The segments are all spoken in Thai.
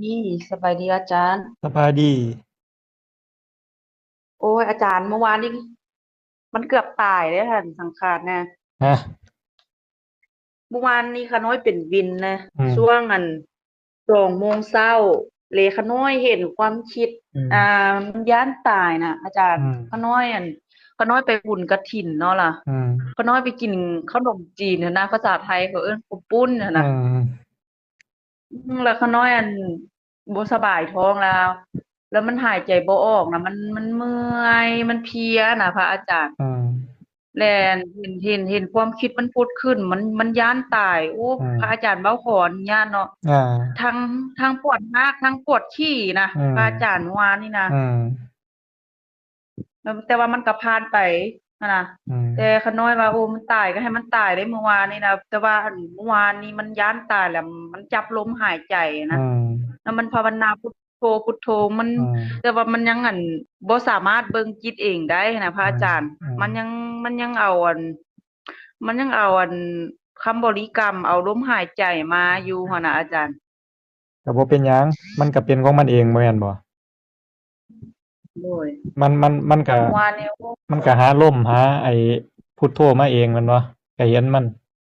ดีสบายดีอาจารย์สบายดีโอ้ยอาจารย์เมื่อวานนี้มันเกือบตายเลยค่ะสังขารนะฮะเมื่อวานนี้ขาน้อยเป็นวินนะอืมช่วง2 โมงเช้าเลขาน้อยเห็นความคิดอืมอ่ามันย้านตายนะอาจารย์อืมขาน้อยขาน้อยไปบุญกฐินเนาะล่ะอืมขาน้อยไปกินขนมจีนนะภาษาไทยเขาเอิ้นข้าวปุ้นอืนะมแล้วขาน้อยบ่สบายท้องแล้วมันหายใจบ่ออกนะมันเมื่อยมันเพลียนะพระอาจารย์ อืมแลนเห็นความคิดมันพุดขึ้นมันย้านตายโอ้อืมพระอาจารย์เบ้าขออนุญาตเนาะอ่าทั้งปวดมากทั้งปวดขี้นะอืมพระอาจารย์เมื่อวานนี่นะอืมแล้วแต่ว่ามันก็ผ่านไปนะอืมแต่ขาน้อยว่าโอ้มันตายก็ให้มันตายได้เมื่อวานนี่นะแต่ว่าเมื่อวานนี้มันย้านตายแล้วมันจับลมหายใจอืนะมแล้วมันภาวนาพุทโธมันอืมแต่ว่ามันยังบ่สามารถเบิ่งจิตเองได้นะพระอืมอาจารย์อืมมันยังเอาคำบริกรรมเอาลมหายใจมาอยู่หั่นน่ะอาจารย์ก็บ่เป็นหยังมันก็เป็นของมันเองบ่แม่นบ่โอ้ยมันก็เมื่อวานนี้โอ้มันก็หาลมหาไอ้พุทโธมาเองแม่นบ่ก็เห็นมัน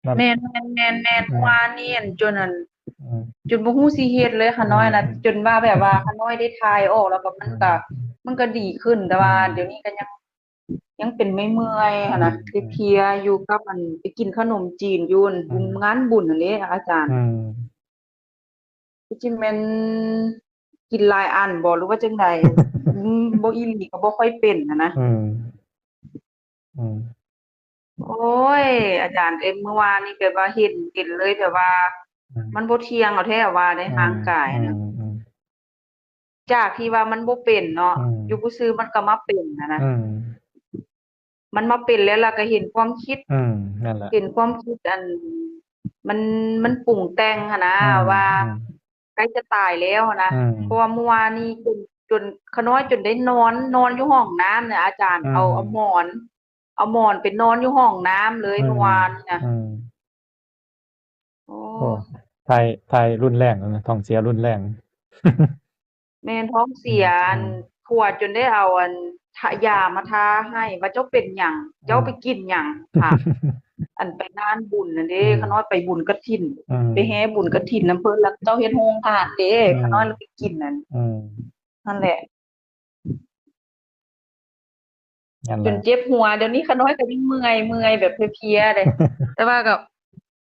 นั่นแม่นอืมเมื่อวานนี้อืมจนบ่ฮู้สิเฮ็ดเลยค่ะอืมน้อยน่ะจนว่าแบบว่าขาน้อยได้ทายออกแล้วก็มัอืมนก็มันก็ดีขึ้นแต่อืว่ามเดี๋ยวนี้ก็ยังเป็นเมื่อยๆอืหั่นน่ะมเพลียๆอยู่กับไปกินขนมจีนอยู่อืมงานบุญอันนี้อาจารย์ อืมที่จริงแม่นกินหลายอันบ่หรือว่าจั่งใดบ่อีหลีก็บ่ค่อยเป็นอะนะอืมอืมโอ้ยอาจารย์เมื่อวานนี่แบบว่าเห็นเลยแบบว่าอืมมันบ่เที่ยงเอาแท้ว่าในอืมร่างกายอืมนะอืมจากที่ว่ามันบ่เป็นเนาะอืมอยู่ซื่อๆมันก็มาเป็นนะอืมมันมาเป็นแล้วเราก็เห็นความคิดอืมนั่นแหละเห็นความคิดมันมันปรุงแต่งอะนะอืมว่าอืมใกล้จะตายแล้วอะนะอืมเพราะว่าเมื่อวานนี้จนขาน้อยจนได้นอนอยู่ห้องน้ำเนี่ยอาจารย์อืเอาหมอนไปนอนอยู่ห้องน้ำเลยเมื่อมวานนี่นะอืมโอ้โอ้ไทยรุนแรงแล้วนะท้องเสียรุนแรง แม่นท้องอืเสียมอืมผัวจนได้เอาทายามาทาให้ว่าเจ้าเป็นหยังอืม เจ้าไปกินหยังค่ะ ไปงานบุญนั่นเด้อืมขาน้อยไปบุญกฐินอืมไปแห่บุญกฐินนำเพิ่นแล้วเจ้าเฮ็ดโรงทานเด้อืมขาน้อยเลยไปกินนั่นอืมนั่นแหละนั่นแหละ จนเจ็บหัวเดี๋ยวนี้ขาน้อยก็ยังเมื่อยแบบเพลียๆเด้แต่ว่า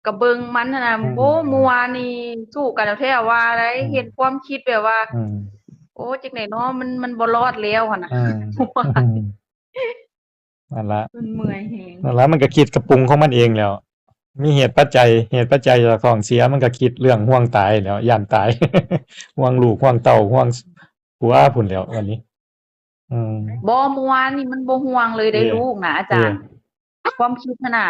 ก็เบิ่งมันหั้นน่ะอืมโอ้อืมเมื่อวานนี่สู้กันแล้วแท้ว่าได้อืมเห็นความคิดแบบว่าอืมโอ้จังได๋เนาะมันบ่รอดแล้วหั่นน่ะ อืม เมื่อวาอืมนนั่นละมันเมื่อยแฮงนั่นละมันก็คิดกระปรุงของมันเองแล้วมีเหตุปัจจัยจากของเสียมันก็คิดเรื่องห่วงตายแล้วย้านตายห่วงลูกห่วงเต้าห่วงผัวพุ่นแหล้ววันนี้อืมบ่เมื่อวานนี่มันบ่ห่วงเลยได้เด้ลูกน่ะอาเด้จารย์ความคิดน่ะน่ะ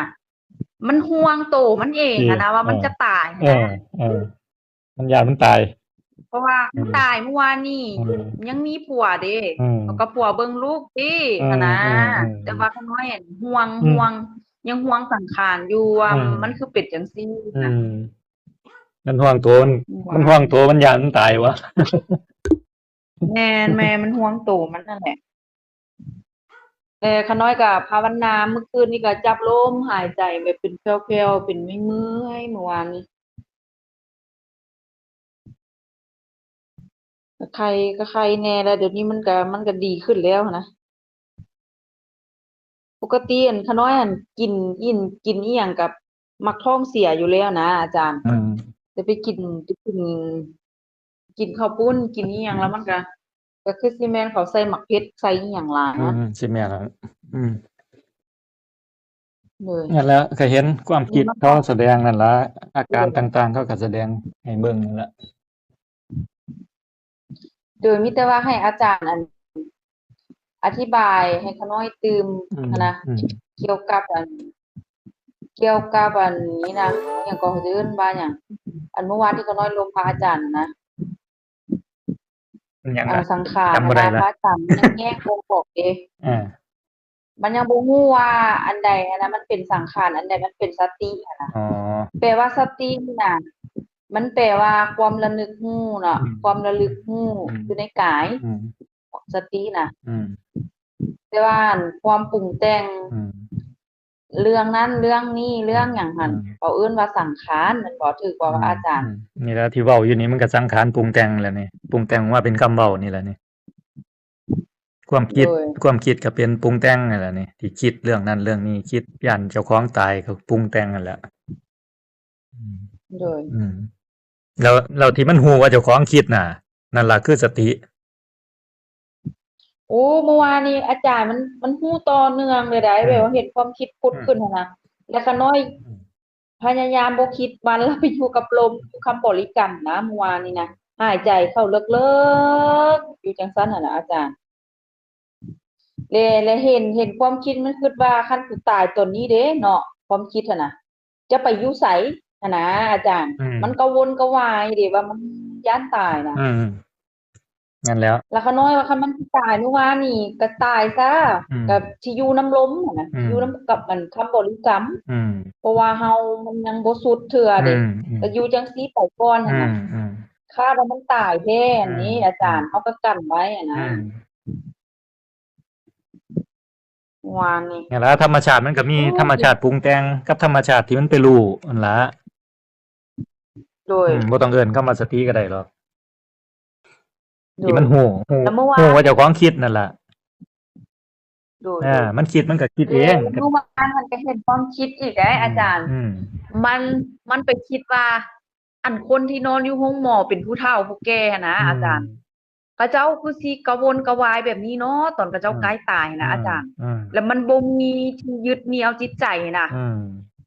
มันห่วงโตมันเองเด้อะนะว่าเออมันจะตายเออนะ เออมันย้านมันตายเพราะว่าอืมมันตายเมื่อวานนี่อืมยังมีผัวเด้อืมเขาก็ผัวเบิ่งลูกติอืมหั้นนะอืมอืมแต่ว่าเขาน้อยห่วงอืมห่วงยังห่วงสังขารอยู่ว่าอืมมันคือเป็นจังซี่อืนะมมันห่วงตัวมันเมื่อมันวานห่วงตัวมันย้านมันตายวะ แม่มันห่วงโตมันนั่นแหละแต่ขาน้อยก็ภาวนาเมื่อคืนนี้ก็จับลมหายใจแบบเป็นแผ่วๆเป็นเมื่อยๆเมื่อวานนี้ก็ใครแน่แล้วเดี๋ยวนี้มันก็ดีขึ้นแล้วนะ ปกติขาน้อยกินอิหยังกับมักท้องเสียอยู่แล้วนะอาจารย์อืมแต่ไปกินข้าวปุ้นกินอิหยังแล้วมันก็คือสิแม่นเขาใส่หมักเผ็ดใส่อิหยังหลายนะสิแม่นล่ะอืมเลยนั่นแหละก็เห็นความคิดเขานี่มันต้องแสดงนั่นล่ะอาการตโดย่างๆเขาก็แสดงให้เบิ่งนั่นล่ะโดยมิแต่ว่าให้อาจารย์อธิบายให้ขาน้อยตื่มอืมหั้นนะอืมเกี่ยวกับนี้นะอหยังก็เขาจะเอิ้นว่าหยังเมื่อวานที่ขาน้อยลงพระอาจารย์นะมันหยังล่ะสังขารจำบ่ได้ล่ะพระอาจารย์มันยังแยกบ่ออกเดะ อามันยังบ่ฮู้ว่าอันใดอันนั้นมันเป็นสังขารอันใดมันเป็นสติอะนะอ๋อแปลว่าสตินี่น่ะ มันแปลว่าความระลึกรู้น่ะ อืม ความระลึกรู้ อืม อยู่ในกาย อืม สติน่ะ อืม แต่ว่าอั่นความปรุงแต่ง อืม เรื่องนั้นเรื่องนี้เรื่องหยัง อื หั่น ม เขาเอิ้นว่าสังขารแม่นบ่ ถูกบ่ว่าอาจารย์ นี่แหละที่เว้าอยู่นี่มันก็สังขารปรุงแต่งแหละนี่ ปรุงแต่งมาเป็นคำเว้านี่แหละนี่ ความคิ โด ด ย ความคิดก็เป็นปรุงแต่งนั่นแหละนี่ ที่คิดเรื่องนั้นเรื่องนี้ คิดย้านเจ้าของตายก็ปรุงแต่งนั่นแหละ อืม โดย อืม แล้วที่มันรู้ว่าเจ้าของคิดน่ะ นั่นล่ะคือสติ โอ้ เมื่อวานนี้อาจารย์มันรู้ต่อเนื่องเลยได้ แบบว่าเห็นความคิดผุดขึ้นหั้นน่ะ แล้วขาน้อย พยายามบ่คิดมัน แล้วไปอยู่กับลม อยู่คำบริกรรมนะเมื่อวานนี้นะ หายใจเข้าลึกๆ อยู่จังซั่นน่ะนะอาจารย์ แล้วเห็นความคิดมันคิดว่าคันกูตายตอนนี้เด้เนาะ ความคิดหั้นน่ะ จะไปอยู่ไสหั้นนะอาจารย์ อืม มันกระวนกระวายเด้ว่ามันย้านตายน่ะ อืม นั่นแหล้ว แล้วขาน้อยว่าคันมันสิตายเมื่อวานนี้ก็ตายซะ อืม ก็สิอยู่นำลมหั้นน่ะ อืม อยู่นำกับอันคำบริกรรม อืม เพราะว่าเฮามันยังบ่สุดเทื่อ อื เด้ ม อืม ก็อยู่จังซี่ไปก่อนหั่ อื นน่ะ ม อืม คาดว่ามันตายแท้อันนี้ อาจารย์ เฮาก็กั้นไว้อะ อื นะ ม เมื่อวานนี้ นั่นล่ะธรรมชาติมันก็มี โอ้ ธรรมชาติปรุงแต่งกับธรรมชาติที่มันไปรู้นั่นล่ะ โดย บ่ต้องเอิ้นคำว่าสติก็ได้หรอก โด ที่ ย มันรู้ แล้วเมื่อวา รู้ น ว่าเจ้าของคิดนั่นล่ะ โดย มันคิดมันก็คิดเอ แล้ว ง เมื่อวานมันก็เห็นความคิดอีกได้อาจารย์ อืม มันไปคิดว่า อันคนที่นอนอยู่โรงหมอเป็นผู้เฒ่าผู้แก่หั้นนะอาจารย์ เขาเจ้าคือสิกระวนกระวายแบบนี้เนาะ ตอนเขาเจ้าใกล้ตายนะอาจารย์ อืม แล้วมันบ่มีที่ยึดเหนี่ยวจิตใจน่ะ อืม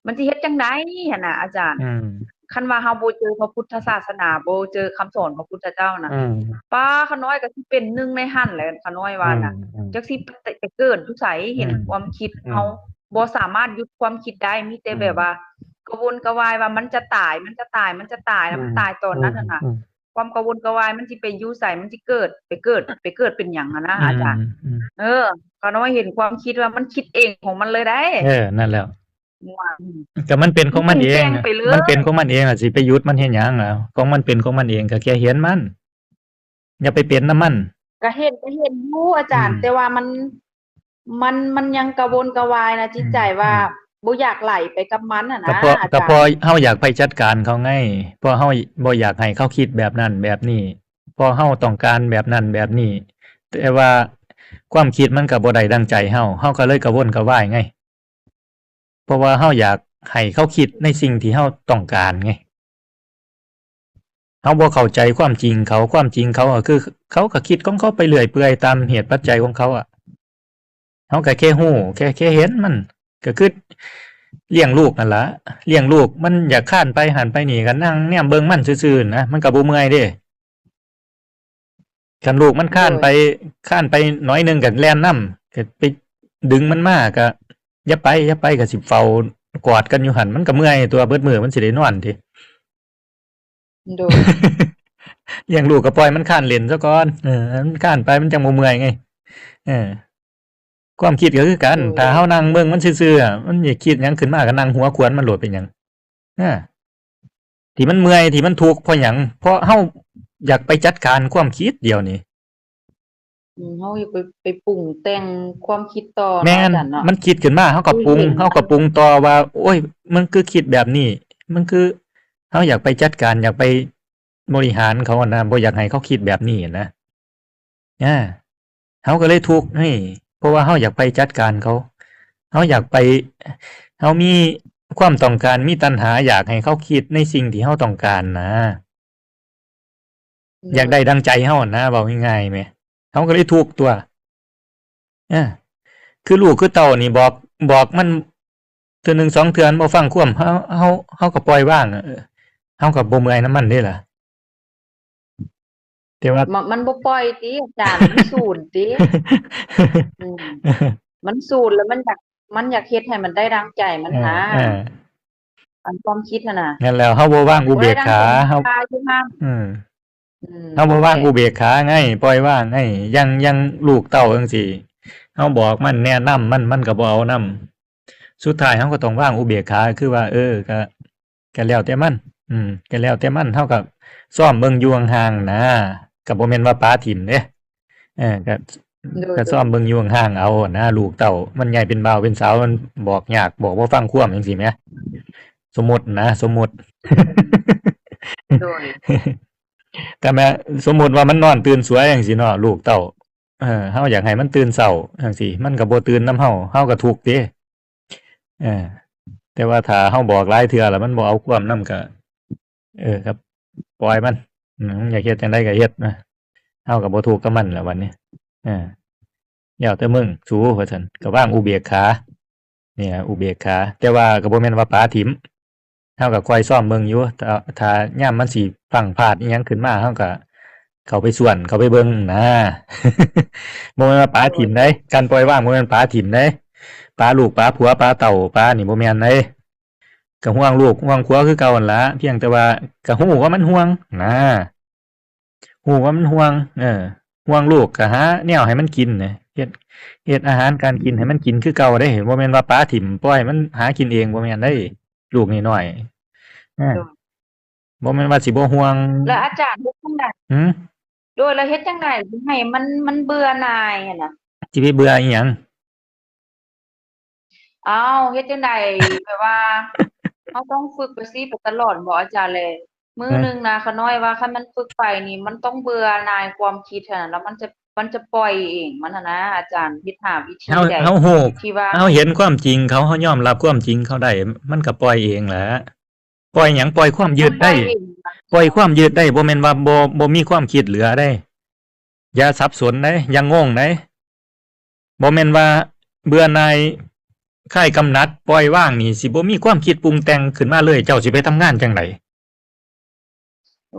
มันสิเฮ็ดจั่งใดหั้นน่ะอาจารย์ อืม คันว่าเฮาบ่เจอพระพุทธศาสนา บ่เจอคำสอนของพระพุทธเจ้าน่ะ อืม ป้าขาน้อยก็สิเป็นหนึ่งในหั้นแหละขาน้อยว่าน่ะ อืม จักสิไปเกิดอยู่ไสเห็น อืม ความคิด อืม เฮาบ่สามารถหยุดความคิดได้ มีแต่แบบว่ากระวนกระวายว่ามันจะตาย มันจะตาย มันจะตาย แล้วมันตายตอนนั้นน่ะนะ ความกระวนกระวายมันสิไปอยู่ไส มันสิเกิด ไปเกิดเป็นหยังอะนะอาจารย์ ขาน้อยเห็นความคิดว่ามันคิดเองของมันเลยได้ นั่นแหล้ว เมื่อวาน ก็มันเป็นของมันเอง มันปรุงแต่งไปเลย มันเป็นของมันเองอะสิไปหยุดมันเฮ็ดหยังล่ะ ของมันเป็นของมันเองก็แค่เห็นมัน อย่าไปเป็นนำมัน ก็เห็นอยู่อาจารย์ แต่ว่ามันยังกระวนกระวายนะจิตใจว่าบ่อยากไหลไปกับมันอะ ก็ นะ เพราะ อา ก็ จาร เพราะ ย์ เฮาอยากไปจัดการเขาไง เพราะเฮาบ่อยากให้เขาคิดแบบนั้นแบบนี้เพราะเฮาต้องการแบบนั้นแบบนี้ แต่ว่าความคิดมันก็บ่ได้ดังใจเฮาก็เลยกระวนกระวายไง เพราะว่าเฮาอยากให้เขาคิดในสิ่งที่เฮาต้องการไง เฮาบ่เข้าใจความจริงเขา ความจริงเขาก็คือ เขาก็คิดของเขาไปเรื่อยเปื่อยตามเหตุปัจจัยของเขาอะ เฮาก็แค่รู้ แค่เห็นมัน ก็คือเลี้ยงลูกนั่นล่ะ เลี้ยงลูกมันอยากคร้านไปหั้นไปนี่ก็นั่งแนมเบิ่งมันซื่อๆนะ มันก็บ่เมื่อยเด้ คันลูกมันคร้านไปหน่อยหนึ่งก็แล่นนำ ก็ไปดึงมันมาก็อย่าไปก็สิเฝ้ากอดกันอยู่หั่น มันก็เมื่อยตัวเบิดมื้อมันสิได้นอนติ โดย เลี้ยงลูกก็ปล่อยมันคร้านเล่นซะก่อน มันคร้านไปมันจังบ่เมื่อยไง ความคิดก็คือกัน ถ้าเฮานั่งเบิ่งมันซื่อๆอะ มันอยากคิดหยังขึ้นมาก็นั่งหัวขวนมันโลดเป็นหยัง ที่มันเมื่อยที่มันทุกข์เพราะหยัง เพราะเฮาอยากไปจัดการความคิดเดี๋ยวนี้ เฮาอยากไปปรุงแต่งความคิดต่อ แม่ เนาะ น อาจารย์เนาะ มันคิดขึ้นมาเฮาก็ปรุง เฮาก็ปรุงต่อว่า โอ๊ย มันคือคิดแบบนี้ มันคือเฮาอยากไปจัดการ อยากไปบริหารเขาอะนะบ่อยากให้เขาคิดแบบนี้อะนะ เฮาก็เลยทุกข์นี่ เพราะว่าเฮาอยากไปจัดการเขา เฮาอยากไป เฮามีความต้องการ มีตัณหาอยากให้เขาคิดในสิ่งที่เฮาต้องการนะ อยากได้ดังใจเฮาอะนะเว้าง่ายๆแหม เฮาก็เลยทุกข์ตั่ว คือลูกคือเต้านี่บอกมันเทื่อหนึ่งสองเทื่อมันบ่ฟังความเฮาก็ปล่อยวางอะเฮาก็บ่เมื่อยนำมันเดะล่ะ แต่ว่า มันบ่ปล่อยติอาจารย์ มันสูญติ มันสูญแล้วมันอยากเฮ็ดให้มันได้ดังใจมันนะ อันความคิดน่ะน่ะ นั่นแหล้วเฮาบ่วางอุเบกขา เฮา เฮาบ่วางอุเบกขาไง ปล่อยวางไง อย่างลูกเต้าจังซี่ เฮาบอกมันแนะนำมันก็บ่เอานำ สุดท้ายเฮาก็ต้องวางอุเบกขา คือว่า ก็แล้วแต่มัน ก็แล้วแต่มันเฮาก็ซ้อมเบิ่งอยู่ห่างๆนะก็บ่แม่นว่าปาถิ่มเด้ก็ โดยก็ซ้อมเบิ่งอยู่ห่างๆเอานะลูกเต้ามันใหญ่เป็นบ่าวเป็นสาวมันบอกยากบอกบ่ฟังความจังซี่แหมสมมุตินะสมมุติ โดย แต่แม้สมมุติว่ามันนอนตื่นสวยจังซี่เนาะลูกเต้าเฮาอยากให้มันตื่นเช้าจังซี่มันก็บ่ตื่นนำเฮาก็ทุกข์เด้เออแต่ว่าถ้าเฮาบอกหลายเทื่อแล้วมันบ่เอาความนำก็ครับปล่อยมันอยากเฮ็ดจังไดก็เฮ็ดนะเฮาก็บ่ทุกข์กับมันแหล้วบัดนี้แล้วแต่มึงสู้ว่าซั่นก็วางอุเบกขาเนี่ยอุเบกขาแต่ว่าก็บ่แม่นว่าปาถิมเฮาก็คอยซ้อมเบิ่งอยู่ถ้ายามมันสิพลั้งพลาดอิหยังขึ้นมาเฮาก็เข้าไปส่วนเข้าไปเบิ่งนะ บ่แม่นว่าปาถิมเด้การปล่อยวางบ่แม่นปาถิมเด้ปาลูกปาผัวปาเต่าปานี่บ่แม่นเด้ก็ห่วงลูกห่วงผัวคือเก่าหั่นล่ะเพียงแต่ว่าก็ฮู้ว่ามันห่วงนะฮู้ว่ามันห่วงห่วงลูกก็หาแนวให้มันกินน่ะเฮ็ดอาหารการกินให้มันกินคือเก่าเด้บ่แม่นว่าปาถิ่มปล่อยมันหากินเองบ่แม่นเด้ลูกน้อยๆโดย บ่แม่นว่าสิบ่ห่วงแล้วอาจารย์เฮ็ดจังได๋หือโดยแล้วเฮ็ดจังได๋สิให้มันเบื่อหน่ายหันน่ะสิไปเบื่ออิหยัง อ้าวเฮ็ดจังได๋แบบว่าเราต้องฝึกไปสิไปตลอดบ่อาจารย์แลมื้อหนึ่งนะขาน้อยว่าคันมันฝึกไปนี่มันต้องเบื่อหน่ายความคิดหั้นน่ะแล้วมันจะปล่อยเองมันหั้นนะอาจารย์หาวิธีเฮาใดเฮาฮู้ที่ว่าเฮาเห็นความจริงเขาเฮายอมรับความจริงเขาได้มันก็ปล่อยเองแหละปล่อยหยังปล่อยความยืมันได้ดได้เองปล่อยความยืดได้บ่แม่นว่าบ่มีความคิดเหลือได้อย่าสับสนเด้อย่างงงเด้บ่แม่นว่าเบื่อหน่ายคลายกำหนัดปล่อยวางนี่สิบ่มีความคิดปรุงแต่งขึ้นมาเลยเจ้าสิไปทำงานจั่งใด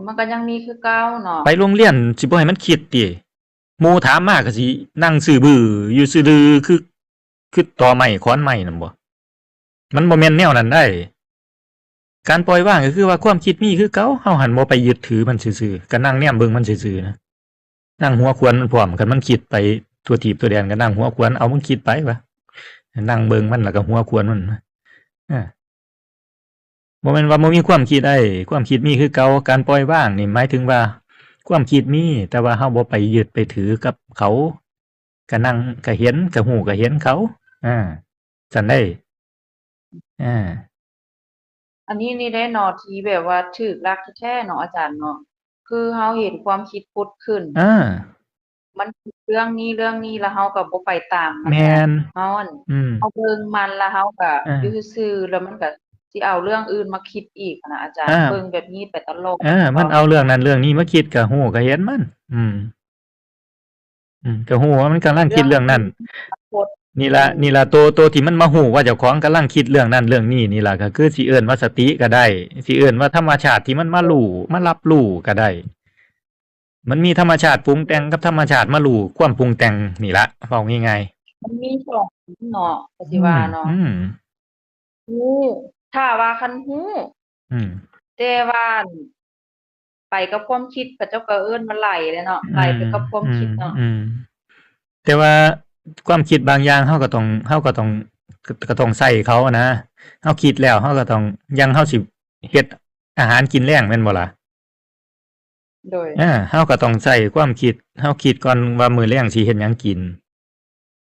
มันก็ยังมีคือเก่าเนาะไปโรงเรียนสิบ่ให้มันคิดติหมู่ถามมาก็สินั่งซื่อบื้ออยู่ซื่อดือคือตอไม้ค้อนไม้นั่นบ่มันบ่แม่นแนวนั้นได้การปล่อยวางก็คือว่าความคิดมีคือเก่าเฮาหันบ่ไปยึดถือมันซื่อๆก็นั่งแนมเบิ่งมันซื่อๆนะนั่งหัวขวนมันพร้อมคันมันคิดไปทั่วทีปทั่วแดนก็นั่งหัวขวนเอามึงคิดไปวะนั่งเบิ่งมันแล้วก็หัวขวนมันบ่แม่นว่าบ่มีความคิดได้ความคิดมีคือเก่าการปล่อยวางนี่หมายถึงว่าความคิดมีแต่ว่าเฮาบ่ไปยึดไปถือกับเขาก็นั่งก็เห็นก็ฮู้ก็เห็นเขาจั่นได้อาอันนี้นี่ได้เนาะที่แบบว่าถูกลักแท้ๆเนาะอาจารย์เนาะคือเราเห็นความคิดผุดขึ้นอามันเรื่องนี้แล้วเราก็บ่ไปตามมันแม่นะนเราอั่นอืมเราเบิ่งมันแล้วเราก็อาอยู่ซื่อๆแล้วมันก็สิเอาเรื่องอื่นมาคิดอีกอะนะอาจารย์อาเบิ่งแบบนี้ไปตลอดมันเอาเรื่องนั้นเรื่องนี้มาคิดก็ฮู้ก็เห็นมันอืมก็ฮู้ว่ามันกำลังเรื่องอื่คิดเรื่องนั้นนปรากฏนี่ล่ะตัวที่มันมาฮู้ว่าเจ้าของกำลังคิดเรื่องนั้นเรื่องนี้นี่ล่ะก็คือสิเอิ้นว่าสติก็ได้สิเอิ้นว่าธรรมชาติที่มันมารู้มารับรู้ก็ได้มันมีธรรมชาติปรุงแต่งกับธรรมชาติมารู้ความปรุงแต่งนี่ล่ะเว้าง่ายมันมี2เนาะก็ๆสิว่าเนาะมฮู้ถ้าว่าคันฮู้อืมแต่ว่าอั่นไปกับความคิดเขาเจ้าก็เอิ้นว่าไหลแหละเนาะไหลอืมไปกับความอืมคิดเนาะอืมแต่ว่าความคิดบางอย่างเราก็ต้องใช้เขาอะนะเราคิดแล้วเราก็ต้องอย่างเราสิเฮ็ดอาหารกินแลงแม่นบ่ล่ะ โดยเราก็ต้องใช้ความคิดเราคิดก่อนว่ามื้อแลงสิเฮ็ดหยังกิน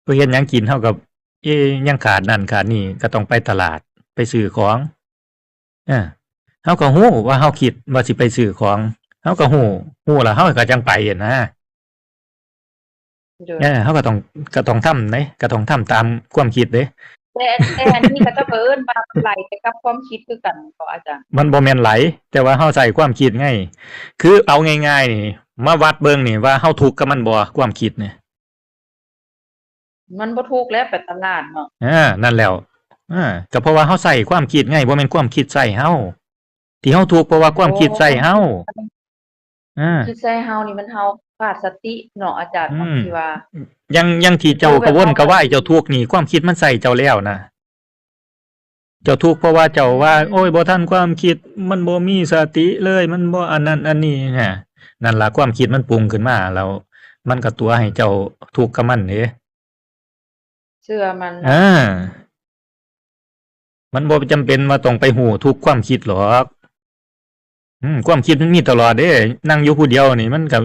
พอเฮ็ดหยังกินเราก็ยังขาดนั่นขาดนี่ก็ต้องไปตลาดไปซื้อของเราก็ฮู้ว่าเราคิดว่าสิไปซื้อของเราก็ฮู้แล้วเราก็จังไปอะนะโดยเราก็ต้องทำเด้ก็ต้องทำตามความคิดเด้แต่อันนี้เขาเจ้าก็เอิ้นว่าไหลไปกับความคิดคือกันบ่อาจารย์มันบ่แม่นไหลแต่ว่าเราใช้ความคิดไงคือเอาง่ายๆนี่มาวัดเบิ่งนี่ว่าเราทุกข์กับมันบ่ความคิดนี่ มันบ่ถูกแล้วไปตลาดเนาะนั่นแล้วก็เพราะว่าเราใช้ความคิดไงบ่แม่นความคิดใส่เราที่เราทุกข์เพราะว่าความคิดใส่เราอาคิดใส่เฮานี่มันเฮาขาดสติเนาะอาจารย์อืบางมทีว่ายังที่เจ้าคือแบกระวนบเฮาก็กระวายเจ้าทุกข์นี่ความคิดมันใส่เจ้าแล้วนะเจ้าทุกข์เพราะว่าเจ้าอืว่าโอ๊ยมบ่ทันความคิดมันบ่มีสติเลยมันบ่อันนั้นอันนี้นั่นล่ะความคิดมันปรุงขึ้นมาแล้วมันก็ตัวให้เจ้าทุกข์กับมันเด้เชื่อมันอาเนาะมันบ่จำเป็นว่าต้องไปฮู้ทุกความคิดหรอก ความคิดมันมีตลอดเด้นั่งอยู่ผู้เดียวนี่มันก็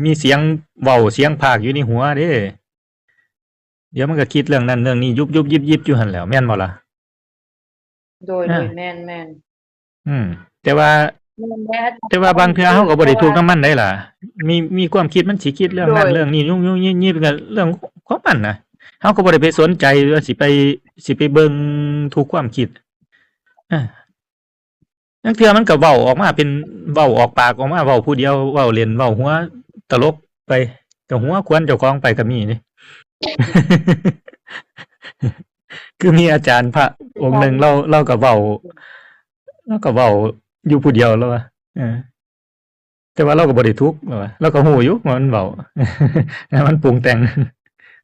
มีเสียงเว้าเสียงพากย์อยู่ในหัวเด้เดี๋ยวมันก็คิดเรื่องนั้นเรื่องนี้ยุบยิบอยู่หั่นแหล้วแม่นบ่ล่ะโดยอา แม่นอืมแต่ว่าแม่นแม่อาจารย์แต่ว่าว่าบางเทื่อคือเราก็บ่ได้เพราะว่าถูกนำมันได้ล่ะมีความคิดมันสิคิดเรื่องโดยนั้นเรื่องนี้ยุ่งๆยิบๆก็เรื่องของมันน่ะเราก็บ่ได้ไปสนใจว่าสิไปเบิ่งทุกความคิดอาลางเทื่อมันก็เว้าออกมาเป็นเว้าออกปากออกมาเว้าผู้เดียวเว้าเล่นเว้าหัวตลกไปก็หัวควนเจ้าของไปก็มีเดะ คือมีอาจารย์พระองค์หนึ่งเราก็เว้าอยู่ผู้เดียวแล้วว่าเออ แต่ว่าเราก็บ่ได้ทุกข์ว่าเราก็ฮู้อยู่ว่ามันเว้า มันปรุงแต่ง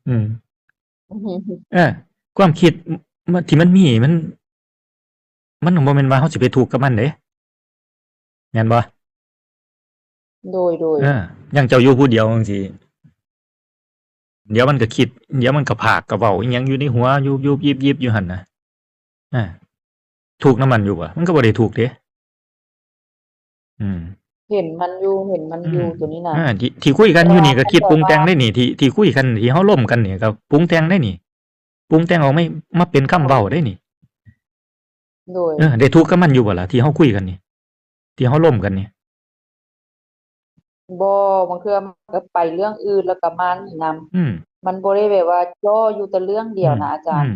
อืมอือฮึเออความคิดที่มันมีมันก็บ่แม่นว่าเราสิไปทุกข์กับมันเด้แม่นบ่โดยเอออย่างเจ้าอยู่ผู้เดียวจังซี่เดี๋ยวมันก็คิดเดี๋ยวมันก็พากก็เว้าอิหยังอยู่ในหัวยุบๆยิบๆอยู่หั่นน่ะอาทุกข์นำมันอยู่บ่มันก็บ่ได้ทุกข์เดะอืมเห็นมันอยู่ตัวนี้น่ะที่คุยกันแต่ว่าอยู่นี่ก็คิดปรุงมันแบบว่าแต่งได้นี่ที่คุยกันที่เฮาล้มกันนี่ก็ปรุงแต่งได้นี่ปรุงแต่งออกมาเป็นคำเว้าได้นี่โดยได้ทุกข์กับมันอยู่บ่ล่ะที่เฮาคุยกันนี่ที่เฮาล้มกันนี่บ่บางเทื่อมันก็ไปเรื่องอื่นแล้วก็มานี่นำอืมมันบ่ได้แบบว่าจ่ออยู่แต่เรื่องเดีอืมยวนะอาจารย์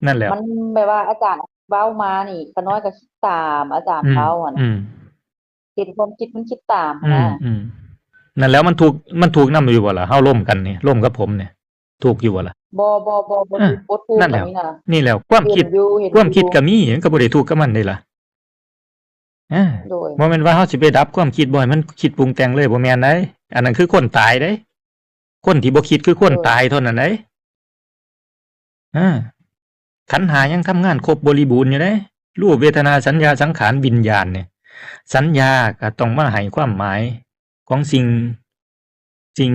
นั่นแหละมันแบบว่าอาจารย์เว้ามานี่ก็น้อยก็คิดตามอาจารย์อืมเว้าอะอืน่ะมเห็นความคิดมันคิดตามหั้นอืมนะอืมนั่นแล้วมันถูกนำอยู่บ่ล่ะเฮาล้มกันนี่ล้มกับผมเนี่ยถูกอยู่บ่ล่ะบ่อาถูกบ่ถูกนั่นแหล้วอันนี้น่ะนี่แหล้วความคิดเห็นอยู่ก็มีมันก็บ่ได้ทุกข์กับมันเดะล่ะอาโดยบ่แม่นว่าเฮาสิไปดับความคิดบ่ให้มันคิดปรุงแต่งเลยบ่แม่นเดะอันนั้นคือคนตายเดะคนที่บ่คิดคือคนตายเท่านั้นเดะอาขันธ์5ยังทำงานครบบริบูรณ์อยู่เดะรูปเวทนาสัญญาสังขารวิญญาณเนี่ยสัญญาก็ต้องมาให้ความหมายของสิ่ง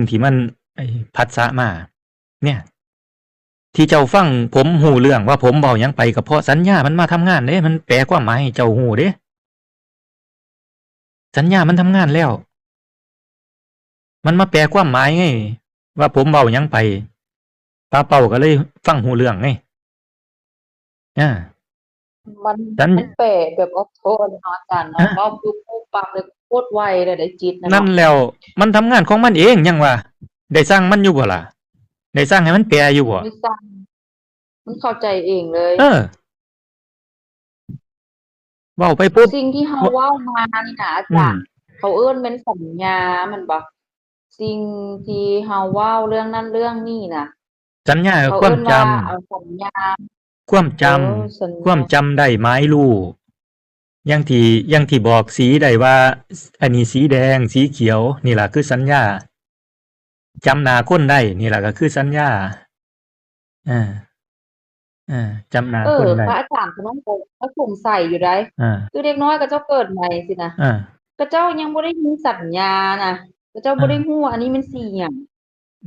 ที่มันผัสสะมาเนี่ยที่เจ้าฟังผมรู้เรื่องว่าผมเว้าหยังไปก็เพราะสัญญามันมาทำงานเดะมันแปลความหมายให้เจ้ารู้เดะสัญญามันทำงานแล้วมันมาแปลความหมายไงว่าผมเว้าหยังไปป้าเป้าก็เลยฟังรู้เรื่องไงอามันสัญมันแปลแบบออโตเลยเนาะอาจารย์เนาะอา เว้าปุ๊บปุ๊บปั๊บเลยโคตรไวเลยได้จิตน่ะเนาะนั่นแล้วมันทำงานของมันเองยังว่าได้สร้างมันอยู่บ่ล่ะได้สร้างให้มันแปรอยู่บ่ไม่สั่งมันเข้าใจเองเลยเออเว้าไปปุ๊บสิ่งที่เฮาวเว้ามานี่น่ะอาอืมจารย์เขาเอิ้นเป็นสัญญาแม่นบ่สิ่งที่เฮาเว้าเรื่องนั้นเรื่องนี้น่ะสัญญาก็เขาเอิ้นความจว่าสัญญาความจเออสัญควาญามจำได้หมายรู้อย่างที่บอกสีได้ว่าอันนี้สีแดงสีเขียวนี่ล่ะคือสัญญาจำหน้าคนได้นี่ล่ะก็คือสัญญาอาจำหน้าคนได้พระอาจารย์ก็ต้องก็สงสัยอยู่ได้อาคือเด็กน้อยเขาเจ้าเกิดใหม่สินะอาเขาเจ้ายังบ่ได้มีสัญญาน่ะเขาเจ้าบ่อาได้ฮู้ว่าอันนี้มันสิหยัง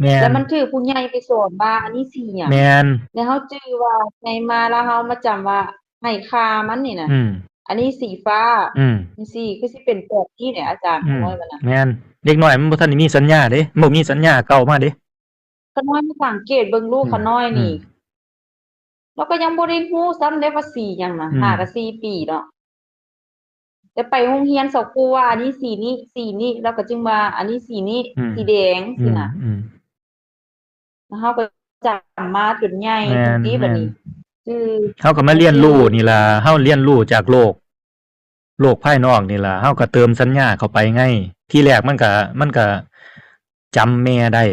แม่นแล้วมันถูกผู้ใหญ่ไปสอนว่าอันนี้สิหยังแม่นแล้วเราจื้อว่าใหญ่มาแล้วเรามาจำว่าให้ค่ามันนี่น่ะอืมอันนี้สีฟ้าอืม จังซี่คือสิเป็นแบบนี้แหละอาจารย์อืมน้อยว่าน่ะแม่นเด็กน้อยมันบ่ทันได้มีสัญญาเด้บ่มีสัญญาเก่ามาเด้ขาน้อยมาสังเกตเบิ่งลูกอืมขาน้อยอืมนี่เราก็ยังบ่ได้ฮู้ซ้ำเด้ว่าสีหยังน่ะอืม5กับ4ปีเนาะ แต่ไปโรงเรียนเขาครูว่าอันนี้สีนี้สีนี้แล้วก็จึงว่าอันนี้สีนี้อืมสีแดงอืมซี้น่ะอืมแล้วเราก็จำมาจนใหญ่แม่จั่งนแม่นซี้บัดนี้ชื่อเราก็มาเรียนรู้นี่ล่ะเราเรียนรู้จากโลกภายนอกนี่ล่ะเราก็เติมสัญญาเข้าไปไงทีแรกมันก็จำแม่ได้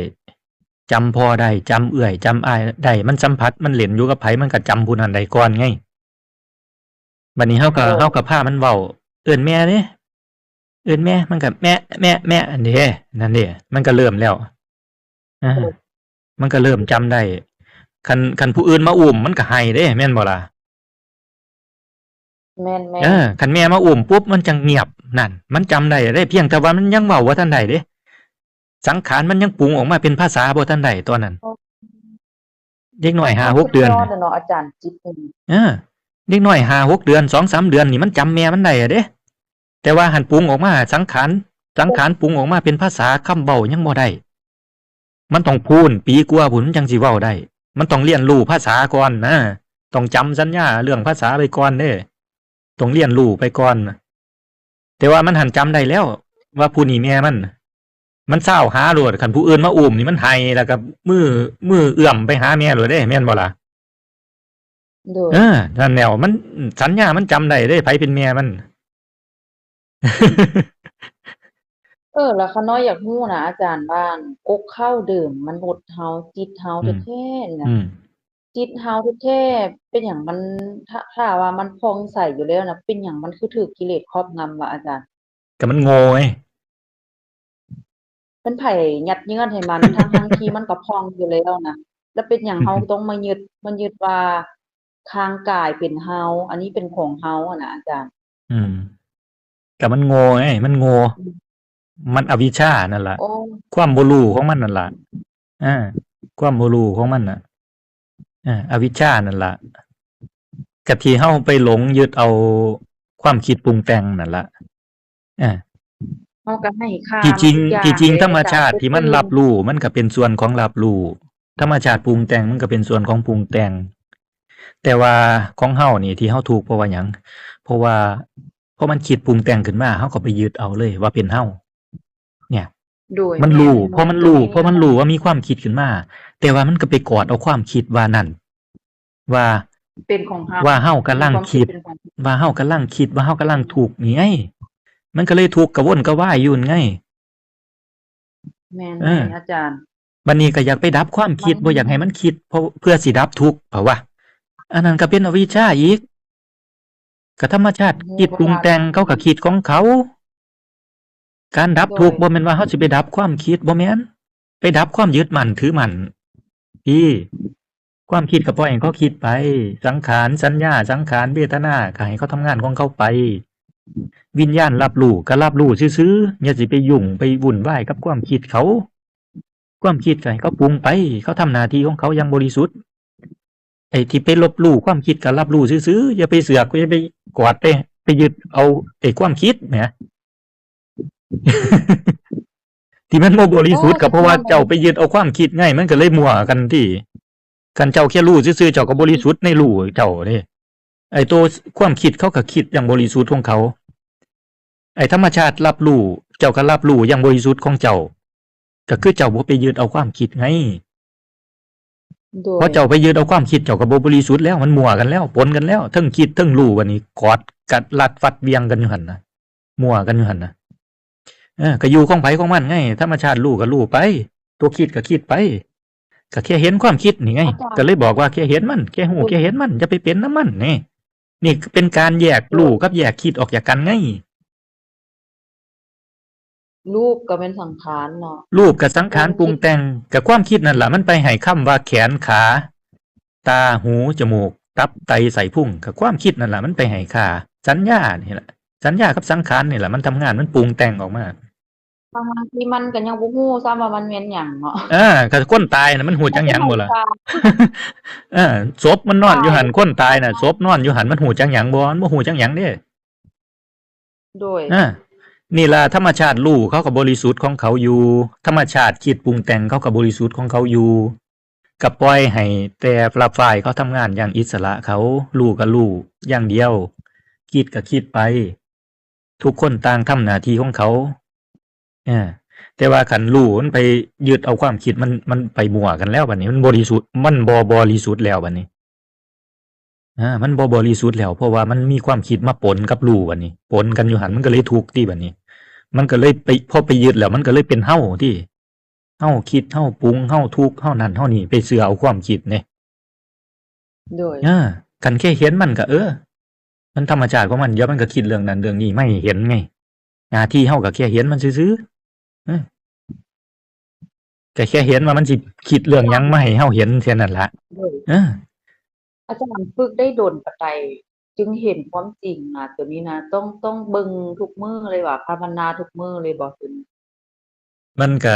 จำพ่อได้จำเอื้อยจำอ้ายได้มันสัมผัสมันเล่นอยู่กับไผมันก็จำผู้นั้นได้ก่อนไงบัดนี้เราก็พามันเว้าเอิ้นแม่เด้เอิ้นแม่มันก็แม่อันเด้นั่นเด้มันก็เริ่มแล้วอามันก็เริ่มจำได้คันผู้อื่นมาอุ้มมันก็ให้เด้แม่นบ่ล่ะแม่คันแม่มาอุ้มปุ๊บมันจังเงียบนั่นมันจำได้เด้เพียงแต่ว่ามันยังเว้าบ่ทันได้เด้สังขารมันยังปรุงออกมาเป็นภาษาบ่ทันได้ตอนนั้นเด็กน้อยๆ 5-6 เดือนสุดยอดน่ะอะเนาะอาจารย์จิตนี่เออเด็กน้อย5-6 เดือน2-3 เดือนนี่มันจำแม่มันได้อะเด้แ แต่ว่าหันปรุงออกมาสังขารปรุงออกมาเป็นภาษาคำเว้ายังบ่ได้มันต้องพูนปีกว่าพุ่นมันจังสิเว้าได้มันต้องเรียนรู้ภาษาก่อนนะต้องจำสัญญาเรื่องภาษาไปก่อนเด้ต้องเรียนรู้ไปก่อนแต่ว่ามันหันจำได้แล้วว่าผู้นี้แม่มันเศร้าหาโลดคันผู้อื่นมาอุ้มนี่มันไห้แล้วก็มือเอื้อมไปหาแม่โลดเด้แม่นบ่ล่ะ โดย นั่นแนวมันสัญญามันจำได้เด้ไผเป็นแม่มัน แล้วข้าน้อยอยากรู้นะอาจารย์ว่ากกข้าวเดิมมันหดเฮาจิตเฮา อืม แท้ๆนี่นะ อืม จิตเฮาแท้ๆเป็นหยังมันถ้าว่ามันผ่องใสอยู่แล้วนะเป็นหยังมันคือถูกกิเลสครอบงำวะอาจารย์ ก็มันโง่ไง เป็นไผยัดเยือกให้มัน ทั้งที่มันก็พองอยู่แล้วนะแล้วเป็นหยังเฮาต้องมายึดว่าทางกายเป็นเฮาอันนี้เป็นของเฮาอะนะอาจารย์ อืมก็มันโง่ไงมันโง่ อืม มันอวิชชานั่นล่ะ โอ้ ความบ่รู้ของมันนั่นล่ะความบ่รู้ของมันน่ะอวิชชานั่นล่ะก็ที่เฮาไปหลงยึดเอาความคิดปรุงแต่งนั่นล่ะอา เฮาก็ให้ค่า ที่จริง มันทุกอย่า ที่จริง เลย ธรรม อาจาร ชา ย์ ติที่มันรับรู้มันก็เป็นส่วนของรับรู้ธรรมชาติปรุงแต่งมันก็เป็นส่วนของปรุงแต่ง แต่ว่าของเฮานี่ที่เฮาถูกข์เพราะว่าหยังเพราะมันคิดปรุงแต่งขึ้นมาเฮาก็ไปยึดเอาเลยว่าเป็นเฮาเนี่ย โดย มันรู้เพ แม่ ราะมัน น รู้ ตัว เพราะมันรู้ว่ามีความคิดขึ้นมา แต่ว่ามันก็ไปกอดเอาความคิดว่านั่นว่า เป็นของเฮา ว่าเฮากำลัง ความ คิด เป็นของ ว่าเฮากำลังคิดว่าเฮากำลังทุกข์นี่ไงมันก็เลยทุกข์กระวนกระวายอยู่นั่นไง แม่น เออ อาจารย์ บัดนี้ก็อยากไปดับความคิด มัน บ่อยากให้มันคิดเพราะเพื่อสิดับทุกข์เพราะว่าอันนั้นก็เป็นอวิชชาอีกก็ธรรมชาติคิดปรุงแต่งเขาก็คิดของเขา การดับทุกข์บ่แม่นว่าเฮาสิไปดับความคิดบ่แม่นไปดับความยึดมั่นถือมั่นที่ความคิดก็ปล่อยให้เขาคิดไป สังขารสัญญาสังขารเวทนาก็ให้เขาทำงานของเขาไป วิญญาณรับรู้ก็รับรู้ซื่อๆอย่าสิไปยุ่งไปวุ่นวายกับความคิดเขา ความคิดก็ให้เขาปรุงไปเขาทำหน้าที่ของเขาอย่างบริสุทธิ์ไอ้ที่ไปลบหลู่ความคิดก็รับรู้ซื่อๆอย่าไปเสือกอย่าไปกอดไปยึดเอาไอ้ความคิดแหม ที่มันบ่บริสุทธิ์ก็เพราะว่าเจ้าไปยึดเอาความคิดไงมันก็เลยมั่วกันที่กันเจ้าแค่รู้ซื่อๆเจ้าก็บริสุทธิ์ในรู้เจ้านี่ไอ้ตัวความคิดเขาก็คิดอย่างบริสุทธิ์ของเขา ไอ้ธรรมชาติรับรู้เจ้าก็รับรู้อย่างบริสุทธิ์ของเจ้าก็คือเจ้าบ่ไปยึดเอาความคิดไง โดย เพราะเจ้าไปยึดเอาความคิดเจ้าก็บ่บริสุทธิ์แล้วมันมั่วกันแล้วปนกันแล้วทั้งคิดทั้งรู้วันนี้กอดกัดลัดฟัดเวียงกันอยู่หั่นน่ะมั่วกันอยู่หั่นน่ะก็อยู่ของไผของมันไงธรรมชาติรู้ก็รู้ไป ตัวคิดก็คิดไปก็แค่เห็นความคิดนี่ไง ก็เลยบอกว่าแค่เห็นมันแค่หูแค่เห็นมันอย่าไปเป็นน้ำมันนี่เป็นการแยกรู้กับแยกคิดออกจากกันไง รูปก็เป็นสังขารเนาะ รูปกับสังขารปรุงแต่งกับความคิดนั่นแหละมันไปให้คำว่าแขนขา ตาหูจมูกตับไตใส่พุงกับความคิดนั่นแหละมันไปให้ค่าสัญญานี่แหละสัญญากับสังขารนี่แหละมันทำงานมันปรุงแต่งออกมา บางทีมันก็ยังบ่ฮู้ซ้ำว่ามันแม่นหยังเนาะ ก็คนตายน่ะมันหูจังหยังบ่ล่ะ ศพมันนอนอยู่หั่นคนตายน่ะศพนอนอยู่หั่นมันหูจังหยังบ่มันบ่หูจังหยังเด้ โดย นี่ล่ะธรรมชาติรู้เขาก็บริสุทธิ์ของเขาอยู่ธรรมชาติคิดปรุงแต่งเขาก็บริสุทธิ์ของเขาอยู่ก็ปล่อยให้แต่ละฝ่ายเขาทำงานอย่างอิสระเขารู้ก็รู้อย่างเดียว คิดก็คิดไป ทุกคนต่างทำหน้าที่ของเขาแต่ว่าคันรู้มันไปยึดเอาความคิดมันไปมั่วกันแล้วบัดนี้มันบริสุทธิ์มันบ่บริสุทธิ์แล้วบัดนี้มันบ่บริสุทธิ์แล้วเพราะว่ามันมีความคิดมาปนกับรู้บัดนี้ปนกันอยู่หั่นมันก็เลยทุกข์ที่บัดนี้ มันก็เลยไปพอไปยึดแล้วมันก็เลยเป็นเฮาที่เฮาคิดเฮาปรุงเฮาทุกข์เฮานั่นเฮานี่ไปเชื่อเอาความคิดนี่ โดย กันแค่เห็นมันก็มันธรรมชาติของมันเดี๋ยวมันก็คิดเรื่องนั้นเรื่องนี้ไม่เห็นไงหน้าที่เฮาก็แค่เห็นมันซื่อๆก็แค่เห็นว่ามันสิคิดเรื่องหยังมาให้เฮาเห็นแค่นั้นล่ะ โดย อาจารย์ฝึกได้โดนปานใดจึงเห็นความจริงนะตัวนี้นะต้องเบิ่งทุกมื้อเลยว่าภาวนาทุกมื้อเลยบ่ตัวนี้ มันก็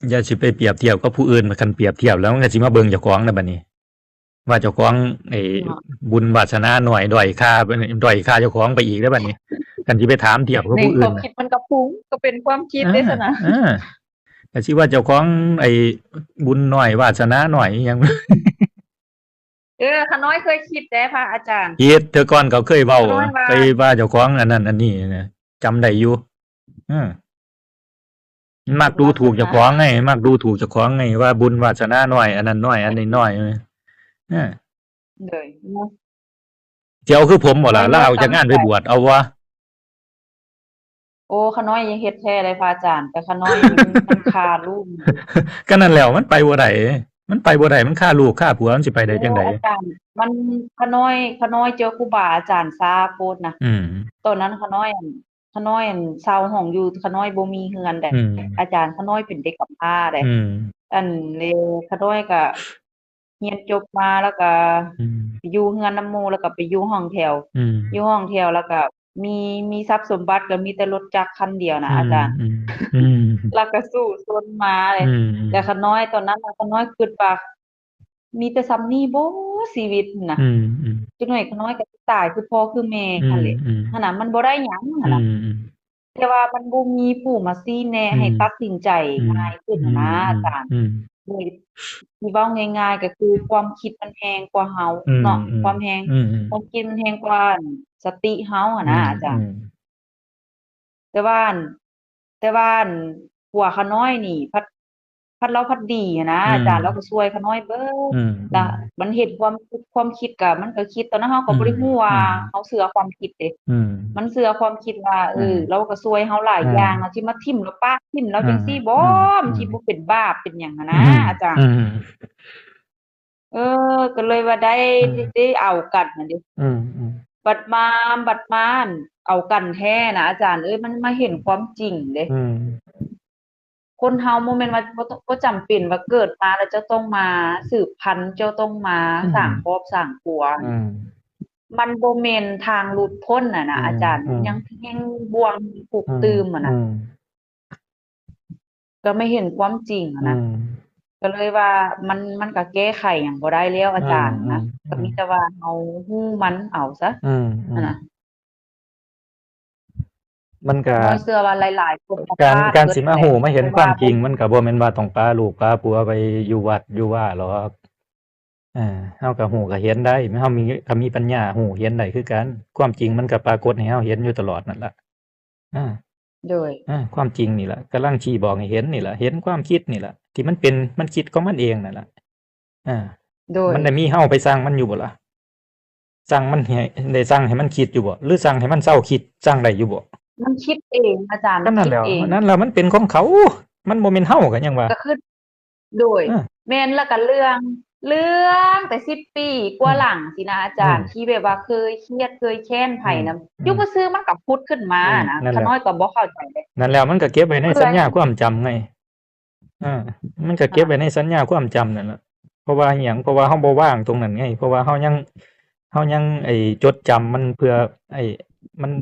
อย่าสิไปเปรียบเทียบกับผู้อื่นมันคันเปรียบเทียบแล้วมันก็สิมาเบิ่งเจ้าของน่ะบัดนี้ ว่าเจ้าของบุญวาสนาน้อยด้อยค่าด้อยค่าเจ้าของไปอีกเด้อบัดนี้ กันสิไปถามเทียบกับ ใน ผู้ ค อื่ วาน ม น่ะ คิดมันก็ฟุ้งก็เป็นความคิด อา เด้ซั่นน่ะ ก็สิว่าเจ้าของไอ้บุญน้อยวาสนาน้อยอิหยัง ขาน้อยเคยคิดเด้พระอาจารย์ คิดแต่ก่อนก็เคยเว้า ขาน้อยว่า ไปว่าเจ้าของอันนั้นอันนี้นะจำได้อยู่มักดูถูกเจ้าของไงมักดูถูกเจ้าของไงว่าบุญวาสนาน้อยอันนั้นน้อยอันนี้น้อยเออ เลยเนาะ สิเอาคือผมบ่ล่ะ ไม่ ลาออก ว่า จากงาน ตาม ไป ใจ บวชเอาบ่ โอ้ขาน้อยยังเฮ็ดแท้เลยพระอาจารย์ แต่ขาน้อย มันคาลูก ก็นั่นแหล้วมันไปบ่ได้มันไปบ่ได้มันฆ่าลูกฆ่าผัวมันสิไปได้จังได๋ อาจารย์ มันขาน้อยเจอครูบาอาจารย์ซาโพดนะ อืม ตอนนั้นขาน้อยอั่นเช่าห้องอยู่ขาน้อยบ่มีเรือนได้ อืม อาจารย์ขาน้อยเป็นเด็กกำพร้าได้ อืม อันเลยขาน้อยก็เรียนจบมาแล้วก็ อืม ไปอยู่เรือนนำหมู่แล้วก็ไปอยู่ห้องแถว อืม อยู่ห้องแถวแล้วก็มีทรัพย์สมบัติก็มีแต่รถจักรคันเดียวนะอาจารย์ อืม แล้วก็สู้ซนมาเลย อืม แต่ขาน้อยตอนนั้นน่ะขาน้อยคิดว่ามีแต่ส่ำนี้บ่ชีวิตน่ะ อืมอืม จักหน่อยขาน้อยก็สิตายคือพ่อคือแม่ อื นั่น ม แหละ อืม หั้นน่ะมันบ่ได้หยังหั้น อื น่ะ ม แต่ว่ามันบ่มีผู้มาชี้แนะให้ตัดสินใจง่ายขึ้นน่ะนะอาจารย์ อืม เลยสิเว้าง่ายๆก็คือความคิดมันแรงกว่าเฮา อืม เนาะ อืม ความแรง อืม ความคิดมันแรงกว่าสติเฮาอะนะอาจารย์ แต่ว่าผัวขาน้อยนี่พัดเราพัดดีหั้นนะอาจารย์เราก็ช่วยขาน้อยเบิด อืม ล่ะมันเห็นความคิดก็มันก็คิดตอนนั้นเราก็บ่ได้ฮู้ว่าเราเชื่อความคิดเด้ อืม มันเชื่อความคิดว่าเราก็ช่วยเราหลายอย่างนะที่มาทิ่มเราปะทิ่มเราจังซี่บ่มันสิบ่เป็นบาปเป็นหยังหั้นนะอาจารย์ อืม ก็เลยว่าได้เอากันน่ะเด้ อืม อืม บัดมาอั่นเอากันแท้นะอาจารย์มันมาเห็นความจริงเด้ อืม คนเฮาบ่แม่นว่าบ่จำเป็นว่าเกิดมาแล้วจะต้องมาสืบพันธุ์เจ้าต้องมาสร้างครอบสร้างครัว อืม มันบ่แม่นทางหลุดพ้นน่ะนะอาจารย์ ยังแฮ่งบ่วงผูกตืมอะนะก็ไม่เห็นความจริงอะนะก็เลยว่ามันก็แก้ไขหยังบ่ได้แล้วอาจารย์นะก็มีแต่ว่าเฮาฮู้มันเอาซะนั่นน่ะ มันก็ น้อยเชื่อว่าหลายๆคน การสิมาฮู้มาเห็นความจริงมันก็บ่แม่นว่าต้องพาลูกพาผัวไปอยู่วัดอยู่ว่าหรอกเฮาก็ฮู้ก็เห็นได้เฮามีปัญญาฮู้เห็นได้คือกันความจริงมันก็ปรากฏให้เฮาเห็นอยู่ตลอดนั่นล่ะ โดย ความจริงนี่ล่ะกำลังชี้บอกให้เห็นนี่ล่ะเห็นความคิดนี่ล่ะที่มันเป็นมันคิดของมันเองนั่นล่ะ โดย มันได้มีเฮาไปสั่งมันอยู่บ่ล่ะสั่งมันให้ได้สั่งให้มันคิดอยู่บ่หรือสั่งให้มันเซาคิดสั่งได้อยู่บ่ มันคิดเองอาจารย์ ก็ มัน นั่น คิด แหล้ว เอง นั่นแหละมันเป็นของเขา มันบ่แม่นเฮาก็ยังว่า ก็คือโดย แม่นแล้วก็เรื่องแต่10 ปีกว่าหลังสินะอาจารย์ที่แบบว่าเคยเครียดเคยแค้นไผนำอยู่ซื่อๆมันก็พุดขึ้นมานะขาน้อยก็บ่เข้าใจเด้ นั่นแหล้วมันก็เก็บไว้ในสัญญาความจำไงมันก็เก็บไว้ในสัญญาความจำนั่นแหละเพราะว่าอิหยังเพราะว่าเฮาบ่ว่างตรงนั้นไงเพราะว่าเฮายังจดจำมันเพื่อมัน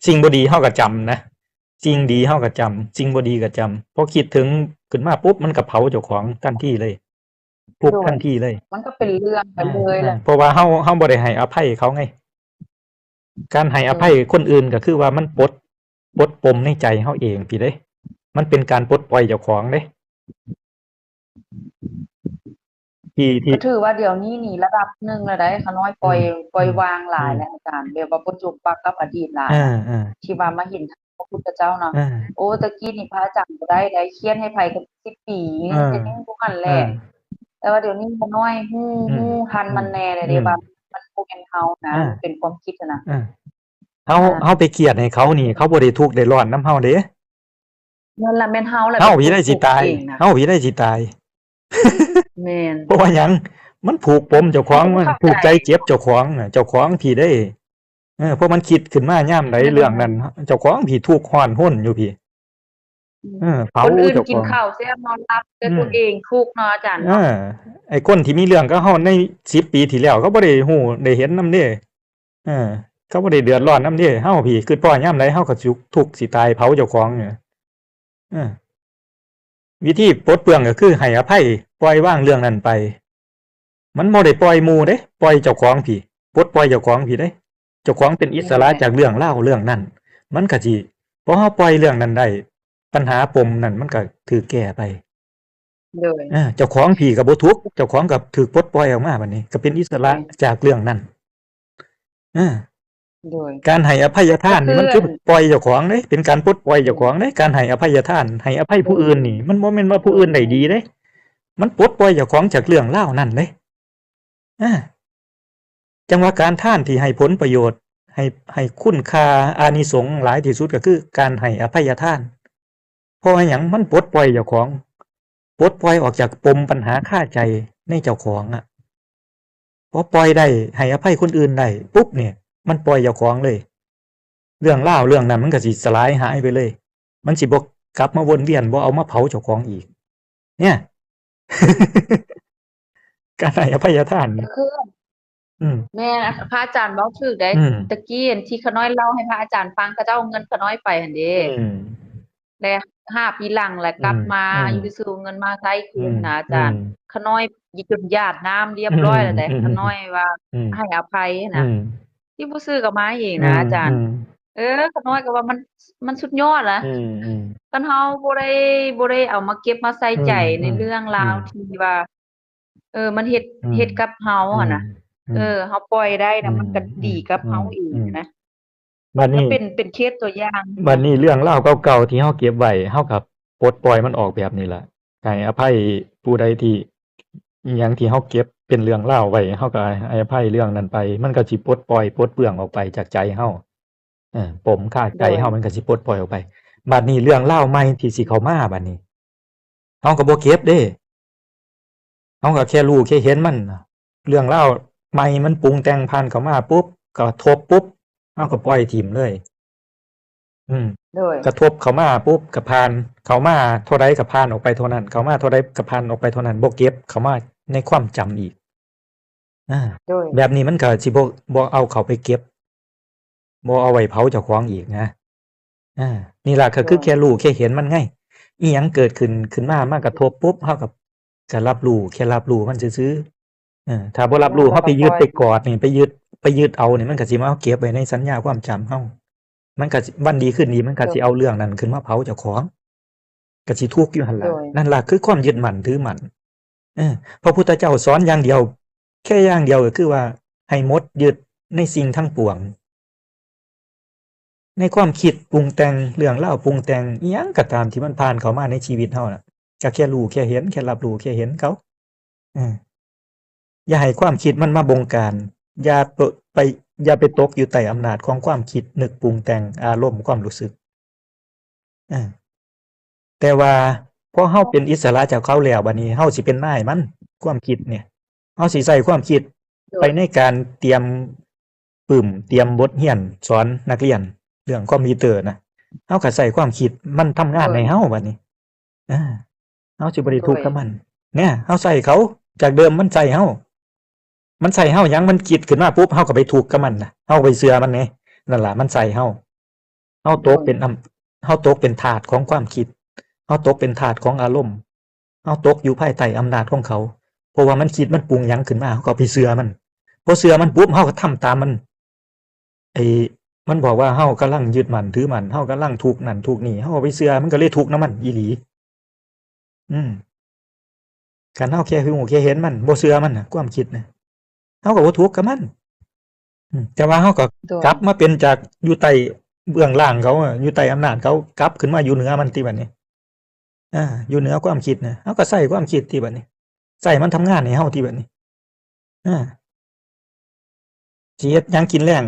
สิ่งบ่ดีเฮาก็จำนะสิ่งดีเฮาก็จำสิ่งบ่ดีก็จำพอคิดถึงขึ้นมาปุ๊บมันก็เผาเจ้าของทันทีเลยปุ๊บทันทีเลย มันก็เป็นเรื่องไปเลยแหละ เพราะว่าเฮาบ่ได้ให้อภัยเขาไงการให้อภัยคนอื่นก็คือว่ามันปลดปมในใจเฮาเองพี่เด้มันเป็นการปลดปล่อยเจ้าของเด้ที่ ก็ถือว่าเดี๋ยวนี้นี่ระดับหนึ่งแล้วได้ขาน้อยปล่อยวางหลายแล้วอาจารย์แบบว่าบ่จุกปักกับอดีตหลายที่ว่ามาเห็นพระพุทธเจ้าเนาะโอ้ตะกี้นี่พระอาจารย์บ่ได้เขียนให้ไผกัน10 ปีเป็นจังพวกนั้นแหละแต่ว่าเดี๋ยวนี้ขาน้อยฮู้ทันมันแน่เลยเด้ว่ามันบ่แม่นเฮานะมันเป็นความคิดนะ เฮาไปเครียดให้เขานี่เขาบ่ได้ทุกข์ได้ร้อนนำเฮาเด้ นั่นล่ะแม่นเฮาแหละ เฮาพี่ได้สิตายเฮาพี่ได้สิตาย แม่น เพราะว่าหยังมันผูกปมเจ้าของมันผูกใจเจ็บเจ้าของน่ะเจ้าของพี่ได้เพราะมันคิดขึ้นมายามใดเรื่องนั้นเจ้าของพี่ทุกข์ร้อนห้นอยู่พี่เผา คนอื่น เจ้า กิ ข น อง ข้าวแซ่บนอนหลับแต่ตัวเองทุกข์เนาะอาจารย์เนาะ ไอ้คนที่มีเรื่องกับเฮาใน10 ปีที่แล้วเขาบ่ได้ฮู้ได้เห็นนำเด้เขาบ่ได้เดือดร้อนนำเด้เฮาพี่คิดพ่อยามใดเฮาก็ทุกข์สิตายเผาเจ้าของเนี่ยวิธีปลดเปลื้องก็คือให้อภัยปล่อยวางเรื่องนั้นไปมันบ่ได้ปล่อยหมู่เด้ปล่อยเจ้าของพี่ปลดปล่อยเจ้าของพี่เด้เจ้าของเป็นอิสระจากเรื่องราวเรื่องนั้น มันก็สิพอเฮาปล่อยเรื่องนั้นได้ปัญหาปมนั้นมันก็ถูกแก้ไป โดย เจ้าของพี่ก็บ่ทุกข์เจ้าของก็ถูกปลดปล่อยออกมาบัดนี้ก็เป็นอิสระจากเรื่องนั้นอา โดย การให้อภัยทานนี่มัน ก็ คือปล่อยเจ้าของเด้เป็นการปลดปล่อยเจ้าของเด้การให้อภัยทานให้อภัยผู้อื่นนี่มันบ่แม่นว่าผู้อื่นได้ดีเด้มันปลดปล่อยเจ้าของจากเรื่องราวนั้นเด้อาจังว่าการทานที่ให้ผลประโยชน์ให้คุณค่าอานิสงส์หลายที่สุดก็คือการให้อภัยทานเพราะว่าหยังมันปลดปล่อยเจ้าของปลดปล่อยออกจากปมปัญหาคาใจในเจ้าของอะพอปล่อยได้ให้อภัยคนอื่นได้ปุ๊บเนี่ยมันปล่อยเจ้าของเลยเรื่องราวเรื่องนั้นมันก็สิสลายหายไปเลยมันสิบ่กลับมาวนเวียนบ่เอามาเผาเจ้าของอีกเนี่ย การให้อภัยทาน ก็คือ อืม แม่พระอาจารย์เว้าถูกได้ อืม ตะกี้อันที่ขาน้อยเล่าให้พระอาจารย์ฟังเขาเจ้าเอาเงินขาน้อยไปหั่นเด้ อืม แล้ว5 ปีหลังแล้วกลับมาอยู่ซื่อๆเงินมาใช้คืนนะอาจารย์ขาน้อยจนญาติน้ำเรียบร้อยแล้วแต่ขาน้อยว่าให้อภัยนะที่ผู้ซื้อก็มาเองนะอาจารย์ขาน้อยก็ว่ามันสุดยอดล่ะคันเฮาบ่ได้เอามาเก็บมาใส่ใจในเรื่องราวที่ว่ามันเฮ็ดกับเฮาอะนะเฮาปล่อยได้นะมันก็ดีกับเฮาเองนะบัดนี้ เป็นเคสตัวอย่าง บัดนี้เรื่องราวเก่าๆที่เฮาเก็บไว้เฮาก็ปลดปล่อยมันออกแบบนี้ล่ะให้อภัยผู้ใดที่อิหยังที่เฮาเก็บเป็นเรื่องราวไว้เฮาก็ให้อภัยเรื่องนั้นไปมันก็สิปลดปล่อยปลดเปลื้องออกไปจากใจเฮาปมคาใจเฮามันก็สิปลดปล่อยออกไปบัดนี้เรื่องราวใหม่ที่สิเข้ามาบัดนี้เฮาก็บ่เก็บเด้เฮาก็แค่รู้แค่เห็นมันเรื่องราวใหม่มันปรุงแต่งผ่านเข้ามาปุ๊บก็ทบปุ๊บเฮาก็ปล่อยทิ่มเลยโดย กระทบเข้ามาปุ๊บก็ผ่านเข้ามาเท่าใดก็ผ่านออกไปเท่านั้นเข้ามาเท่าใดก็ผ่านออกไปเท่านั้นบ่เก็บเข้ามาในความจำอีกโดย แบบนี้มันก็สิบ่เอาเข้าไปเก็บบ่เอาไว้เผาเจ้าของอีกนะนี่ล่ะก็คือแค่รู้แค่เห็นมันไงอิหยังเกิดขึ้นมามากระทบปุ๊บเฮาก็รับรู้แค่รับรู้มันซื่อๆถ้าบ่รับรู้เฮาไปยึดไปกอดนี่ไปยึดเอานี่มันก็สิมาเอาเก็บไว้ในสัญญาความจำเฮามันก็สิวันดีขึ้นดีมันก็สิเอาเรื่องนั้นขึ้นมาเผาเจ้าของก็สิทุกข์อยู่หั่นล่ะนั่นล่ะคือความยึดมั่นถือมั่นพระพุทธเจ้าสอนอย่างเดียวแค่อย่างเดียวก็คือว่าให้หมดยึดในสิ่งทั้งปวงในความคิดปรุงแต่งเรื่องราวปรุงแต่งอิหยังก็ตามที่มันผ่านเข้ามาในชีวิตเฮาน่ะก็แค่รู้แค่เห็นแค่รับรู้แค่เห็นเขาอย่าให้ความคิดมันมาบงการอย่าไปตกอยู่ใต้อำนาจของความคิดนึกปรุงแต่งอารมณ์ความรู้สึกแต่ว่าพอเฮาเป็นอิสระจากเขาแล้วบัดนี้เฮาสิเป็นนายมันความคิดเนี่ยเฮาสิใช้ความคิดไปในการเตรียมเตรียมบทเรียนสอนนักเรียนเรื่องคอมพิวเตอร์นะเฮาก็ใช้ความคิดมันทำงานให้เฮาบัดนี้เฮาสิบ่ได้ทุกข์กับมันเนี่ยเฮาใช้เขาจากเดิมมันใช้เฮาหยังมันคิดขึ้นมาปุ๊บเฮาก็ไปทุกข์กับมันน่ะเฮาไปเชื่อมันไงนั่นล่ะมันใช้เฮาตกเป็นทาสของความคิดเฮาตกเป็นทาสของอารมณ์เฮาตกอยู่ภายใต้อำนาจของเขาเพราะว่ามันคิดมันปรุงหยังขึ้นมาเฮาก็ไปเชื่อมันพอเชื่อมันปุ๊บเฮาก็ทำตามมันมันบอกว่าเฮากำลังยึดมั่นถือมั่นเฮากำลังทุกข์นั่นทุกข์นี่เฮาไปเชื่อมันก็เลยทุกข์นำมันอีหลีคันเฮาแค่รู้แค่เห็นมันบ่เชื่อมันน่ะความคิดน่ะเฮาก็บ่ทุกข์กับมันแต่ว่าเฮาก็กลับมาเป็นจากอยู่ใต้เบื้องล่างเขาอยู่ใต้อำนาจเขากลับขึ้นมาอยู่เหนือมันติบัดนี้อยู่เหนือความคิดน่ะเฮาก็ใช้ความคิดติบัดนี้ใช้มันทำงานให้เฮาติบัดนี้สิเฮ็ดหยังกินแล้ง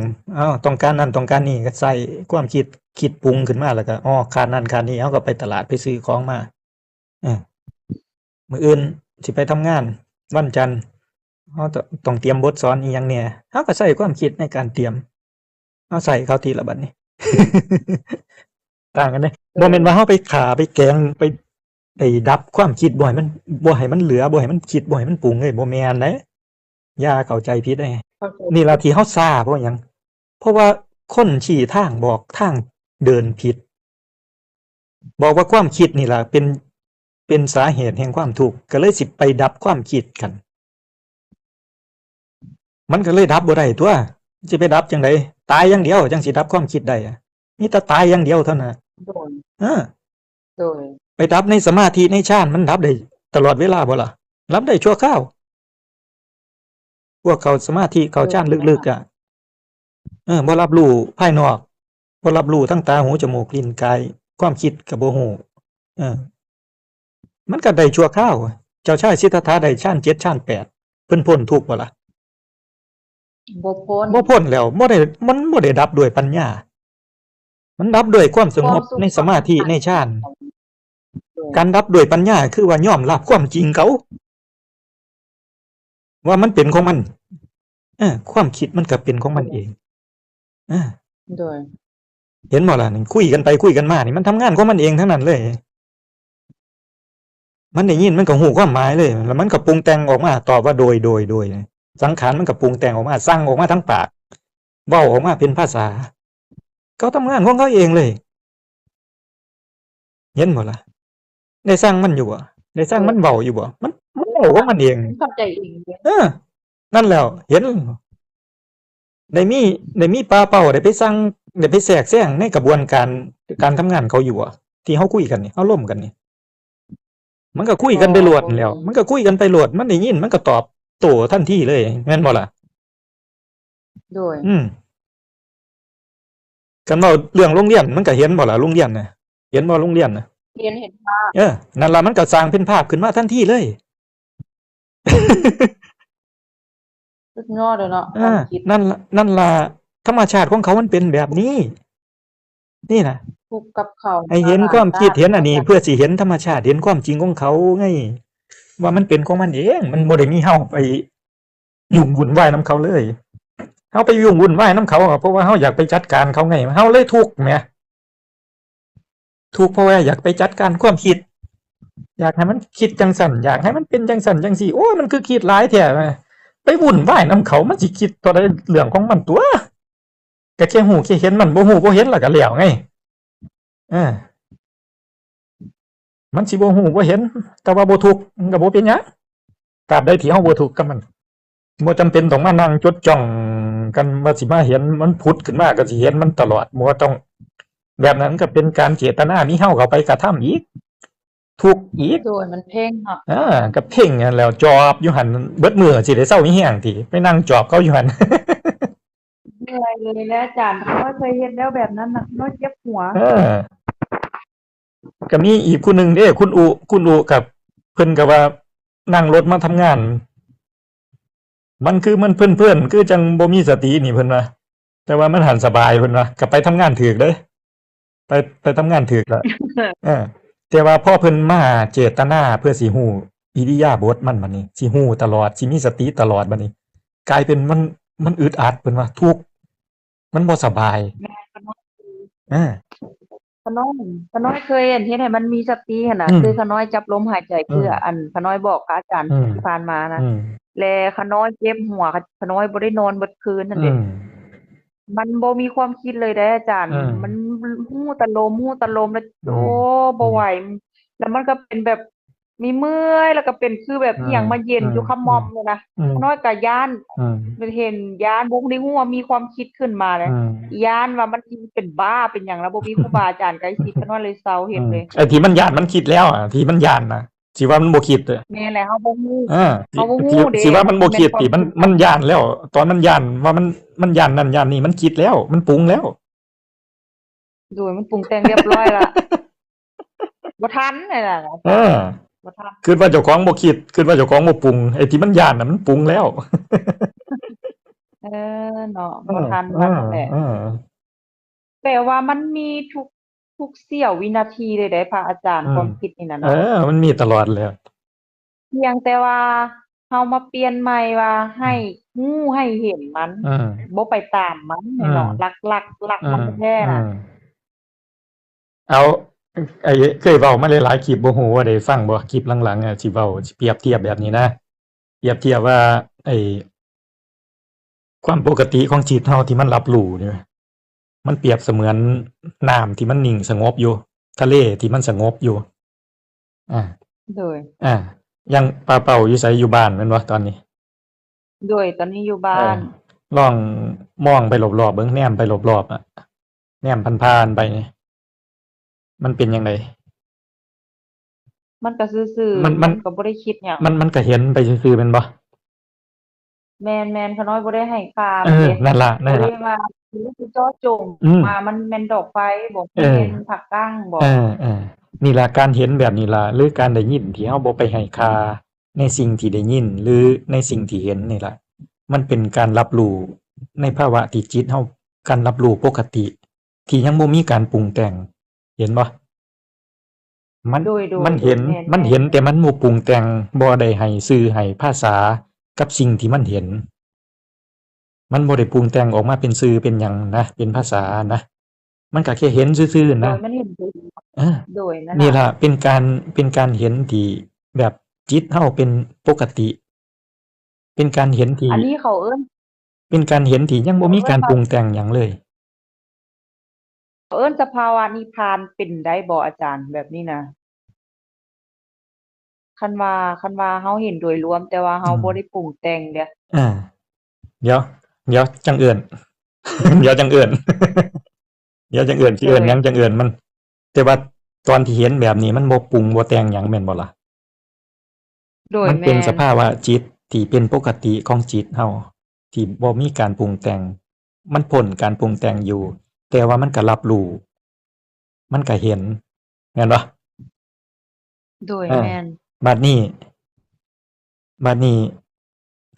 ต้องการนั่นต้องการนี่ก็ใช้ความคิดปรุงขึ้นมาแล้วก็ขาดนั่นขาดนี่เฮาก็ไปตลาดไปซื้อของมามื้ออื่นสิไปทำงานวันจันทร์เฮาต้องเตรียมบทสอนอิหยังแหน่เฮาก็ใช้ความคิดในการเตรียมเฮาใช้เขาทีละบัดนี้ ต่างกันเด้บ่แม่นว่าเฮาไปฆ่าไปแกล้งไปดับความคิดบ่ให้มันเหลือบ่ให้มันคิดบ่ให้มันปรุงเลยบ่แม่นเด้อย่าเข้าใจผิดเด้นี่ล่ะที่เฮาซ่าเพราะหยังเพราะว่าคนชี้ทางบอกทางเดินผิดบอกว่าความคิดนี่ล่ะเป็นสาเหตุแห่งความทุกข์ก็เลยสิไปดับความคิดกันมันก็เลยดับบ่ได้ตัวสิไปดับจังได๋ตายอย่างเดียวจังสิดับความคิดได้ มีแต่ตายอย่างเดียวเท่านั้น โดย เออ โดย ไปดับในสมาธิในฌานมันดับได้ตลอดเวลาบ่ล่ะรับได้ชั่วคราวพวกเขาสมาธิเขาฌานลึกๆบ่รับรู้ภายนอกบ่รับรู้ทั้งตาหูจมูกลิ้นกายความคิดก็บ่ฮู้เออมันก็ได้ชั่วคราวเจ้าชายสิทธัตถะได้ฌาน7ฌาน8เพิ่นพ้นทุกข์บ่ล่ะ บ่พ้น บ่พ้นแล้วมันบ่ได้ดับด้วยปัญญา มันดับด้วยความสงบในสมาธิในฌาน การดับด้วยปัญญาคือว่ายอมรับความจริงเขาว่ามันเป็นของมันความคิดมันก็เป็นของมันเองอ่า โดย เห็นบ่ล่ะนี่คุยกันไปคุยกันมานี่มันทำงานของมันเองทั้งนั้นเลย มันได้ยินมันก็ฮู้ความหมายเลย แล้วมันก็ปรุงแต่งออกมาตอบว่าโดยสังขารมันก็ปรุงแต่งออกมาสั่งออกมาทั้งปากเว้าออกมาเป็นภาษาเขาทำงานของเขาเองเลย เห็นบ่ล่ะได้สั่งมันอยู่บ่ได้สั่งมันเว้าอยู่บ่มันเว้าของมันเอง เข้าใจเองเลย นั่นแล้วเห็นได้มีปลาเป้าได้ไปสั่งได้ไปแทรกแซงในกระบวนการทำงานเขาอยู่อ่ะที่เฮาคุยกันนี่เฮาร่วมกันนี่มันก็คุยกันไปโลดนั่นแหล้วมันก็คุยกันไปโลดมันได้ยินมันก็ตอบโต้ทันทีเลยแม่นบ่ล่ะ โดย กันเว้าเรื่องโรงเรียนมันก็เห็นบ่ล่ะโรงเรียนน่ะเห็นบ่โรงเรียนน่ะ เห็นภาพ นั่นล่ะมันก็สร้างเป็นภาพขึ้นมาทันทีเลย สุดยอดเลยเนาะความคิด นั่นล่ะธรรมชาติของเขามันเป็นแบบนี้ นี่น่ะ ทุกข์กับเขา ให้เห็นความคิดเห็นอันนี้เพื่อสิเห็นธรรมชาติเห็นความจริงของเขาไงว่ามันเป็นของมันเองมันบ่ได้มีเฮาไปยุ่งวุ่นวายนำเขาเลยเฮาไปยุ่งวุ่นวายนำเขาเพราะว่าเฮาอยากไปจัดการเขาไงเฮาเลยทุกข์แหมทุกข์เพราะว่าอยากไปจัดการความคิด อยากให้มันคิดจังซั่นอยากให้มันเป็นจังซั่นจังซี่โอ้ยมันคือคิดหลายแท้ไปวุ่นวายนำเขามันสิคิดตัวใดเรื่องของมันตัวก็แค่ฮู้แค่เห็นมันบ่ฮู้บ่เห็นแล้วก็แล้วไงมันสิบ่ฮู้บ่เห็นแต่ว่าบ่ทุกข์มันก็บ่เป็นหยังตราบใดที่เฮาบ่ทุกข์กับมันบ่จำเป็นต้องมานั่งจดจ้องกันว่าสิมาเห็นมันผุดขึ้นมาก็สิเห็นมันตลอดบ่ต้องแบบนั้นก็เป็นการเจตนามีเฮาเข้าไปกระทำอีกทุกข์อีก โดยมันเพ่งเนาะ ก็เพ่งนั่นแล้วจอบอยู่หั่นเบิดมื้อสิได้เซามีแฮงติไปนั่งจอบเขาอยู่หั่น เหนื่อยเลยนะอาจารย์เพราะว่าเคยเห็นแล้วแบบนั้นน่ะน้อยเจ็บหัว ก็มีอีกผู้หนึงเด้คุณอุกับเพิ่นก็ว่านั่งรถมาทำงาน มันคือมันเพิ่นๆคือจังบ่มีสตินี่เพิ่นว่าแต่ว่ามันหันสบายเพิ่นว่าก็ไปทำงานถูกเด้อไปทำงานถูกแล้ว แต่ว่าพอเพิ่นมาเจตนาเพื่อสิฮู้อิริยาบถมันบัดนี้สิฮู้ตลอดสิมีสติตลอดบัดนี้ กลายเป็นมันอึดอัดเพิ่นว่าทุกข์มันบ่สบาย แม่ขน้อย อา ขน้อยเคยเห็นเฮ็ดให้มันมีสติหั่นน่ะคือขน้อยจับลมหายใจคืออันขน้อยบอกกับอาจารย์ที่ผ่านมานะแลขน้อยเจ็บหัวขน้อยบ่ได้นอนเบิดคืนนั่นเด้มันบ่มีความคิดเลยเด้อาจารย์มันฮู้แต่ลมแล้วโอ้บ่ไหวแล้วมันก็เป็นแบบมีเมื่อยแล้วก็เป็นคือแบบอิหยังมาเย็นอยู่ขมอมเลยนะขน้อยก็ย้านเห็นย้านบ่ได้ฮู้ว่ามีความคิดขึ้นมาเลยย้านว่ามันสิเป็นบ้าเป็นหยังแล้วบ่มีครูบาอาจารย์ไกด์สิขน้อยเลยเซาเฮ็ดเลย ไอ้ที่มันย้านมันคิดแล้วที่มันย้านน่ะสิว่ามันบ่คิดเด้อ แม่นแหละเฮาบ่ฮู้ เฮาบ่ฮู้เด้สิว่ามันบ่คิดติมันย้านแล้ว ตอนมันย้านว่ามันย้านนั่นย้านนี่มันคิดแล้วมันปรุงแล้ว โดยมันปรุงแต่งเรียบร้อยแล้วบ่ทันนั่นน่ะบ่ทัน คิดว่าเจ้าของบ่คิดคิดว่าเจ้าของบ่ปรุงไอ้ที่มันย้านน่ะมันปรุงแล้ว เนาะบ่ทันมันแหละแต่ว่ามันมีทุกเสี้ยววินาทีเลยเด้พระอาจารย์ความคิดนี่น่ะเนาะมันมีตลอดแล้ว เพียงแต่ว่าเฮามาเปลี่ยนใหม่ว่าให้ฮู้ให้เห็นมันบ่ไปตามมันเนาะหลักมันแท้น่ะเอาไอ้เคยเว้ามาหลายๆคลิปบ่ฮู้ว่าได้ฟังบ่คลิปหลังๆสิเว้าสิเปรียบเทียบแบบนี้นะเปรียบเทียบว่าไอ้ความปกติของจิตเฮาที่มันรับรู้นี่มันเปรียบเสมือนน้ำที่มันนิ่งสงบอยู่ทะเลที่มันสงบอยู่โดยยังปลาเป่าอยู่ไสอยู่บ้านแม่นบ่ตอนนี้โดยตอนนี้อยู่บ้านลองมองไปรอบๆเบิ่งแนมไปรอบๆ แนมผ่านๆไปนี่มันเป็นจังไดมันก็ซื่อมันๆมันมันก็บ่ได้คิดหยังมันก็เห็นไปซื่อๆแม่นบ่แม่นๆขาน้อยบ่ได้ให้ค่าเออมันเดะนั่นล่ะบ่ได้นั่นล่ะว่าสิเจาะจงอืมว่ามันแม่นดอกไฟบ่เออแม่นผักกั้งบ่เออๆนี่ล่ะการเห็นแบบนี้ล่ะหรือการได้ยินที่เฮาบ่ไปให้ค่าในสิ่งที่ได้ยินหรือในสิ่งที่เห็นนี่ล่ะมันเป็นการรับรู้ในภาวะที่จิตเฮาการรับรู้ปกติที่ยังบ่มีการปรุงแต่งเห็นบ่มันโดยมันเห็นแม่มันนเห็นแต่มันบ่ปรุงแต่งบ่ได้ให้สื่อให้ภาษากับสิ่งที่มันเห็นมันบ่ได้ปรุงแต่งออกมาเป็นสื่อเป็นหยังนะเป็นภาษานะมันก็แค่เห็นซื่อๆโดๆนะยมันเห็นผลเออโดยนั่นนี่น่ะล่ะเป็นการเห็นที่แบบจิตเฮาเป็นปกติเป็นการเห็นที่อันนี้เขาเอิ้นเป็นการเห็นที่ยังบ่เขาเอิ้นว่ามีการปรุงแต่งหยังเลยเขาเอิ้นสภาวะนิพพานเป็นได้บ่อาจารย์แบบนี้นะคันว่าเฮาเห็นโดยรวมแต่ว่าอืเฮามบ่ได้ปรุงแต่งเด้อาเดี๋ยวเดี๋ยวจั่งเอิ้น เดี๋ยวจั่งเอิ้น เดี๋ยวจั่งเอิ้นสิโดยเอิ้นหยังจั่งเอิ้นมันแต่ว่าตอนที่เห็นแบบนี้มันบ่ปรุงบ่แต่งหยังแม่นบ่ล่ะมันเป็นแม่นสภาวะจิตที่เป็นปกติของจิตเฮาที่บ่มีการปรุงแต่งมันพ้นการปรุงแต่งอยู่แต่ว่ามันก็รับรู้มันก็เห็นแม่นบ่อาแม่นบัดนี้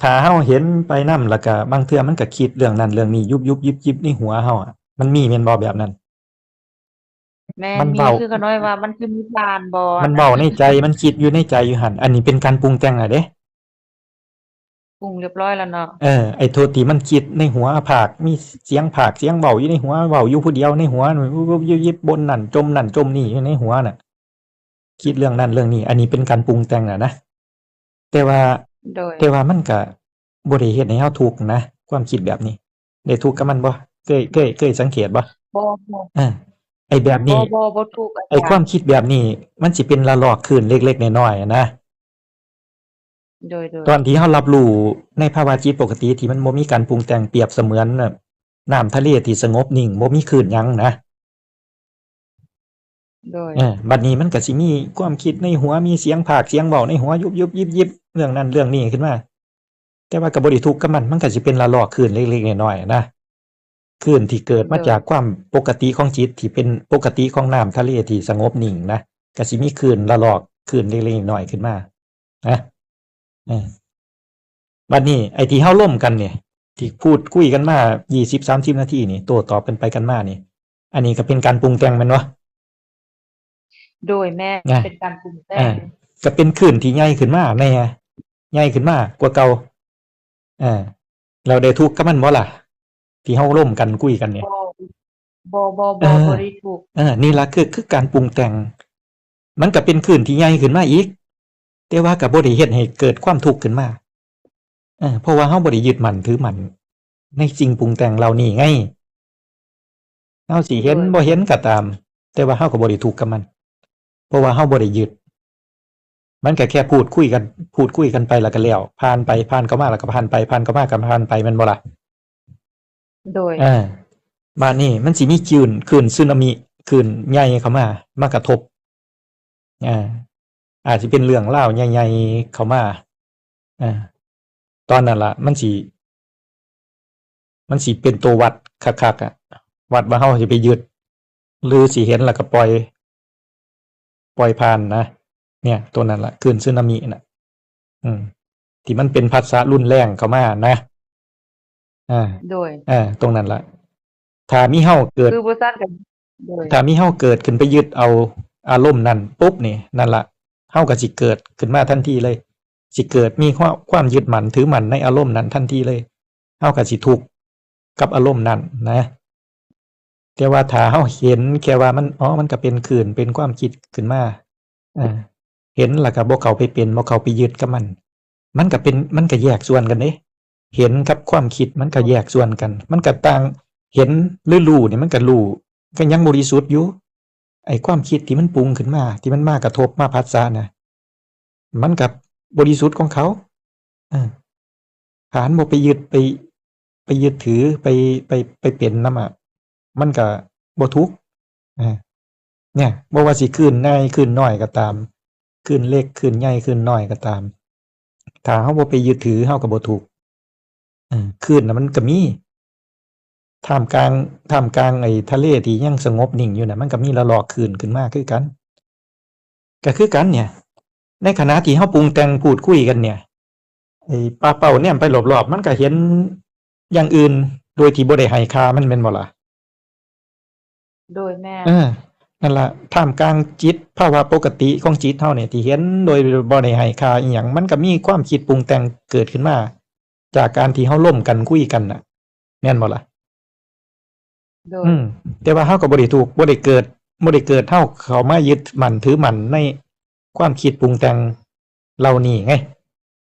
ถ้าเฮาเห็นไปนำแล้วก็บางเทื่อมันก็คิดเรื่องนั้นเรื่องนี้ยุบๆยิบๆในหัวเฮาอะมันมีแม่นบ่แบบนั้นแม่นมันเว้ามีคือขาน้อยว่ามันคือนิพพานบ่มันนะเว้าในใจมันคิดอยู่ในใจอยู่หั่นอันนี้เป็นการปรุงแต่งอะเด้ปรุงเรียบร้อยแล้วเนาะไอ้โทษที่มันคิดในหัวพากมีเสียงพากเสียงเว้าอยู่ในหัวเว้าอยู่ผู้เดียวในหัววุบๆยิบๆบ่นนั่นจมนั่นจมนี่อยู่ในหัวน่ะคิดเรื่องนั้นเรื่องนี้อันนี้เป็นการปรุงแต่งอะนะแต่ว่าโดยแต่ว่ามันก็บ่ได้เฮ็ดให้เฮาทุกข์นะความคิดแบบนี้ได้ทุกข์กับมันบ่เคยสังเกตบ่บ่บ่อาไอ้แบบนี้บ่ถูกอาไอ้ความจารย์คิดแบบนี้มันสิเป็นละลอกคลื่นเล็กๆน้อยๆอะนะโดยตอนที่เฮารับรู้ในภาวะจิตปกติที่มันบ่มีการปรุงแต่งเปรียบเสมือนแบบน้ำทะเลที่สงบนิ่งบ่มีคลื่นหยังนะโดยบัดนี้มันก็สิมีความคิดในหัวมีเสียงพากย์เสียงเว้าในหัวยุบๆยิบๆเรื่องนั้นเรื่องนี้ขึ้นมาแต่ว่าก็บ่ได้ทุกข์กับมันก็สิเป็นละลอกคลื่นเล็กๆน้อยๆอะนะคลื่นที่เกิดโดยมาจากความปกติของจิตที่เป็นปกติของน้ำทะเลที่สงบนิ่งนะก็สิมีคลื่นละลอกคลื่นเล็กๆน้อยๆขึ้นมานะเออ บัดนี้ไอ้ที่เฮาร่วมกันเนี่ยที่พูดคุยกันมา20-30นาทีนี่โต้ตอบกันไปกันมานี่อันนี้ก็เป็นการปรุงแต่งแม่นบ่โดยแม่นอาเป็นการปรุงแต่อางก็เป็นคลื่นที่ใหญ่ขึ้นมาแหน่ใหญ่ขึ้นมากว่าเก่าอาแล้วได้ทุกข์กับมันบ่ล่ะที่เฮาร่วมกันคุยกันเนี่ยบ่เออบ่ได้ถูกนี่ล่ะคือการปรุงแต่งมันก็เป็นคลื่นที่ใหญ่ขึ้นมาอีกแต่ว่าก็บ่ได้เฮ็ดให้เกิดความทุกข์ขึ้นมาเพราะว่าเฮาบ่ได้ยึดมั่นถือมั่นในสิ่งปรุงแต่งเหล่านี้ไง เฮาสิโดเห็นยบ่เห็นก็ตามแต่ว่าเฮาก็บ่ได้ทุกข์กับมันเพราะว่าเฮาบ่ได้ยึดมันก็แค่พูดคุยกันไปแล้วก็แล้วผ่านไปผ่านเข้ามาแล้วก็ผ่านไปผ่านเข้ามาก็ผ่านไปแม่นบ่ล่ะโดยอาบัดนี้มันสิมีคลื่นสึนามิคลื่นใหญ่เข้ามามากระทบอาอาจสิเป็นเรื่องราวใหญ่ๆเข้ามาอาตอนนั้นล่ะมันสิเป็นตัววัดคักๆอะวัดว่าเฮาสิไปยึดหรือสิเห็นแล้วก็ปล่อยผ่านนะเนี่ยตัวนั้นล่ะคลื่นสึนามิน่ะอืมที่มันเป็นพัสสะรุนแรงเข้ามานะอาโดยตรงนั้นล่ะถ้ามีเฮาเกิดคือบ่ซั้นก็โดยถ้ามีเฮาเกิดขึ้นไปยึดเอาอารมณ์นั้นปุ๊บนี่นั่นล่ะเฮาก็สิเกิดขึ้นมาทันทีเลยสิเกิดมีความยึดมั่นถือมั่นในอารมณ์นั้นทันทีเลยเฮาก็สิทุกข์กับอารมณ์นั้นนะแต่ว่าถ้าเฮาเห็นแค่ว่ามันมันก็เป็นคลื่นเป็นความคิดขึ้นมาอาเห็นแล้วก็บ่เข้าไปเป็นบ่เข้าไปยึดกับมันมันก็แยกส่วนกันเด้เห็นกับความคิดมันก็แยกส่วนกันมันก็ต่างเห็นหรือรู้นี่มันก็รู้ก็ยังบริสุทธิ์อยู่ไอ้ความคิดที่มันปรุงขึ้นมาที่มันมากระทบมาผัสสะน่ะมันก็บริสุทธิ์ของเขาอาถ้าหั้นบ่ไปยึดไปยึดถือไปเป็นนำอะมันก็ บ่ทุกข์เนี่ยบ่ว่าสิคลื่นใหญ่คลื่นน้อยก็ตามคลื่นเล็กคลื่นใหญ่คลื่นน้อยก็ตามถ้าเฮาบ่ไปยึดถือเฮาก็บ่ทุกข์คลื่นน่ะมันก็มีท่ามกลางไอ้ทะเลที่ยังสงบนิ่งอยู่น่ะมันก็มีละลอกคลื่นขึ้นมาคือกันก็คือกันเนี่ยในขณะที่เฮาปรุงแต่งพูดคุยกันเนี่ยไอ้ปลาเป้าแนมไปรอบๆมันก็เห็นอย่างอื่นโดยที่บ่ได้ให้ค่ามันแม่นบ่ล่ะ โดยแม่น นั่นล่ะท่ามกลางจิตภาวะปกติของจิตเฮาเนี่ยที่เห็นโดยบ่ได้ให้ค่าอิหยังมันก็มีความคิดปรุงแต่งเกิดขึ้นมาจากการที่เฮาร่วมกันคุยกันน่ะแม่นบ่ล่ะ โดย แต่ว่าเฮาก็บ่ได้ถูกบ่ได้เกิดเฮาเข้ามายึดมั่นถือมั่นในความคิดปรุงแต่งเหล่านี้ไง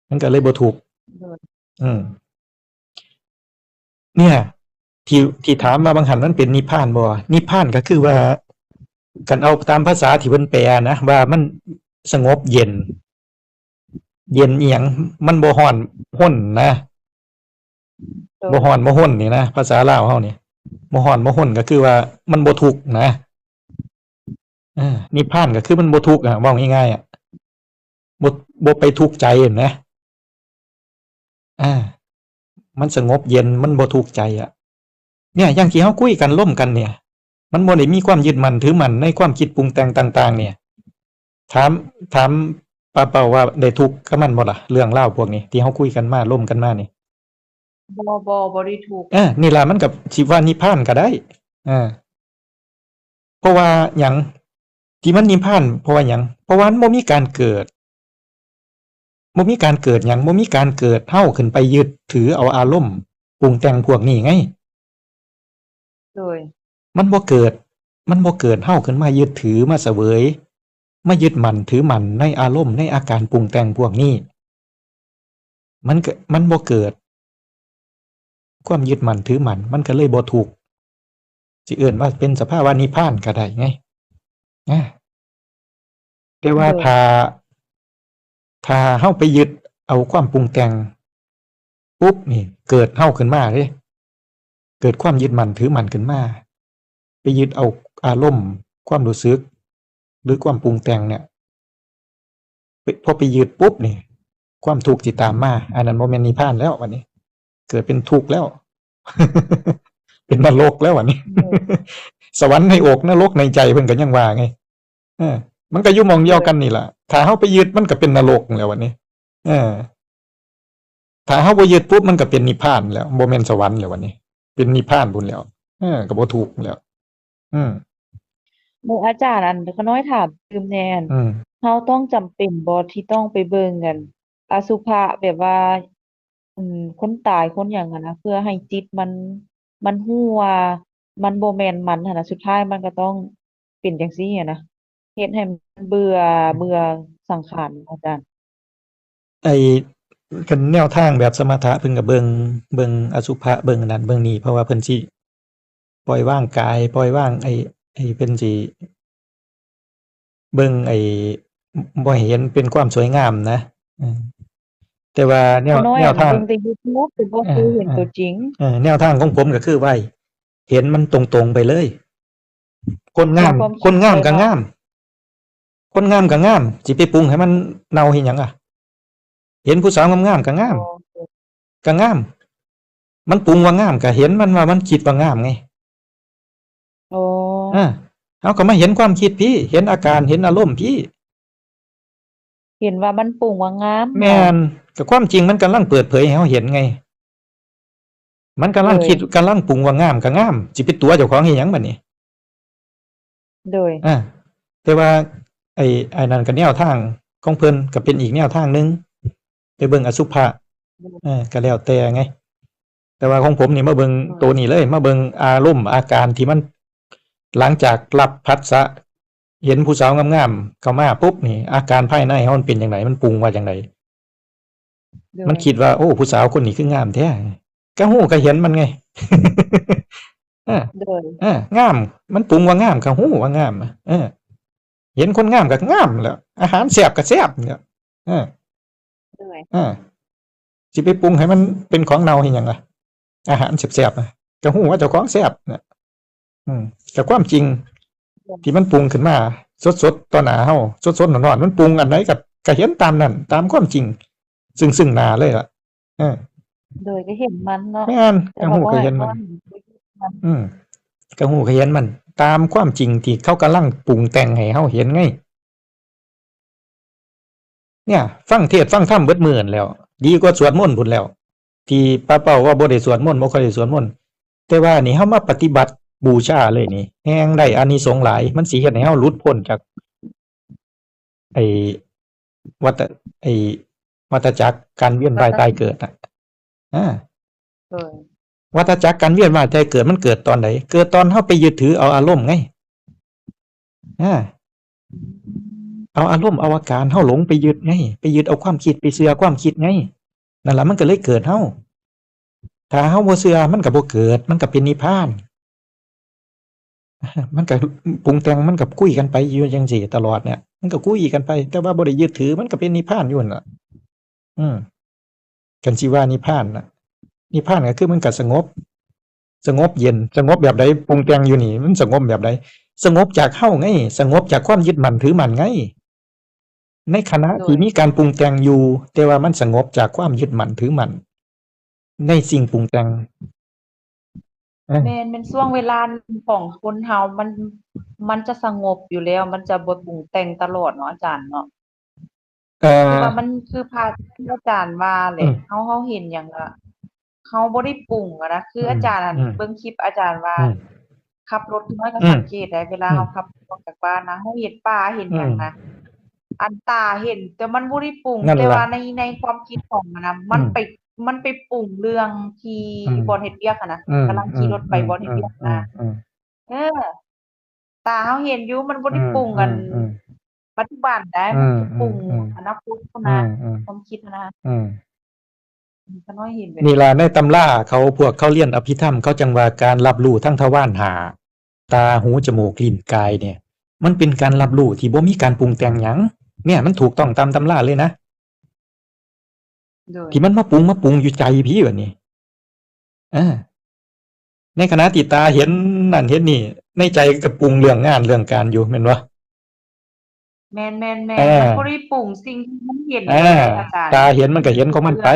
มันก็เลยบ่ถูก โดย เนี่ยที่ถามมาบางหันมันเป็นนิพพานบ่นิพพานก็คือว่ากันเอาตามภาษาที่เพิ่นแปลนะว่ามันสงบเย็นอีหยังมันบ่ร้อนร้นนะ โดย บ่ร้อนบ่ร้นนี่นะภาษาลาวเฮานี่บ่ร้อนบ่ร้นก็คือว่ามันบ่ทุกข์นะนิพพานก็คือมันบ่ทุกข์เว้าง่ายๆบ่ไปทุกข์ใจนะมันสงบเย็นมันบ่ทุกข์ใจเนี่ยอย่างที่เฮาคุยกันร่วมกันเนี่ยมันบ่ได้มีความยึดมั่นถือมั่นในความคิดปรุงแต่งต่างๆเนี่ยถามป้าเป้าว่าได้ทุกข์กับมันบ่ล่ะเรื่องราวพวกนี้ที่เฮาคุยกันมาร่วมกันมานี่ บ่ได้ถูก นี่ล่ะมันก็สิว่านิพพานก็ได้เพราะว่าหยังที่มันนิพพานเพราะว่าหยังเพราะว่ามันบ่มีการเกิดหยังบ่มีการเกิดเฮาขึ้นไปยึดถือเอาอารมณ์ปรุงแต่งพวกนี้ไง โดย มันบ่เกิดเฮาขึ้นมายึดถือมาเสวยมายึดมั่นถือมั่นในอารมณ์ในอาการปรุงแต่งพวกนี้มันบ่เกิดความยึดมั่นถือมั่นมันก็เลยบ่ถูกสิเอิ้นว่าเป็นสภาวะนิพพานก็ได้ไงแต่ว่าถ้าเฮาไปยึดเอาความปรุงแต่งปุ๊บนี่เกิดเฮาขึ้นมาเด้เกิดความยึดมั่นถือมั่นขึ้นมาไปยึดเอาอารมณ์ความรู้สึกหรือความปรุงแต่งเนี่ยพอไปยึดปุ๊บนี่ความทุกข์สิตามมาอันนั้นบ่แม่นนิพพานแล้วบัดนี้เกิดเป็นทุกข์แล้ว เป็นนรกแล้วบัดนี้ สวรรค์ในอกนรกในใจเพิ่นก็ยังว่าไงมันก็อยู่หม้องเดียวกันนี่ล่ะถ้าเฮาไปยึดมันก็เป็นนรกแล้วบัดนี้ถ้าเฮาบ่ยึดปุ๊บมันก็เป็นนิพพานแล้วบ่แม่นสวรรค์แล้วบัดนี้เป็นนิพพานพุ่นแล้วก็บ่ถูกแล้วอาจารย์ก็น้อยถามลืมแน่นเฮาต้องจำเป็นบ่ที่ต้องไปเบิ่งกันอสุภะแบบว่าคนตายคนหยังนะเพื่อให้จิตมันฮู้ว่ามันบ่แม่นมันหั่นน่ะสุดท้ายมันก็ต้องเป็นจังซี่นะเฮ็ดให้มันเบื่อสังขารอาจารย์ ไอ้คันแนวทางแบบสมถะเพิ่นก็เบิ่งอสุภะเบิ่งอันนั้นเบิ่งนี้เพราะว่าเพิ่นสิปล่อยวางกายปล่อยวางไอ้เพิ่นสิเบิ่งบ่ให้เห็นเป็นความสวยงามนะแต่ว่าแนวทางเบิ่งแต่ YouTube แต่บ่เคยเห็นตัวจริง แนวทางของผมก็คือว่าเห็นมันตรงๆไปเลยคนงามก็งามคนงามก็งามสิไปปรุงให้มันเน่าเฮ็ดหยังเห็นผู้สาวงามๆก็งามมันปรุงว่างามก็เห็นมันว่ามันคิดว่างามไงเฮาก็มาเห็นความคิดพี่เห็นอาการเห็นอารมณ์พี่เห็นว่ามันปรุงว่างามแม่นก็ความจริงมันกำลังเปิดเผยให้เฮาเห็นไงมันกำลังคิดกำลังปรุงว่างามก็งามสิไปตัวเจ้าของเฮ็ดหยังบัดนี้โดยแต่ว่าไอ้นั่นก็แนวทางของเพิ่นก็เป็นอีกแนวทางนึงไปเบิ่งอสุภะก็แล้วแต่ไงแต่ว่าของผมนี่มาเบิ่งตัวนี้เลยมาเบิ่งอารมณ์อาการที่มันหลังจากรับผัสสะเห็นผู้สาวงามๆเข้ามาปุ๊บนี่อาการภายในเฮามันเป็นจังไดมันปรุงว่าจังไดมันคิดว่าโอ้ผู้สาวคนนี้คืองามแท้ก็ฮู้ก็เห็นมันไง งามมันปรุงว่างามก็ฮู้ว่างามเห็นคนงามก็งามแล้วอาหารแซ่บก็แซ่บแล้วสิไปปรุงให้มันเป็นของเน่าเฮ็ดหยังอาหารแซ่บๆก็ฮู้ว่าเจ้าของแซ่บ กับความจริง ที่มันปรุงขึ้นมาสดๆต่อหน้าเฮาสดๆร้อนๆมันปรุงอันไหนก็เห็นตามนั้นตามความจริง ซึ่งหน้าเลยล่ะเออ โดยก็เห็นมันเนาะ แม่น แต่ ก็ ว่า ฮู้ บ่ ก็ ให้ เห็น ค มัน นมัน ก็ฮู้ก็เห็นมัน ตามความจริงที่เขากำลังปรุงแต่งให้เฮาเห็นไง เนี่ย ฟังเทศน์ฟังธรรมเบิดมื้อนั่นแหล้ว ดีกว่าสวดมนต์พุ่นแล้ว ที่ป้าเป้าว่าบ่ได้สวดมนต์บ่ค่อยได้สวดมนต์แต่ว่านี่เฮามาปฏิบัติบูชาเลยนี่แฮงได้อานิสงส์หลาย มันสิเฮ็ดให้เฮาหลุดพ้นจาก ไอ้วัฏไอ้วัฏจักรการเวียนว่ายตายเกิดน่ะอา โดย วัฏจักรการเวียนว่ายตายเกิดมันเกิดตอนไหนเกิดตอนเฮาไปยึดถือเอาอารมณ์ไงอาเอาอารมณ์เอาอาการเฮาหลงไปยึดไงไปยึดเอาความคิดไปเชื่อความคิดไงนั่นล่ะมันก็เลยเกิดเฮาถ้าเฮาบ่เชื่อมันก็บ่เกิดมันก็เป็นนิพพานมันก็ปรุงแต่งมันก็คุยกันไปอยู่จังซี่ตลอดเนี่ยมันก็คุยกันไปแต่ว่าบ่ได้ยึดถือมันก็เป็นนิพพานอยู่นั่นล่ะคันสิว่านิพพานน่ะนิพพานก็คือมันก็สงบเย็นสงบแบบใดปรุงแต่งอยู่นี่มันสงบแบบใดสงบจากเฮาไงสงบจากความยึดมั่นถือมั่นไงในขณะที่มีการปรุงแต่งอยู่แต่ว่ามันสงบจากความยึดมั่นถือมั่นในสิ่งปรุงแต่ง แม่นเป็นช่วงเวลาของคนเฮามันจะสงบอยู่แล้ว มันจะบ่ปรุงแต่งตลอดเนาะอาจารย์เนาะคือว่ามันคือพระที่อาจารย์ว่าแหละเฮาเห็นหยังล่ะเฮาบ่ได้ปรุงอะนะคืออาจารย์อะเบิ่งคลิปอาจารย์ว่าขับรถน้อยก็สังเกตได้เวลาเฮาขับออกจากบ้านนะเฮาเห็นป่าเห็นหยังนะอันตาเห็นแต่มันบ่ได้ปรุงแต่ว่าในความคิดของมันน่ะมันไปปรุงเรื่องที่บ่เฮ็ดเวียกอะนะกำลังขี่รถไปบ่เฮ็ดเวียกนะตาเฮาเห็นอยู่มันบ่ได้ปรุงกันปัจจุบันได้มันสิปรุงอนาคตพุ่นนะความคิดนะก็น้อยเห็นแบบนี่ล่ะในตำราพวกเขาเรียนอภิธรรมเขาจังว่าการรับรู้ทั้งทวาร5ตาหูจมูกลิ้นกายเนี่ยมันเป็นการรับรู้ที่บ่มีการปรุงแต่งหยังเนี่ยมันถูกต้องตามตำราเลยนะที่มันมาปรุงอยู่ใจพี่แบบนี้ในขณะที่ตาเห็นนั่นเห็นนี่ในใจก็ปรุงเรื่องงานเรื่องการอยู่แม่นบ่แม่นๆๆมันบ่ได้ปรุงสิ่งที่มันเห็นอาจารย์ตาเห็นมันก็เห็นของมันไป